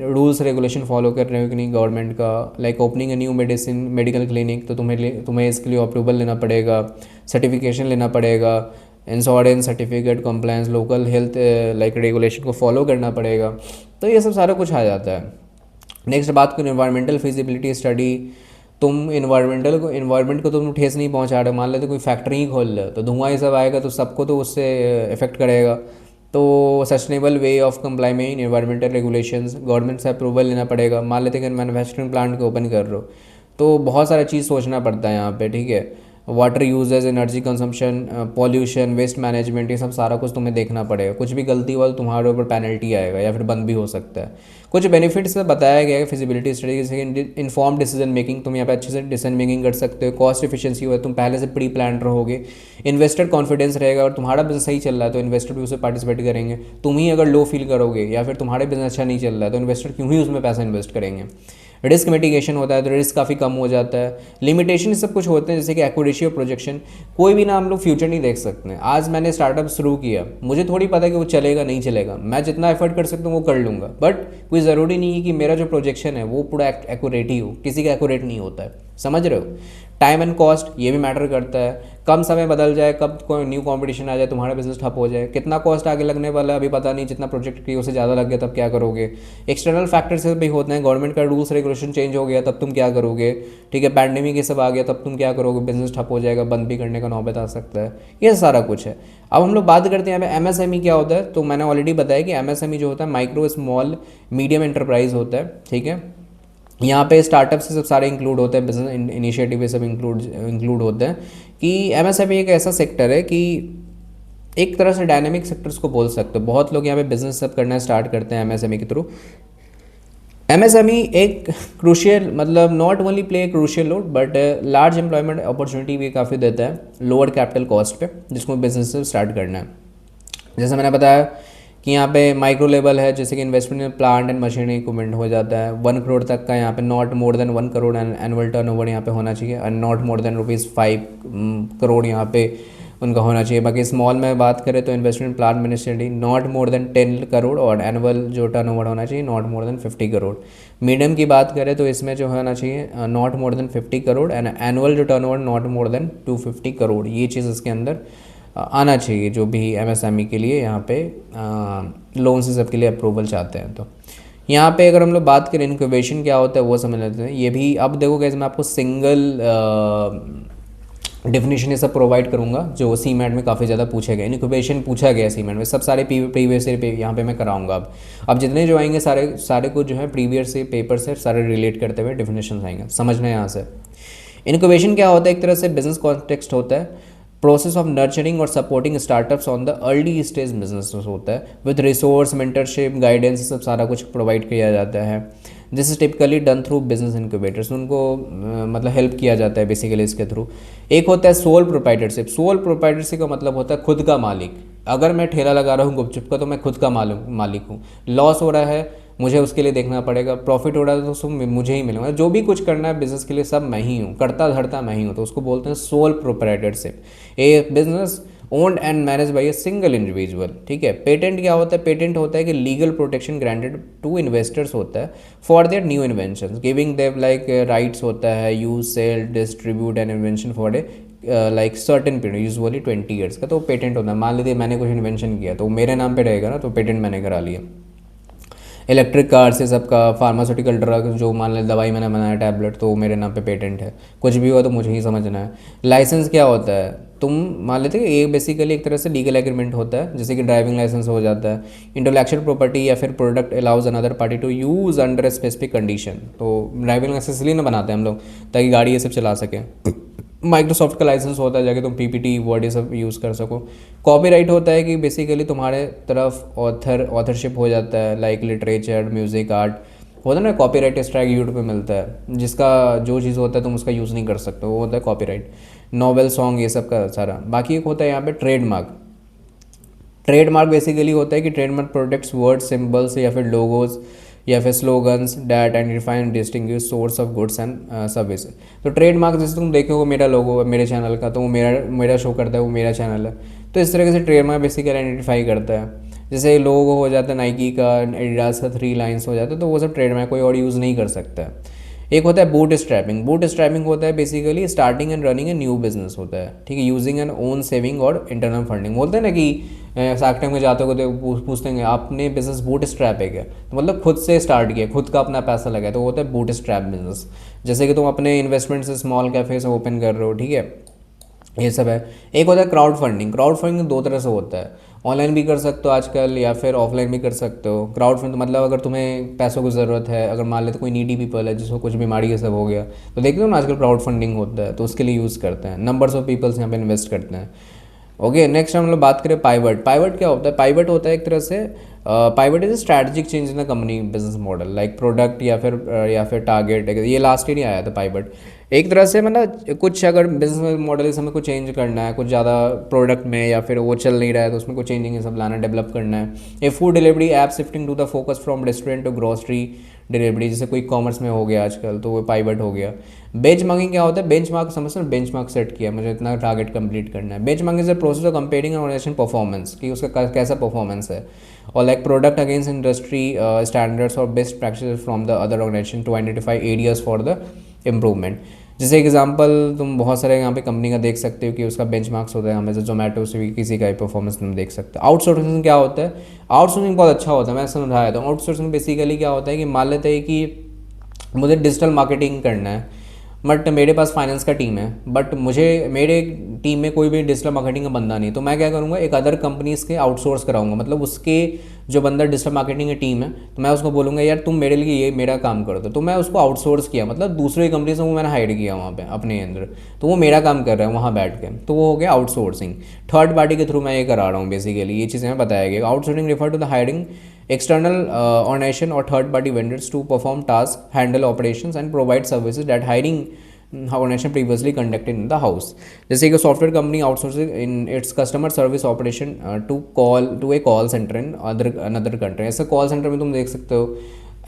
रूल्स रेगुलेशन फॉलो कर रहे हो कि नहीं गवर्नमेंट का, like opening a new medical clinic, तो तुम्हें इसके लिए अप्रूवल लेना पड़ेगा, सर्टिफिकेशन लेना पड़ेगा, insurance certificate, compliance, local health like regulation को फॉलो करना पड़ेगा, तो ये सब सारा कुछ आ जाता है। नेक्स्ट बात करें एनवायरमेंटल फिजिबिलिटी स्टडी, तुम इन्वायरमेंट को तुम ठेस नहीं पहुंचा रहे, मान लेते कोई फैक्ट्री ही खोल रहे हो तो धुआं ये सब आएगा तो सबको तो उससे इफेक्ट करेगा, तो सस्टेनेबल वे ऑफ कंप्लाई में इन्वायरमेंटल रेगुलेशंस, गवर्नमेंट से अप्रूवल लेना पड़ेगा। मान लेते कि मैन्युफैक्चरिंग प्लांट को ओपन कर रहे हो तो बहुत सारा चीज़ सोचना पड़ता है यहाँ पे, ठीक है, water usage, energy consumption, pollution, waste management, ये सब सारा कुछ तुम्हें देखना पड़ेगा। कुछ भी गलती हुआ तो तुम्हारे ऊपर पेनल्टी आएगा या फिर बंद भी हो सकता है। कुछ बेनिफिट्स बताया गया है फिजिबिलिटी स्टडी, जैसे कि इन्फॉर्म डिसीजन मेकिंग, तुम यहाँ पे अच्छे से डिसीजन मेकिंग कर सकते हो, कॉस्ट एफिशिएंसी हुआ, तुम पहले से प्री प्लान रहोगे, इन्वेस्टर कॉन्फिडेंस रहेगा, और तुम्हारा बिजनेस सही चल रहा है तो इन्वेस्टर भी उसमें पार्टिसिपेट करेंगे। तुम ही अगर लो फील करोगे या फिर तुम्हारे बिजनेस अच्छा नहीं चल रहा है तो इन्वेस्टर क्यों ही उसमें पैसा इन्वेस्ट करेंगे। रिस्क मिटिगेशन होता है तो रिस्क काफ़ी कम हो जाता है। लिमिटेशन सब कुछ होते हैं जैसे कि एक्यूरेसी और प्रोजेक्शन, कोई भी ना हम लोग फ्यूचर नहीं देख सकते हैं। आज मैंने स्टार्टअप शुरू किया, मुझे थोड़ी पता कि वो चलेगा नहीं चलेगा, मैं जितना एफर्ट कर सकता हूँ वो कर लूँगा, बट कोई ज़रूरी नहीं है कि मेरा जो प्रोजेक्शन है वो पूरा एक्यूरेट ही हो, किसी का एक्यूरेट नहीं होता है, समझ रहे हो। टाइम एंड कॉस्ट ये भी मैटर करता है, कम समय बदल जाए, कब कोई न्यू कंपटीशन आ जाए, तुम्हारा बिजनेस ठप हो जाए, कितना कॉस्ट आगे लगने वाला है अभी पता नहीं, जितना प्रोजेक्ट की उससे ज़्यादा लग गया तब क्या करोगे। एक्सटर्नल फैक्टर्स भी होते हैं, गवर्नमेंट का रूल्स रेगुलेशन चेंज हो गया तब तुम क्या करोगे, ठीक है, पैंडेमिक ये सब आ गया तब तुम क्या करोगे, बिजनेस ठप हो जाएगा, बंद भी करने का नौबत आ सकता है, ये सारा कुछ है। अब हम लोग बात करते हैं यहाँ पे एमएसएमई क्या होता है, तो मैंने ऑलरेडी बताया कि एमएसएमई जो होता है माइक्रो स्मॉल मीडियम एंटरप्राइज होता है, ठीक है। यहाँ पे स्टार्टअप से सब सारे इंक्लूड होते हैं, बिजनेस इनिशिएटिव ये सब इंक्लूड होते हैं, कि एमएसएमई एक ऐसा सेक्टर है कि एक तरह से डायनेमिक सेक्टर्स को बोल सकते हो। बहुत लोग यहाँ पे बिजनेस सब करना स्टार्ट करते हैं एमएसएमई के थ्रू। एमएसएमई एक क्रूशियल, मतलब not only play a crucial role but large employment opportunity भी काफ़ी देता है लोअर कैपिटल कॉस्ट पे, जिसको बिजनेस से स्टार्ट करना है। जैसे मैंने बताया कि यहाँ पे माइक्रो लेवल है, जैसे कि investment in plant and machinery equipment हो जाता है 1 करोड़ तक का, यहाँ पे not more then 1 crore annual turnover यहाँ पे होना चाहिए, and not more then ₹5 crore यहाँ पे उनका होना चाहिए। बाकी स्मॉल में बात करें तो investment plan machinery not more than 10 crore और एनुअल जो टर्नओवर होना चाहिए not more than 50 crore. Medium की बात करें तो इसमें जो होना चाहिए not more than 50 crore and annual जो turnover not more than 250 crore, ये चीज़ इसके अंदर आना चाहिए जो भी एमएसएमई के लिए यहाँ पे लोन से सबके लिए अप्रूवल चाहते हैं। तो यहाँ पे अगर हम लोग बात करें इनक्यूबेशन क्या होता है वो समझ लेते हैं। ये भी अब देखो कैसे मैं आपको सिंगल डेफिनेशन ये सब प्रोवाइड करूँगा जो सीमैट में काफ़ी ज़्यादा पूछा गया, इनक्यूबेशन पूछा गया सीमैट में, सब सारे प्रीवियस ईयर यहाँ पे मैं कराऊंगा। अब जितने जो आएंगे सारे कुछ जो है प्रीवियस से पेपर से सारे रिलेट करते हुए डेफिनेशन आएंगे, समझना है यहाँ से। इनक्यूबेशन क्या होता है, एक तरह से बिजनेस कॉन्टेक्स्ट होता है, प्रोसेस ऑफ नर्चरिंग और supporting startups on the early stage business होता है, विद रिसोर्स, मेंटरशिप, गाइडेंस, सब सारा कुछ प्रोवाइड किया जाता है। This is typically done through business incubators, उनको मतलब हेल्प किया जाता है बेसिकली इसके थ्रू। एक होता है सोल प्रोप्राइटरशिप। सोल प्रोप्राइटरशिप का मतलब होता है खुद का मालिक। अगर मैं ठेला लगा रहा हूँ गुपचुप का तो मैं खुद का मालिक हूँ। लॉस हो रहा है मुझे उसके लिए देखना पड़ेगा, प्रॉफिट हो रहा है तो सब मुझे ही मिलेगा, जो भी कुछ करना है बिजनेस के लिए सब मैं ही हूँ, करता धरता मैं ही हूँ, तो उसको बोलते हैं sole proprietorship. A business owned and manage by a single individual. ठीक है। पेटेंट क्या होता है, पेटेंट होता है कि legal protection granted to investors होता है for their new invention, giving them like rights होता है use, sale, distribute an invention for a like certain period, usually 20 years का। तो पेटेंट होता है, मान लीजिए मैंने कुछ इन्वेंशन किया तो मेरे नाम पे रहेगा ना, तो पेटेंट मैंने करा लिया। इलेक्ट्रिक कार से सबका, फार्मास्यूटिकल ड्रग जो मान लें दवाई मैंने बनाया टैबलेट, तो मेरे नाम पे पेटेंट है, कुछ भी हुआ तो मुझे ही समझना है। लाइसेंस क्या होता है, तुम मान लेते हैं ये बेसिकली एक तरह से लीगल एग्रीमेंट होता है, जैसे कि ड्राइविंग लाइसेंस हो जाता है। इंटेलेक्चुअल प्रॉपर्टी या फिर product allows another party to use under specific condition. तो ड्राइविंग लाइसेंस इसलिए ना बनाते हैं हम लोग ताकि गाड़ी ये सब चला सकें। माइक्रोसॉफ्ट का लाइसेंस होता है जाके तुम पीपीटी वर्ड ये सब यूज़ कर सको। कॉपीराइट होता है कि बेसिकली तुम्हारे तरफ ऑथरशिप हो जाता है, लाइक लिटरेचर, म्यूज़िक, आर्ट होता है ना। कॉपीराइट स्ट्राइक यूट्यूब पे मिलता है, जिसका जो चीज़ होता है तुम उसका यूज़ नहीं कर सकते, वो होता है कॉपीराइट। नॉवेल, सॉन्ग, ये सब का सारा। बाकी एक होता है यहाँ पे ट्रेडमार्क। ट्रेडमार्क बेसिकली होता है कि ट्रेडमार्क प्रोटेक्ट्स वर्ड, सिंबल्स या फिर लोगोज या फिर slogans that identify and distinguish source of goods and service. तो ट्रेडमार्क जैसे तुम देखोगे मेरा लोगो है मेरे चैनल का, तो वो मेरा शो करता है, वो मेरा चैनल है। तो इस तरीके से ट्रेडमार्क बेसिकली आइडेंटिफाई करता है। जैसे लोगो हो जाता है नाइकी का, एडिडास का 3 लाइन्स हो जाता है, तो वो सब ट्रेडमार्क कोई और यूज़ नहीं कर सकता है। एक होता है बूट स्ट्रैपिंग। बूट स्ट्रैपिंग होता है basically starting and running a new business होता है। ठीक है। यूजिंग एन ओन सेविंग और इंटरनल फंडिंग। बोलते हैं ना कि शार्क टैंक में जाते हो तो पूछते हैं आपने बिजनेस बूट स्ट्रैप है क्या, तो मतलब खुद से स्टार्ट किया, खुद का अपना पैसा लगाया, तो वो होता है बूट स्ट्रैप बिजनेस। जैसे कि तुम अपने इन्वेस्टमेंट से स्मॉल कैफे से ओपन कर रहे हो। ठीक है, ये सब है। एक होता है क्राउड फंडिंग। क्राउड फंडिंग 2 तरह से होता है, ऑनलाइन भी कर सकते हो आजकल या फिर ऑफलाइन भी कर सकते हो। क्राउड फंड मतलब अगर तुम्हें पैसों की ज़रूरत है, अगर मान लेते कोई नीडी पीपल है जिसको कुछ बीमारी ये सब हो गया, तो देखते हो ना आजकल क्राउड फंडिंग होता है, तो उसके लिए यूज़ करते हैं। नंबर्स ऑफ पीपल्स यहाँ पे इन्वेस्ट करते हैं। ओके, नेक्स्ट हम लोग बात करें पाइवट। पाइवट क्या होता है, पाइवट होता है एक तरह से pivot is a strategic change in the company business model, like product या फिर टारगेट। ये लास्ट ईयर ही आया था पाइवट। एक तरह से मतलब कुछ अगर बिजनेस मॉडल इस हमें कुछ चेंज करना है, कुछ ज़्यादा प्रोडक्ट में या फिर वो चल नहीं रहा है तो उसमें कुछ चेंजिंग ये सब लाना, डेवलप करना है। A food delivery app shifting to the focus from restaurant to grocery delivery, जैसे कोई कॉमर्स में हो गया आजकल, तो वो पाइवट हो गया। बेंच मार्किंग क्या होता है, बेंच मार्क समझते हो, बेंच मार्क सेट किया, मुझे इतना टारगेट कंप्लीट करना है। Benchmark is the process of comparing organisation performance, कि उसका कैसा परफॉर्मेंस है, और like product against industry standards और best practice from the other organisation to identify areas for the improvement. जैसे एग्जांपल तुम बहुत सारे यहाँ पे कंपनी का देख सकते हो कि उसका बेंचमार्क्स होता है, हमें से जोमेटो से भी किसी का ही परफॉर्मेंस तुम देख सकते हो। आउटसोर्सिंग क्या होता है, आउटसोर्सिंग बहुत अच्छा होता है, मैं समझाया था। आउटसोर्सिंग बेसिकली क्या होता है कि मान लेते हैं कि मुझे डिजिटल मार्केटिंग करना है, बट मेरे पास फाइनेंस का टीम है, बट मुझे मेरे टीम में कोई भी डिजिटल मार्केटिंग का बंदा नहीं, तो मैं क्या करूँगा, एक अदर कंपनीज के आउटसोर्स कराऊंगा। मतलब उसके जो बंदा डिजिटल मार्केटिंग की टीम है, तो मैं उसको बोलूँगा यार तुम मेरे लिए ये मेरा काम कर दो, तो मैं उसको आउटसोर्स किया, मतलब दूसरी कंपनी से वो मैंने हायर किया वहाँ पे अपने अंदर, तो वो मेरा काम कर रहा है वहाँ बैठ के, तो वो हो गया आउटसोर्सिंग। थर्ड पार्टी के थ्रू मैं ये करा रहा हूँ बेसिकली, ये चीज़ें बताया गया। Outsourcing refer to the hiring external organization or third party vendors to perform tasks, handle operations and provide services that hiring organization previously conducted in the house। जैसे कि software company outsourcing in its customer service operation to a call centre in another country. ऐसे call centre में तुम देख सकते हो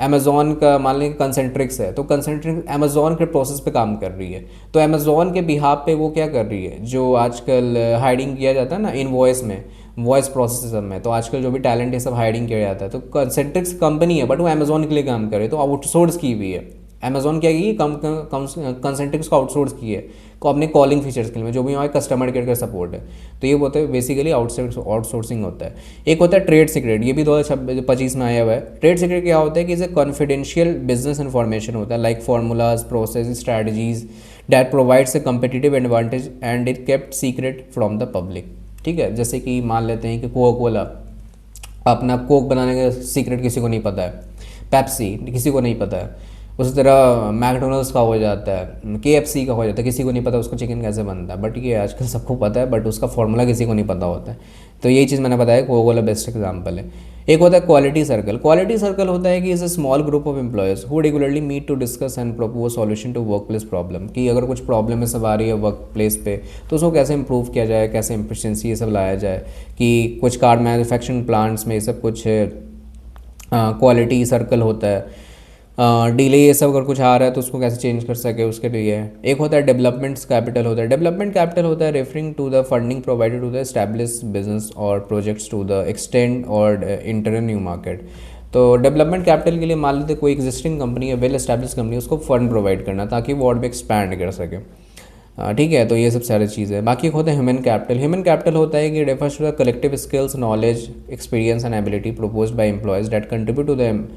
Amazon का मान लें कंसेंट्रिक्स है, तो कंसेंट्रिक्स अमेजोन के प्रोसेस पे काम कर रही है, तो अमेजोन के बिहाफ पे वो क्या कर रही है, जो आजकल हायरिंग किया जाता है ना इनवॉइस में, वॉइस प्रोसेसिंग में, तो आजकल जो भी टैलेंट है सब हायरिंग किया जाता है, तो कंसेंट्रिक्स कंपनी है बट वो अमेजोन के लिए काम कर रही है, तो आउटसोर्स की हुई है। अमेजोन क्या की कंसेंट्रिक्स को आउटसोर्स की है को अपने कॉलिंग फीचर्स के लिए, जो भी हमारे कस्टमर केयर का सपोर्ट है, तो ये होता है बेसिकली आउटसोर्सिंग होता है। एक होता है ट्रेड सीक्रेट, ये भी 2025 में आया हुआ है। ट्रेड सीक्रेट क्या होता है कि इसे कॉन्फिडेंशियल बिजनेस इन्फॉर्मेशन होता है, like formulas, process, strategies that provides a competitive advantage and it kept secret from the public. ठीक है, जैसे कि मान लेते हैं कि कोका कोला अपना कोक बनाने का सीक्रेट किसी को नहीं पता है, पेप्सी किसी को नहीं पता है, उसी तरह मैकडोनल्ड्स का हो जाता है, KFC का हो जाता है, किसी को नहीं पता उसको चिकन कैसे बनता है, बट ये आजकल सबको पता है, बट उसका फार्मूला किसी को नहीं पता होता है। तो यही चीज़ मैंने बताया, कोको कोला बेस्ट एग्जाम्पल है। एक होता है क्वालिटी सर्कल। क्वालिटी सर्कल होता है कि is a small group of employees who regularly meet to discuss and propose solution to work place problem, कि अगर कुछ प्रॉब्लम है सब आ रही है वर्क प्लेस पे, तो उसको कैसे इंप्रूव किया जाए, कैसे एफिशिएंसी ये सब लाया जाए। कि कुछ कार मैन्युफैक्चरिंग प्लांट्स में ये सब कुछ क्वालिटी सर्कल होता है। डिले ये सब अगर कुछ आ रहा है तो उसको कैसे चेंज कर सके उसके लिए। एक होता है डेवलपमेंट कैपिटल होता है। डेवलपमेंट कैपिटल होता है referring to the funding provided to the establish business और प्रोजेक्ट्स टू द एक्सटेंड और इंटर न्यू मार्केट। तो डेवलपमेंट कैपिटल के लिए मान लेते कोई एग्जिस्टिंग कंपनी है, वेल एस्टैब्लिश कंपनी, उसको फंड प्रोवाइड करना ताकि वो और भी एक्सपैंड कर सके। ठीक है, तो ये सब सारी चीज़ें हैं। बाकी एक होता है ह्यूमन कैपिटल। ह्यूमन कैपिटल होता है कि refers to the collective skills, knowledge, experience and ability proposed by employees that contribute to the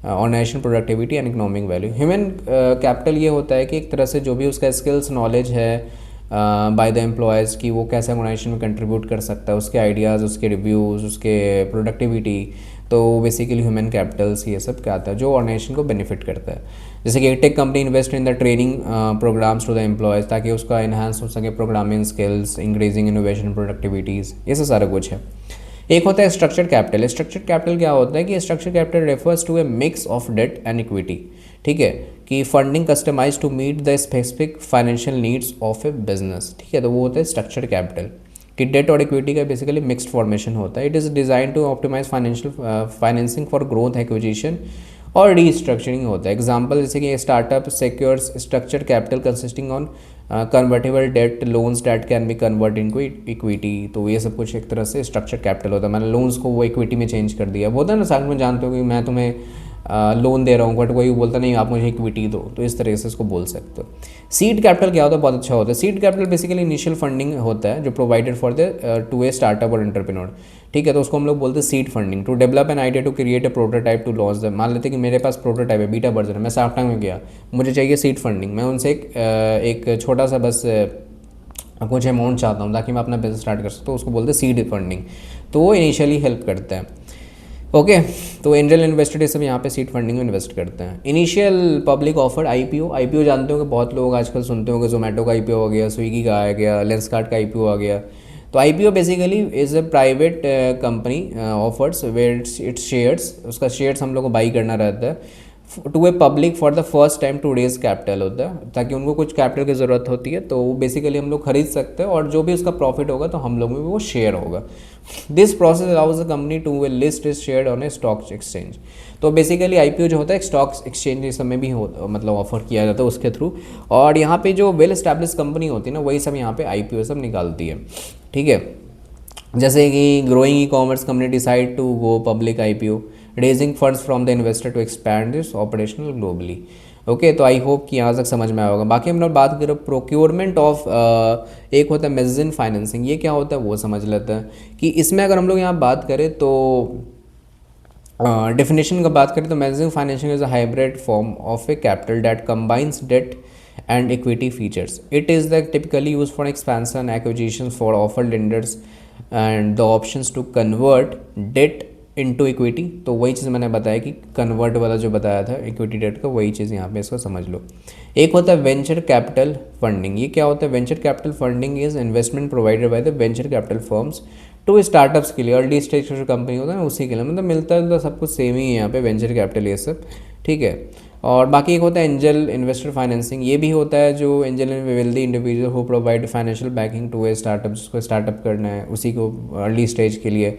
organisation productivity and economic value. Human capital ये होता है कि एक तरह से जो भी उसका स्किल्स, नॉलेज है बाय द एम्प्लॉयज़ की, वो कैसे ऑर्गेनाइजेशन में कंट्रीब्यूट कर सकता है, उसके आइडियाज़, उसके रिव्यूज़, उसके प्रोडक्टिविटी। तो बेसिकली ह्यूमन कैपिटल्स ये सब क्या आता है जो ऑर्गेनाइजेशन को बेनिफिट करता है। जैसे कि एक tech company invest in the training programmes to the employees ताकि उसका इन्हांस हो सके programming skills, increasing innovation, productivities, ये सब सारा कुछ है। एक होता है स्ट्रक्चर्ड कैपिटल। स्ट्रक्चर्ड कैपिटल क्या होता है कि structured capital refers to a mix of debt and equity. ठीक है, कि funding customise to meet the specific financial needs of a business. ठीक है, तो वो होता है स्ट्रक्चर्ड कैपिटल, कि डेट और इक्विटी का बेसिकली मिक्स्ड फॉर्मेशन होता है। It is design to optimise financing for growth, acquisition और रीस्ट्रक्चरिंग होता है। एग्जाम्पल जैसे कि startup secures structured capital consisting on convertible date loans date can be convert into equity. तो ये सब कुछ एक तरह से स्ट्रक्चर्ड कैपिटल होता है। मैंने लोन्स को वो इक्विटी में चेंज कर दिया। होता है ना, साथ में जानते हो कि मैं तुम्हें लोन दे रहा हूँ, बट कोई बोलता नहीं आप मुझे इक्विटी दो, तो इस तरह से इसको बोल सकते हो। सीड कैपिटल क्या होता है, बहुत अच्छा होता है। Seed capital basically initial funding होता है जो provided for the to a startup और एंटरप्रेन्योर। ठीक है, तो उसको हम लोग बोलते हैं seed funding. To develop an idea, to create a prototype, to launch the. मान लेते हैं कि मेरे पास प्रोटोटाइप है, बीटा वर्जन है, मैं शार्क टैंक में गया, मुझे चाहिए सीड फंडिंग। मैं उनसे एक छोटा सा बस कुछ अमाउंट चाहता हूँ ताकि मैं अपना बिजनेस स्टार्ट कर सकता हूँ, उसको बोलते हैं सीड फंडिंग। तो वो इनिशियली हेल्प करता है। ओके, तो एंजल इन्वेस्टर ये सब यहाँ पे सीड फंडिंग में इन्वेस्ट करते हैं। इनिशियल पब्लिक ऑफर, आईपीओ जानते हो कि बहुत लोग आजकल सुनते हो कि जोमेटो का आईपीओ हो गया, स्विगी का आ गया, लेंसकार्ट का आईपीओ आ गया। तो IPO basically is a private company offers where its shares, उसका शेयर्स हम लोग को बाई करना रहता है to a public for the first time to raise capital होता है, ताकि उनको कुछ कैपिटल की ज़रूरत होती है, तो वो बेसिकली हम लोग खरीद सकते हैं और जो भी उसका प्रॉफिट होगा तो हम लोग में वो शेयर होगा। This process allows the company to a list is share on a stock exchange. तो बेसिकली आईपीओ जो होता है स्टॉक एक्सचेंज इस समय भी मतलब ऑफर किया जाता है उसके थ्रू। और यहाँ पे जो वेल एस्टैब्लिश कंपनी होती है ना, वही सब यहाँ पे आईपीओ सब निकालती है। ठीक है, जैसे कि growing e commerce company decide to go public IPO, raising funds from the investor to expand this operational globally. Okay, तो आई होप कि यहाँ तक समझ में आया होगा। बाकी हम लोग बात करें प्रोक्योरमेंट ऑफ, एक होता है मेज़िन फाइनेंसिंग। ये क्या होता है वो समझ लेते हैं कि इसमें अगर हम लोग यहाँ बात करें तो डेफिनेशन का बात करें तो mezzanine financing is a hybrid form of a capital that combines debt and equity features. It is the typically used for expansion, acquisitions for offer lenders and the options to convert debt into equity। तो वही चीज़ मैंने बताया कि convert वाला जो बताया था equity debt का, वही चीज़ यहाँ पे इसको समझ लो। एक होता है वेंचर कैपिटल फंडिंग। ये क्या होता है? Venture capital funding is investment provided by the venture capital firms to startups के लिए, अर्ली स्टेज का जो कंपनी होता है ना उसी के लिए, मतलब मिलता है तो सब कुछ सेम ही है यहाँ पे वेंचर कैपिटल ये सब। ठीक है, और बाकी एक होता है एंजल इन्वेस्टर फाइनेंसिंग। ये भी होता है जो angel wealthy individual who provide financial backing to a startup, जिसको स्टार्टअप करना है उसी को अर्ली स्टेज के लिए,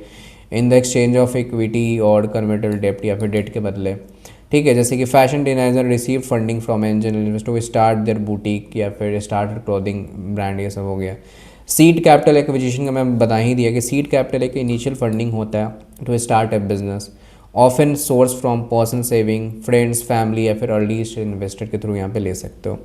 in the exchange of equity और कन्वर्टेबल डेप्ट या फिर डेट के बदले। ठीक है, जैसे कि fashion designer receive funding from angel investor to start their boutique या फिर स्टार्ट क्लोथिंग ब्रांड, ये सब हो गया। सीड कैपिटल एक्विजिशन का मैं बता ही दिया कि सीड कैपिटल एक इनिशियल फंडिंग होता है to start a business, often source from person saving, friends, family या फिर अर्ली इन्वेस्टर के थ्रू यहाँ पे ले सकते हो।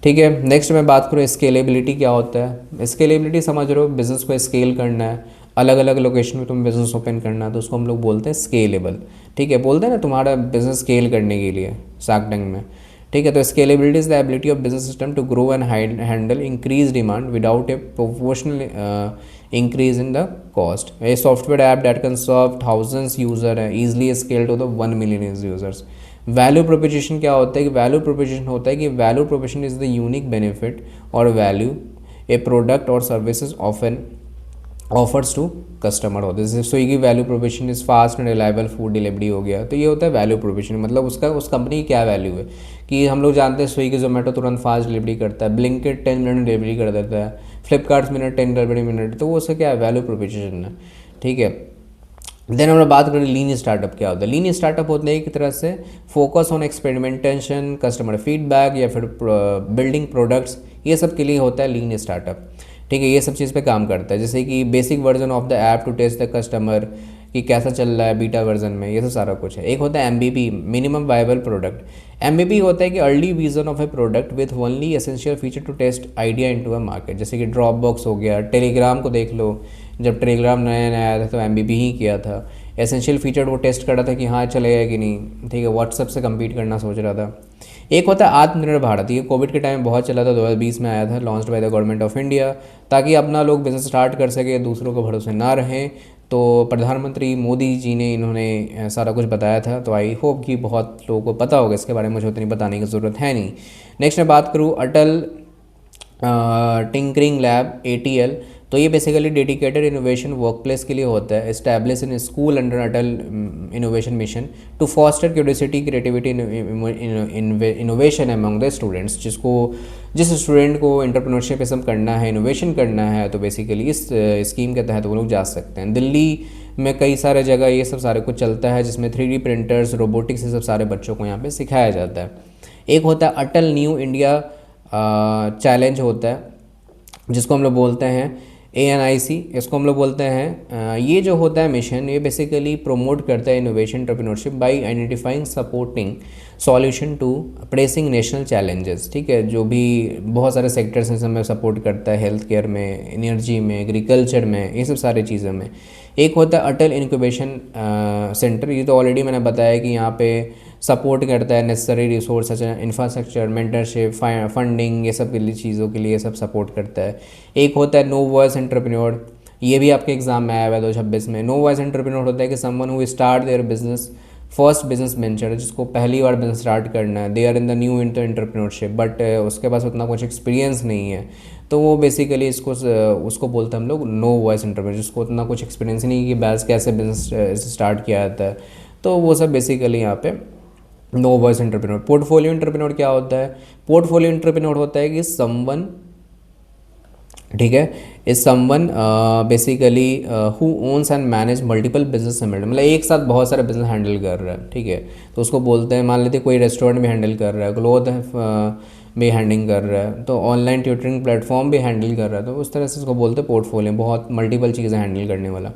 ठीक है, नेक्स्ट मैं बात करूँ स्केलेबिलिटी क्या होता है। स्केलेबिलिटी समझ रहे हो, बिजनेस को स्केल करना है, अलग अलग लोकेशन में तुम्हें बिजनेस ओपन करना है, तो उसको हम लोग बोलते हैं स्केलेबल। ठीक है, बोलते हैं ना तुम्हारा बिजनेस स्केल करने के लिए शार्क टैंक में। ठीक है, तो scalability is the ability of business system to grow and handle increase demand without a proportional increase in the cost. A software app that can serve thousands user easily scale to the 1 million users. Value proposition क्या होता है कि value proposition होता है कि value proposition is the unique benefit और value a product और services often offers to customer होते हैं। जैसे Swiggy value proposition is fast and reliable food delivery हो गया, तो ये होता है वैल्यू प्रोपोजिशन, मतलब उसका उस कंपनी की क्या वैल्यू है। कि हम लोग जानते हैं स्विगी जोमेटो तुरंत फास्ट डिलीवरी करता है, ब्लिंकिट 10 मिनट में डिलीवरी कर देता है, फ्लिपकार्ट मिनट 10 डिलीवरी मिनट, तो वो उसका क्या है, वैल्यू प्रोपोजिशन है। ठीक है, देन हम लोग बात करें लीन स्टार्टअप क्या होता है। लीन स्टार्टअप होते हैं एक तरह से focus on experimentation, customer feedback या फिर बिल्डिंग प्रोडक्ट्स, ये सब के लिए होता है लीन स्टार्टअप। ठीक है, ये सब चीज़ पे काम करता है, जैसे कि basic version of the app to test the customer कि कैसा चल रहा है बीटा वर्जन में, ये सब सारा कुछ है। एक होता है MVP minimum viable product. MVP होता है कि early vision of a product with only essential feature to test idea into a market. जैसे कि ड्रॉप बॉक्स हो गया, टेलीग्राम को देख लो, जब टेलीग्राम नया नया आया था तो MVP ही किया था। एसेंशियल फीचर वो टेस्ट कर रहा था कि हाँ चलेगा कि नहीं। ठीक है, व्हाट्सएप से कम्पीट करना सोच रहा था। एक होता है आत्मनिर्भर भारत, ये कोविड के टाइम बहुत चला था, 2020 में आया था, launched by the government of India, ताकि अपना लोग बिजनेस स्टार्ट कर सके, दूसरों को भरोसे ना रहें। तो प्रधानमंत्री मोदी जी ने इन्होंने सारा कुछ बताया था, तो आई होप कि बहुत लोगों को पता होगा इसके बारे में, मुझे उतनी बताने की ज़रूरत है नहीं। नेक्स्ट मैं बात करूँ अटल टिंकरिंग लैब ATL, तो ये बेसिकली डेडिकेटेड इनोवेशन वर्कप्लेस के लिए होता है, establish in school under Atal innovation mission to foster curiosity creativity innovation among the students. जिस स्टूडेंट को एंटरप्रेन्योरशिप करना है, इनोवेशन करना है, तो बेसिकली इस स्कीम के तहत वो लोग जा सकते हैं। दिल्ली में कई सारे जगह ये सब सारे कुछ चलता है, जिसमें 3D प्रिंटर्स, रोबोटिक्स, ये सब सारे बच्चों को यहाँ पे सिखाया जाता है। एक होता है अटल न्यू इंडिया चैलेंज होता है, जिसको हम लोग बोलते हैं ANIC, इसको हम लोग बोलते हैं। ये जो होता है मिशन, ये बेसिकली प्रमोट करता है innovation entrepreneurship by identifying supporting solution to pressing national challenges. ठीक है, जो भी बहुत सारे सेक्टर्स हैं इसमें सपोर्ट करता है, हेल्थ केयर में, एनर्जी में, एग्रीकल्चर में, ये सब सारी चीज़ों में। एक होता है अटल इंक्यूबेशन सेंटर, ये तो ऑलरेडी मैंने बताया कि यहाँ पे सपोर्ट करता है necessary resource, infrastructure, mentorship, funding, ये सब के लिए चीज़ों के लिए सब सपोर्ट करता है। एक होता है नो वॉइस एंटरप्रेन्योर, ये भी आपके एग्जाम में आया हुआ है 2026 में। नो वॉइस एंटरप्रेन्योर होता है कि someone who start their business first business venture, जिसको पहली बार बिजनेस स्टार्ट करना है, they are in the new in entrepreneurship, but उसके पास उतना कुछ एक्सपीरियंस नहीं है, तो वो बेसिकली उसको बोलते हैं हम लोग नो वॉइस एंटरप्रेन्योर, जिसको उतना कुछ एक्सपीरियंस नहीं कि बैस कैसे बिजनेस स्टार्ट किया जाता है, तो वो सब बेसिकली यहाँ पे novice entrepreneur. Portfolio entrepreneur क्या होता है? पोर्टफोलियो एंटरप्रेन्योर होता है कि समवन, ठीक है, is someone basically who owns and manage multiple business similar, मतलब एक साथ बहुत सारे बिजनेस हैंडल कर रहा है। ठीक है, तो उसको बोलते हैं, मान लेते कोई रेस्टोरेंट भी हैंडल कर रहा है, क्लोथ भी हैंडलिंग कर रहा है, तो ऑनलाइन ट्यूटरिंग प्लेटफॉर्म भी हैंडल कर रहा है, तो उस तरह से उसको बोलते हैं पोर्टफोलियो, बहुत मल्टीपल चीज़ें हैंडल करने वाला।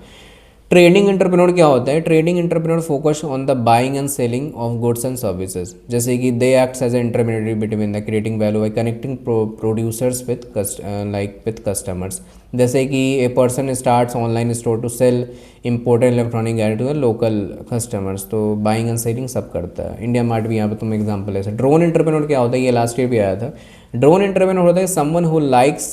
ट्रेडिंग एंटरप्रेन्योर क्या होता है? Trading entrepreneur focus on the buying and selling of goods and services, जैसे कि they acts as a intermediate between the creating value by connecting producers with customers. जैसे कि a person starts online store to sell imported electronic gadget to the local customers, तो buying and selling सब करता है। India mart भी यहाँ पे तुम एग्जाम्पल है। ड्रोन एंटरप्रेन्योर क्या होता है? ये लास्ट ईयर भी आया था। ड्रोन एंटरप्रेन्योर होता है someone who likes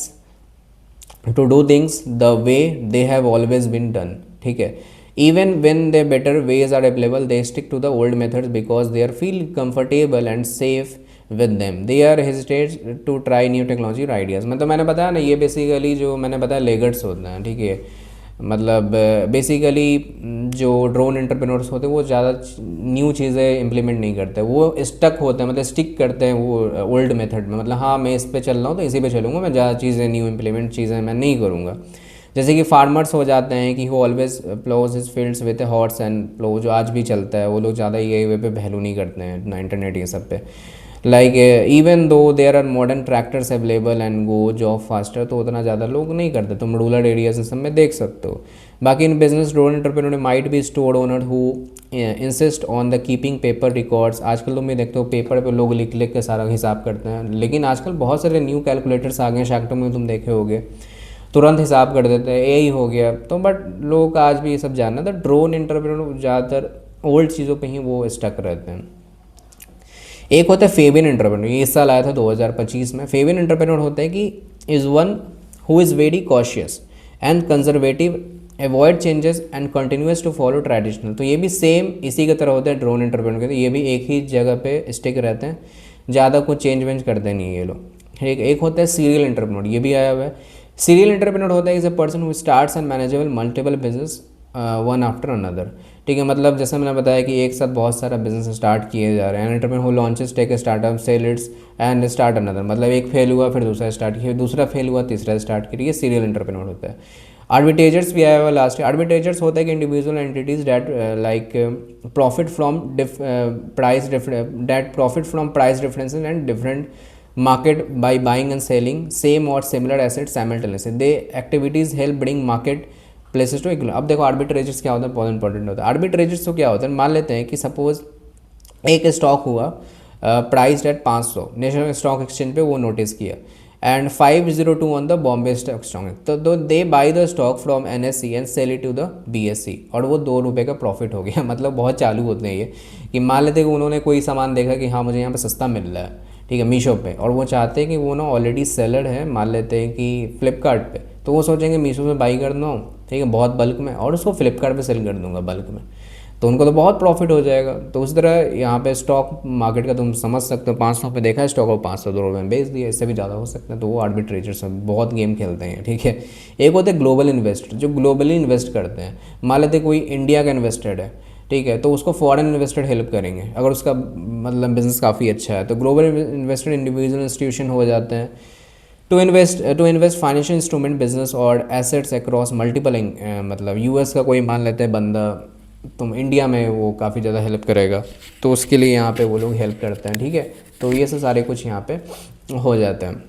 to do things the way they have always been done। ठीक है, even when the better ways are available they stick to the old methods because they are feel comfortable and safe with them, they are hesitate to try new technology or ideas। मतलब मैंने बताया ना, ये basically जो मैंने बताया leggers होते हैं। ठीक है, मतलब बेसिकली जो ड्रोन एंटरप्रेन्योर्स होते हैं वो ज़्यादा न्यू चीज़ें इम्प्लीमेंट नहीं करते, वो स्टक होते हैं, मतलब स्टिक करते हैं वो ओल्ड मेथड में, मतलब हाँ मैं इस पे चल रहा हूँ तो इसी पे चलूँगा, मैं ज़्यादा चीज़ें न्यू इम्प्लीमेंट चीज़ें मैं नहीं करूँगा। जैसे कि फार्मर्स हो जाते हैं कि वो always ploughs his fields with horse and plough, जो आज भी चलता है, वो लोग ज़्यादा ये वे पे वैल्यू नहीं करते हैं ना इंटरनेट ये सब पे। Like even though there are modern tractors available and go job faster, तो उतना ज़्यादा लोग नहीं करते, तुम रूरल एरियाज सब में देख सकते हो। बाकी in business drone entrepreneur might be store owner who insist on the keeping paper records. आजकल तुम भी देखते हो पेपर पे लोग लिख लिख के सारा हिसाब करते हैं, लेकिन आजकल बहुत सारे न्यू कैलकुलेटर्स आ गए हैं, शैक्टो में तुम देखे होगे, तुरंत हिसाब कर देते हैं, यही हो गया। तो बट लोग आज भी ये सब जानना था, ड्रोन एंटरप्रेन्योर ज़्यादातर ओल्ड चीज़ों पे ही वो स्टक रहते हैं। एक होता है फेबियन एंटरप्रेन्योर, ये इस साल आया था 2025 में। फेबियन एंटरप्रेन्योर होता है कि is one who is very cautious and conservative avoid changes and continues to follow traditional. तो ये भी सेम इसी की तरह होता है ड्रोन एंटरप्रेन्योर के, तो ये भी एक ही जगह पे स्टिक रहते हैं, ज़्यादा कुछ चेंज वेंज करते नहीं ये लोग। एक होता है सीरियल एंटरप्रेन्योर, ये भी आया हुआ है। सीरियल एंटरप्रेन्योर होता है is a person who starts and manageable multiple business one after another. ठीक है, मतलब जैसे मैंने बताया कि एक साथ बहुत सारा बिजनेस स्टार्ट किए जा रहे हैं। Entrepreneur who launches take a startup sell its and start another, मतलब एक फेल हुआ फिर दूसरा स्टार्ट किया, दूसरा फेल हुआ तीसरा स्टार्ट किया, ये सीरियल एंटरप्रेन्योर होता है। आर्बिट्रेजर्स भी आया हुआ लास्ट। आर्बिट्रेजर्स होता है कि individual entities that like profit from price differences and different market by buying and selling same or similar assets simultaneously. They activities help bring market places to equilibrium. अब देखो आर्बिट्रेजर्स क्या होता है, बहुत इंपॉर्टेंट होता है। आर्बिट्रेजर्स तो क्या होता है, मान लेते हैं कि सपोज एक स्टॉक हुआ price at 500, national stock exchange पे वो नोटिस किया, and 502 on the Bombay stock exchange. तो they buy the stock from NSE and sell it to the BSE, और वो 2 रुपये का प्रॉफिट हो गया। मतलब बहुत चालू होते हैं ये, कि मान लेते हैं कि उन्होंने कोई सामान देखा कि हाँ मुझे यहाँ पे सस्ता मिल रहा है, ठीक है, मीशो पे, और वो चाहते हैं कि वो ना ऑलरेडी सेलर है, मान लेते हैं कि फ्लिपकार्ट पे, तो वो सोचेंगे मीशो में बाई कर दूँ, ठीक है, बहुत बल्क में, और उसको फ्लिपकार्ट पे सेल कर दूंगा बल्क में, तो उनको तो बहुत प्रॉफिट हो जाएगा। तो उस तरह यहाँ पे स्टॉक मार्केट का तुम समझ सकते हो, 500 पे देखा है स्टॉक और 502 रुपये में बेच दिया, इससे भी ज़्यादा हो सकता है। तो वो आर्बिट्रेजर्स बहुत गेम खेलते हैं, ठीक है। एक होते हैं ग्लोबल इन्वेस्टर, जो ग्लोबली इन्वेस्ट करते हैं। मान लेते कोई इंडिया का इन्वेस्टेड है, ठीक है, तो उसको फॉरेन इन्वेस्टर हेल्प करेंगे अगर उसका मतलब बिजनेस काफ़ी अच्छा है। तो ग्लोबल इन्वेस्टर इंडिविजुअल इंस्टीट्यूशन हो जाते हैं। To invest financial instrument business और एसेट्स अक्रॉस मल्टीपल, मतलब US का कोई मान लेते हैं बंदा, तुम इंडिया में वो काफ़ी ज़्यादा हेल्प करेगा, तो उसके लिए यहाँ पे वो लोग हेल्प करते हैं, ठीक है। तो ये सब सारे कुछ यहाँ पे हो जाते हैं।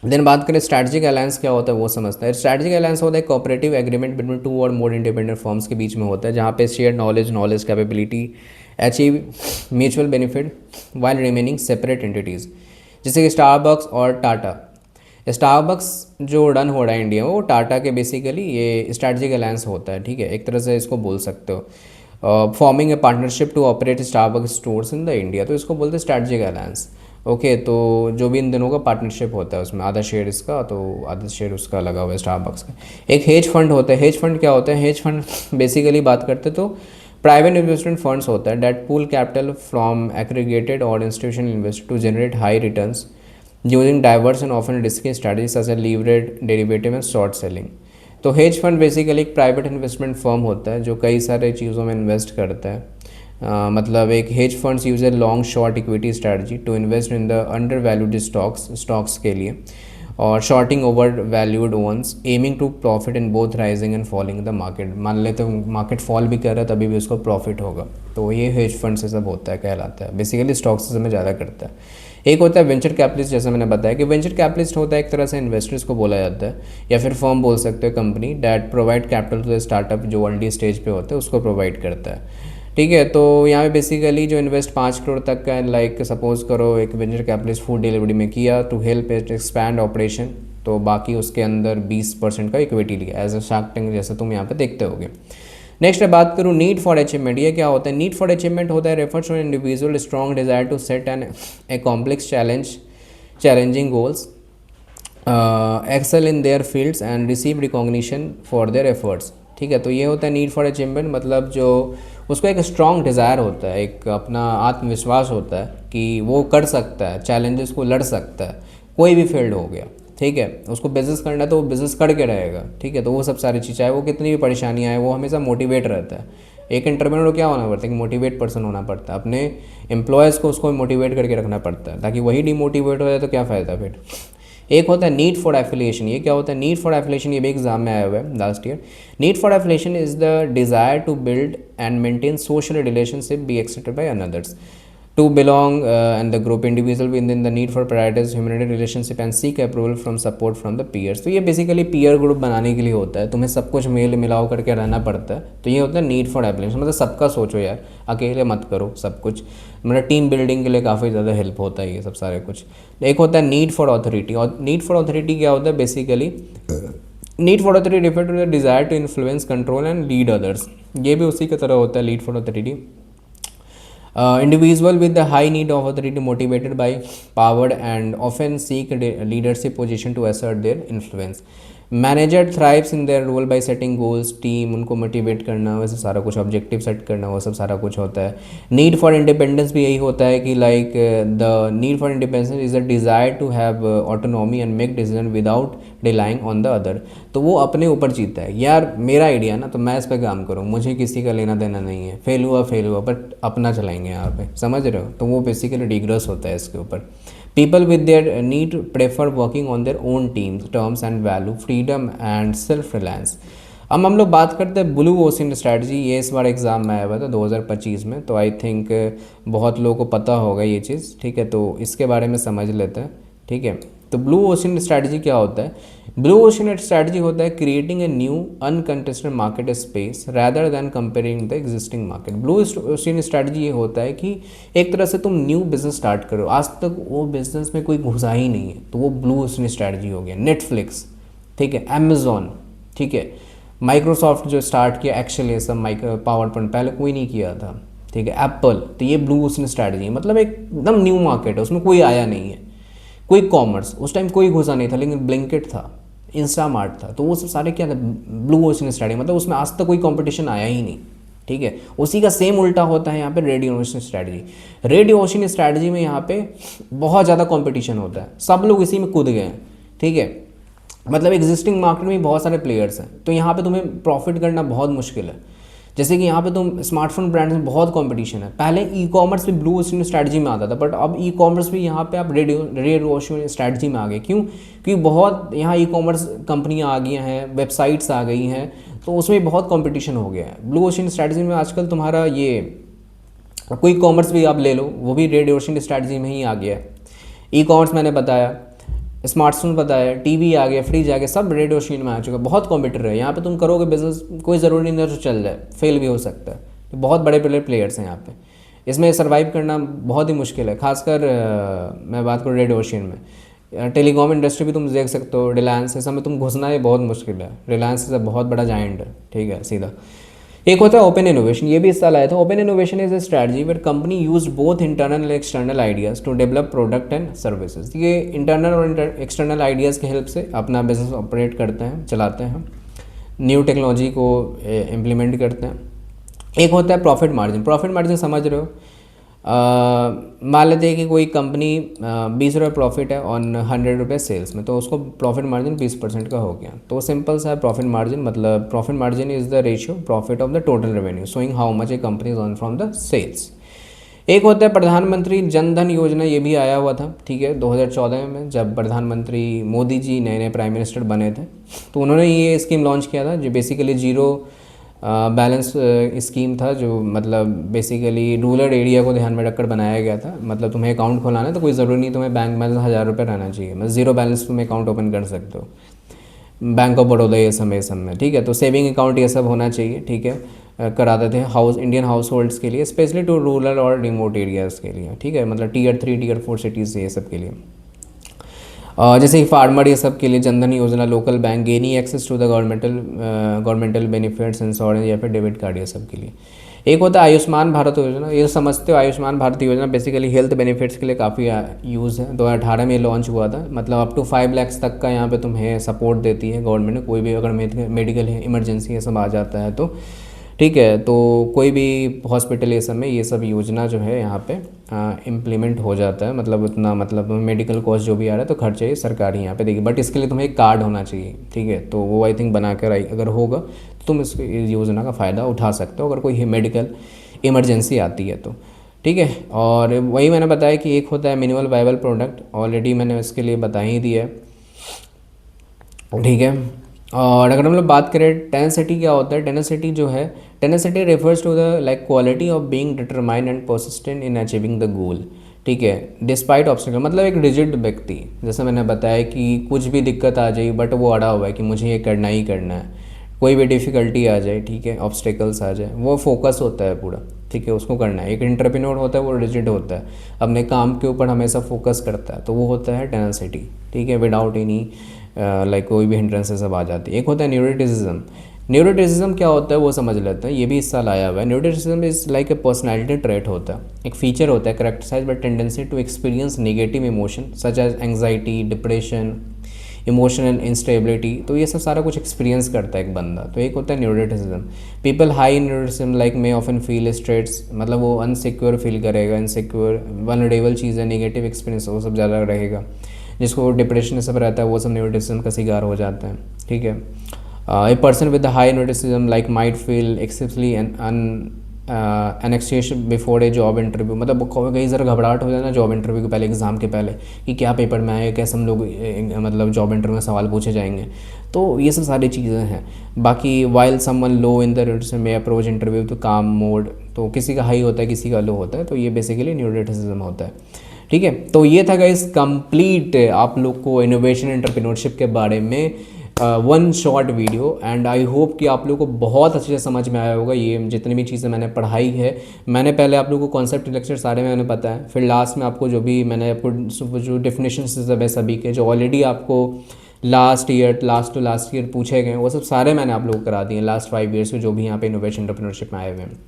देन बात करें स्ट्रैटेजिक अलायंस क्या होता है, वो समझता है। स्ट्रैटेजिक अलायंस होता है कोऑपरेटिव एग्रीमेंट बिटवीन 2 और मोर इंडिपेंडेंट फर्म्स के बीच में होता है, जहाँ पे share knowledge capability achieve mutual benefit while remaining separate entities. जैसे कि स्टारबक्स और टाटा। स्टारबक्स जो रन हो रहा है इंडिया में, वो टाटा के बेसिकली ये स्ट्रैटेजिक अलायंस होता है, ठीक है, एक तरह से इसको बोल सकते हो। Forming a partnership to operate Starbucks stores in the India, तो इसको बोलते हैं स्ट्रैटेजिक अलायंस। ओके, तो जो भी इन दोनों का पार्टनरशिप होता है, उसमें आधा शेयर इसका तो आधा शेयर उसका लगा हुआ है स्टारबक्स का। एक हेज फंड होता है। हेज फंड क्या होता है, हेज फंड बेसिकली बात करते तो प्राइवेट इन्वेस्टमेंट फंड्स होता है that pool capital from aggregated और institutional investor to generate high returns using diverse and often risky strategy such as leverage derivative and short selling. तो हेज फंड बेसिकली एक private investment firm होता है जो कई सारे चीज़ों में इन्वेस्ट करता है। मतलब एक hedge funds use a long short equity strategy to invest in the undervalued stocks के लिए, और shorting overvalued ones aiming to profit in both rising and falling the market. मान लेते हैं मार्केट फॉल भी कर रहा है तभी भी उसको प्रॉफिट होगा, तो ये हेज फंड से सब होता है, कहलाता है। बेसिकली स्टॉक्स से में ज़्यादा करता है। एक होता है वेंचर कैपिटलिस्ट, जैसे मैंने बताया कि वेंचर कैपिटलिस्ट होता है एक तरह से इन्वेस्टर्स को बोला जाता है, या फिर फर्म बोल सकते हो, company that provide capital to the startup, जो अर्ली स्टेज पे होते हैं उसको प्रोवाइड करता है, ठीक है। तो यहाँ पे बेसिकली जो इन्वेस्ट 5 करोड़ तक का, लाइक सपोज करो एक वेंचर कैपिटलिस्ट फूड डिलीवरी में किया to help it expand operation, तो बाकी उसके अंदर 20% का इक्विटी लिया एज अ शार्क टैंक, जैसे तुम यहाँ पे देखते होगे। नेक्स्ट बात करूँ नीड फॉर अचीवमेंट। ये क्या होता है, नीड फॉर अचीवमेंट होता है refers to individual strong desire to set an a complex challenging goals, excel in their fields and receive recognition for their efforts, ठीक है। तो ये होता है नीड फॉर अचीवमेंट, मतलब जो उसको एक स्ट्रॉन्ग डिज़ायर होता है, एक अपना आत्मविश्वास होता है कि वो कर सकता है, चैलेंजेस को लड़ सकता है, कोई भी फील्ड हो गया, ठीक है। उसको बिज़नेस करना है तो वो बिज़नेस करके रहेगा, ठीक है। तो वो सब सारी चीज़, चाहे वो कितनी भी परेशानियाँ आए, वो हमेशा मोटिवेट रहता है। एक एंटरप्रेन्योर को क्या होना पड़ता है कि मोटिवेट पर्सन होना पड़ता है, अपने एम्प्लॉयज़ को उसको मोटिवेट करके रखना पड़ता है, ताकि वही डिमोटिवेट हो जाए तो क्या फ़ायदा फिर। एक होता है नीड फॉर एफिलिएशन। ये क्या होता है, नीड फॉर एफिलिएशन, ये भी एग्जाम में आया हुआ है last year. Need for affiliation is the desire to build and maintain social relationship be accepted by others to belong and the group individual within the need for prioritize humanitarian relationship and seek approval from support from the peers। तो ये basically peer group बनाने के लिए होता है, तुम्हें सब कुछ मेल मिलाओ करके रहना पड़ता है। तो ये होता है नीड फॉर एप्लीकेशन, मतलब सबका सोचो यार, अकेले मत करो सब कुछ, मतलब टीम बिल्डिंग के लिए काफ़ी ज़्यादा हेल्प होता है ये सब सारे कुछ। एक होता है नीड फॉर ऑथोरिटी, और नीड फॉर ऑथोरिटी क्या होता है basically, need for authority refer to the desire to influence control and lead others. ये भी उसी की तरह होता है lead for authority. Individual with the high need of authority motivated by power and often seek leadership position to assert their influence। Manager thrives in their role by setting goals, team उनको motivate करना, वैसे सारा कुछ objective set करना, वो सब सारा कुछ होता है। नीड फॉर इंडिपेंडेंस भी यही होता है कि like the need for independence is a desire to have autonomy and make decision without relying on the other. तो वो अपने ऊपर जीता है, यार मेरा आइडिया ना तो मैं इस पर काम करूँ, मुझे किसी का लेना देना नहीं है, फेल हुआ बट अपना चलाएंगे यहाँ पे, समझ रहे हो। तो वो बेसिकली डिग्रेस होता है इसके ऊपर। People with their need prefer working on their own teams, terms and value, freedom and self-reliance। अब हम लोग बात करते हैं ब्लू ओशन स्ट्रैटेजी। ये इस बार एग्ज़ाम में आया हुआ था 2025 में, तो आई थिंक बहुत लोगों को पता होगा ये चीज़, ठीक है। तो इसके बारे में समझ लेते हैं, ठीक है। तो ब्लू ओशन स्ट्रैटेजी क्या होता है? ब्लू ओशन स्ट्रैटेजी होता है creating a new uncontested market space rather than comparing the existing market. Blue ocean strategy ये होता है कि एक तरह से तुम न्यू बिजनेस स्टार्ट करो, आज तक वो बिजनेस में कोई घुसा ही नहीं है, तो वो ब्लू ओशन स्ट्रैटेजी हो गया। नेटफ्लिक्स, ठीक है, अमेजोन, ठीक है, माइक्रोसॉफ्ट जो स्टार्ट किया एक्सेल, ये सब पावर पॉइंट पहले कोई नहीं किया था, ठीक है, एप्पल। तो ये ब्लू ओशन स्ट्रैटेजी मतलब एकदम न्यू मार्केट है, उसमें कोई आया नहीं है, कोई कॉमर्स उस टाइम कोई घुसा नहीं था, लेकिन ब्लिंकिट था, इंस्टामार्ट था, तो वो सब सारे क्या था, ब्लू ओशन स्ट्रैटेजी, मतलब उसमें आज तक कोई कंपटीशन आया ही नहीं, ठीक है। उसी का सेम उल्टा होता है यहाँ पे red ocean strategy. Red ocean strategy में यहाँ पे बहुत ज़्यादा कंपटीशन होता है, सब लोग इसी में कूद गए हैं, ठीक है। मतलब एग्जिस्टिंग मार्केट में बहुत सारे प्लेयर्स हैं, तो यहाँ पे तुम्हें प्रॉफिट करना बहुत मुश्किल है। जैसे कि यहाँ पे तुम स्मार्टफोन ब्रांड्स में बहुत कंपटीशन है। पहले ई कॉमर्स भी ब्लू ओशन स्ट्रैटेजी में आता था, बट अब ई कॉमर्स भी यहाँ पे आप रेड ओशन स्ट्रैटेजी में आ गए। क्यों? क्योंकि बहुत यहाँ ई कॉमर्स कंपनियाँ आ गई हैं, वेबसाइट्स आ गई हैं, तो उसमें बहुत कंपटीशन हो गया है। ब्लू ओशन स्ट्रैटेजी में आजकल तुम्हारा ये कोई कॉमर्स भी आप ले लो, वो भी रेड ओशन स्ट्रैटेजी में ही आ गया है। ई कॉमर्स मैंने बताया, स्मार्टफोन बताया, टीवी आ गया, फ्रिज आ गया, सब रेड ओशन में आ चुका है। बहुत कॉम्पिटिटर है यहाँ पे, तुम करोगे बिजनेस, कोई ज़रूरी नहीं है तो चल जाए, फेल भी हो सकता है। तो बहुत बड़े बड़े प्लेयर्स हैं यहाँ पे, इसमें सर्वाइव करना बहुत ही मुश्किल है। खासकर मैं बात करूँ रेड ओशन में, टेलीकॉम इंडस्ट्री भी तुम देख सकते हो, रिलायंस, इस समय तुम घुसना ये बहुत मुश्किल है। रिलायंस से बहुत बड़ा जाइंट है, ठीक है, सीधा। एक होता है ओपन इनोवेशन, ये भी इस साल आया था। Open innovation is a strategy where company use both internal and external ideas to develop product and services. ये इंटरनल और एक्सटर्नल आइडियाज़ की हेल्प से अपना बिजनेस ऑपरेट करते हैं, चलाते हैं, न्यू टेक्नोलॉजी को इम्प्लीमेंट करते हैं। एक होता है प्रॉफिट मार्जिन। प्रॉफिट मार्जिन समझ रहे हो, मान लेते हैं कि कोई कंपनी 20 रुपये प्रॉफिट है ऑन 100 रुपये सेल्स में, तो उसको प्रॉफिट मार्जिन 20% का हो गया। तो सिंपल सा है प्रॉफिट मार्जिन, मतलब profit margin is the ratio profit of the total revenue showing how much a company is earn from the sales. एक होता है प्रधानमंत्री जन धन योजना, ये भी आया हुआ था, ठीक है, 2014 में, जब प्रधानमंत्री मोदी जी नए नए प्राइम मिनिस्टर बने थे, तो उन्होंने ये स्कीम लॉन्च किया था, जो बेसिकली जीरो बैलेंस स्कीम था, जो मतलब बेसिकली रूरल एरिया को ध्यान में रखकर बनाया गया था। मतलब तुम्हें अकाउंट खोलाना है तो कोई ज़रूरी नहीं तुम्हें बैंक बैलेंस 1000 रुपये रहना चाहिए, मतलब जीरो बैलेंस तुम अकाउंट ओपन कर सकते हो, बैंक ऑफ बड़ौदा ये सब में, ठीक है। तो सेविंग अकाउंट ये सब होना चाहिए, ठीक है, कराते थे इंडियन हाउस होल्ड्स के लिए, स्पेशली टू रूरल और रिमोट एरियाज़ के लिए, ठीक है, मतलब Tier 3 Tier 4 सिटीज़ ये सब के लिए। जैसे कि फार्मर ये सब के लिए Jan Dhan Yojana, local bank, gain access to the governmental benefits, insurance या फिर डेबिट कार्ड, ये सब के लिए। एक होता है आयुष्मान भारत योजना, ये समझते हो, आयुष्मान भारत योजना बेसिकली हेल्थ बेनिफिट्स के लिए काफ़ी यूज़ है। 2018 में लॉन्च हुआ था, मतलब अप टू 5 लाख तक का यहाँ पे तुम्हें सपोर्ट देती है गवर्नमेंट। कोई भी अगर मेडिकल इमरजेंसी ये सब आ जाता है तो, ठीक है, तो कोई भी हॉस्पिटल ये सब में ये सब योजना जो है यहाँ पे इम्प्लीमेंट हो जाता है। मतलब उतना, मतलब मेडिकल कॉस्ट जो भी आ रहा है तो खर्चे ये सरकार ही यहाँ पे देगी, बट इसके लिए तुम्हें एक कार्ड होना चाहिए, ठीक है। तो वो आई थिंक बना कर अगर होगा तो तुम इस योजना का फ़ायदा उठा सकते हो अगर कोई मेडिकल इमरजेंसी आती है तो, ठीक है। और वही मैंने बताया कि एक होता है मिनिमल वायबल प्रोडक्ट, ऑलरेडी मैंने इसके लिए बता ही दिया है, ठीक है। और अगर हम लोग बात करें टेनेसिटी क्या होता है, टेनेसिटी जो है, tenacity refers to the like quality of being determined and persistent in achieving the goal, ठीक है, डिस्पाइट ऑब्स्टिकल। मतलब एक रिजिड व्यक्ति, जैसे मैंने बताया कि कुछ भी दिक्कत आ जाए बट वो अड़ा हुआ है कि मुझे ये करना ही करना है, कोई भी डिफ़िकल्टी आ जाए, ठीक है, ऑब्स्टिकल्स आ जाए, वो फोकस होता है पूरा, ठीक है, उसको करना है। एक एंटरप्रेन्योर होता है वो रिजिड होता है, अपने काम के ऊपर हमेशा फोकस करता है, तो वो होता है टेनेसिटी, ठीक है, विदाउट एनी लाइक कोई भी हिंड्रेंस सब आ जाती है। एक होता है न्यूरोटिसिज्म। न्यूरोटिसिज्म क्या होता है वो समझ लेते हैं, ये भी इस साल आया हुआ है। Neuroticism is like a personality trait होता है, एक फीचर होता है characterized by tendency to experience negative emotion such as anxiety, depression, emotional instability, तो ये सब सारा कुछ एक्सपीरियंस करता है एक बंदा। तो एक होता है neuroticism. People high in neuroticism like may often feel stressed, मतलब वो अनसिक्योर फील करेगा, इनसिक्योर, वनरेबल चीज़ें, नेगेटिव एक्सपीरियंस वो सब ज़्यादा रहेगा। जिसको डिप्रेशन सब रहता है वो सब न्यूरोटिसिज्म का शिकार हो जाता है, ठीक है। A person with high neuroticism like might feel excessively annexation before a job interview, मतलब कई ज़रा घबराहट हो जाए ना जॉब इंटरव्यू के पहले, एग्ज़ाम के पहले, कि क्या पेपर में आए, कैसे हम लोग मतलब जॉब इंटरव्यू में सवाल पूछे जाएंगे। तो ये सब सारी चीज़ें हैं। बाकी while someone low in the में अप्रोच इंटरव्यू तो काम मोड, तो किसी का हाई होता है किसी का लो होता है, तो ये बेसिकली न्यूरोटिसिज्म होता है, ठीक है। तो ये था गाइस कंप्लीट आप लोग को इनोवेशन एंटरप्रेन्योरशिप के बारे में one short video, and I hope कि आप लोगों को बहुत अच्छे से समझ में आया होगा। ये जितनी भी चीज़ें मैंने पढ़ाई है, मैंने पहले आप लोगों को कॉन्सेप्ट लेक्चर सारे मैंने बताया, फिर लास्ट में आपको जो भी मैंने आपको जो डेफिनेशन सब है सभी के, जो ऑलरेडी आपको लास्ट टू लास्ट ईयर पूछे गए, वो सब सारे मैंने आप लोगों को करा दिए लास्ट 5 ईयर्स के, जो भी यहाँ पे इनोवेशन एंटरप्रेन्योरशिप में आए हुए हैं,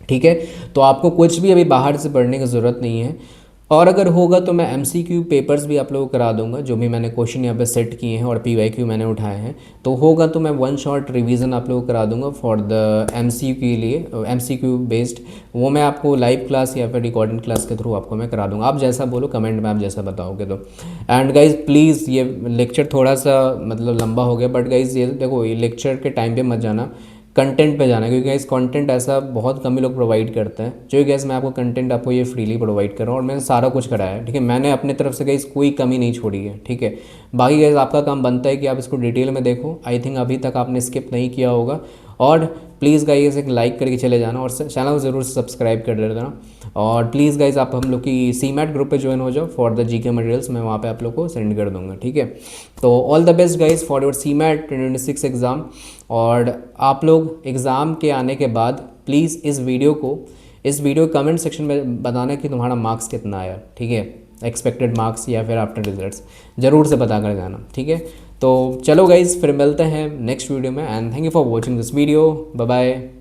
ठीक है। तो आपको कुछ भी अभी बाहर से पढ़ने की ज़रूरत नहीं है, और अगर होगा तो मैं MCQ पेपर्स भी आप लोगों को करा दूंगा, जो भी मैंने क्वेश्चन यहाँ पे सेट किए हैं और PYQ मैंने उठाए हैं। तो होगा तो मैं वन शॉट रिवीजन आप लोगों को करा दूंगा फॉर द MCQ के लिए, MCQ बेस्ड, वो मैं आपको लाइव क्लास या फिर रिकॉर्डिंग क्लास के थ्रू आपको मैं करा दूंगा। आप जैसा बोलो कमेंट में, आप जैसा बताओगे तो। एंड गाइज प्लीज़, ये लेक्चर थोड़ा सा मतलब लंबा हो गया, बट गाइज ये देखो, ये लेक्चर के टाइम पर मत जाना, कंटेंट पे जाना, क्योंकि इस कंटेंट ऐसा बहुत कम ही लोग प्रोवाइड करते हैं। जो गैस मैं आपको कंटेंट आपको ये फ्रीली प्रोवाइड कर रहा हूँ, और मैंने सारा कुछ कराया है, ठीक है। मैंने अपने तरफ से गैस कोई कमी नहीं छोड़ी है, ठीक है। बाकी गैस आपका काम बनता है कि आप इसको डिटेल में देखो। आई थिंक अभी तक आपने स्किप नहीं किया होगा, और प्लीज़ गाइस एक लाइक करके चले जाना, और चैनल को ज़रूर सब्सक्राइब कर देना। और प्लीज़ गाइस आप हम लोग की CMAT ग्रुप पे ज्वाइन हो जाओ फॉर द GK मटेरियल्स, मैं वहाँ पे आप लोग को सेंड कर दूँगा, ठीक है। तो all the best guys for your CMAT 2026 exam. और आप लोग एग्ज़ाम के आने के बाद प्लीज़ इस वीडियो कमेंट सेक्शन में बताना कि तुम्हारा मार्क्स कितना आया, ठीक है। एक्सपेक्टेड मार्क्स या फिर आफ्टर रिजल्ट्स ज़रूर से बता कर जाना, ठीक है। तो चलो गाइज़, फिर मिलते हैं नेक्स्ट वीडियो में, and thank you for watching this video. Bye bye.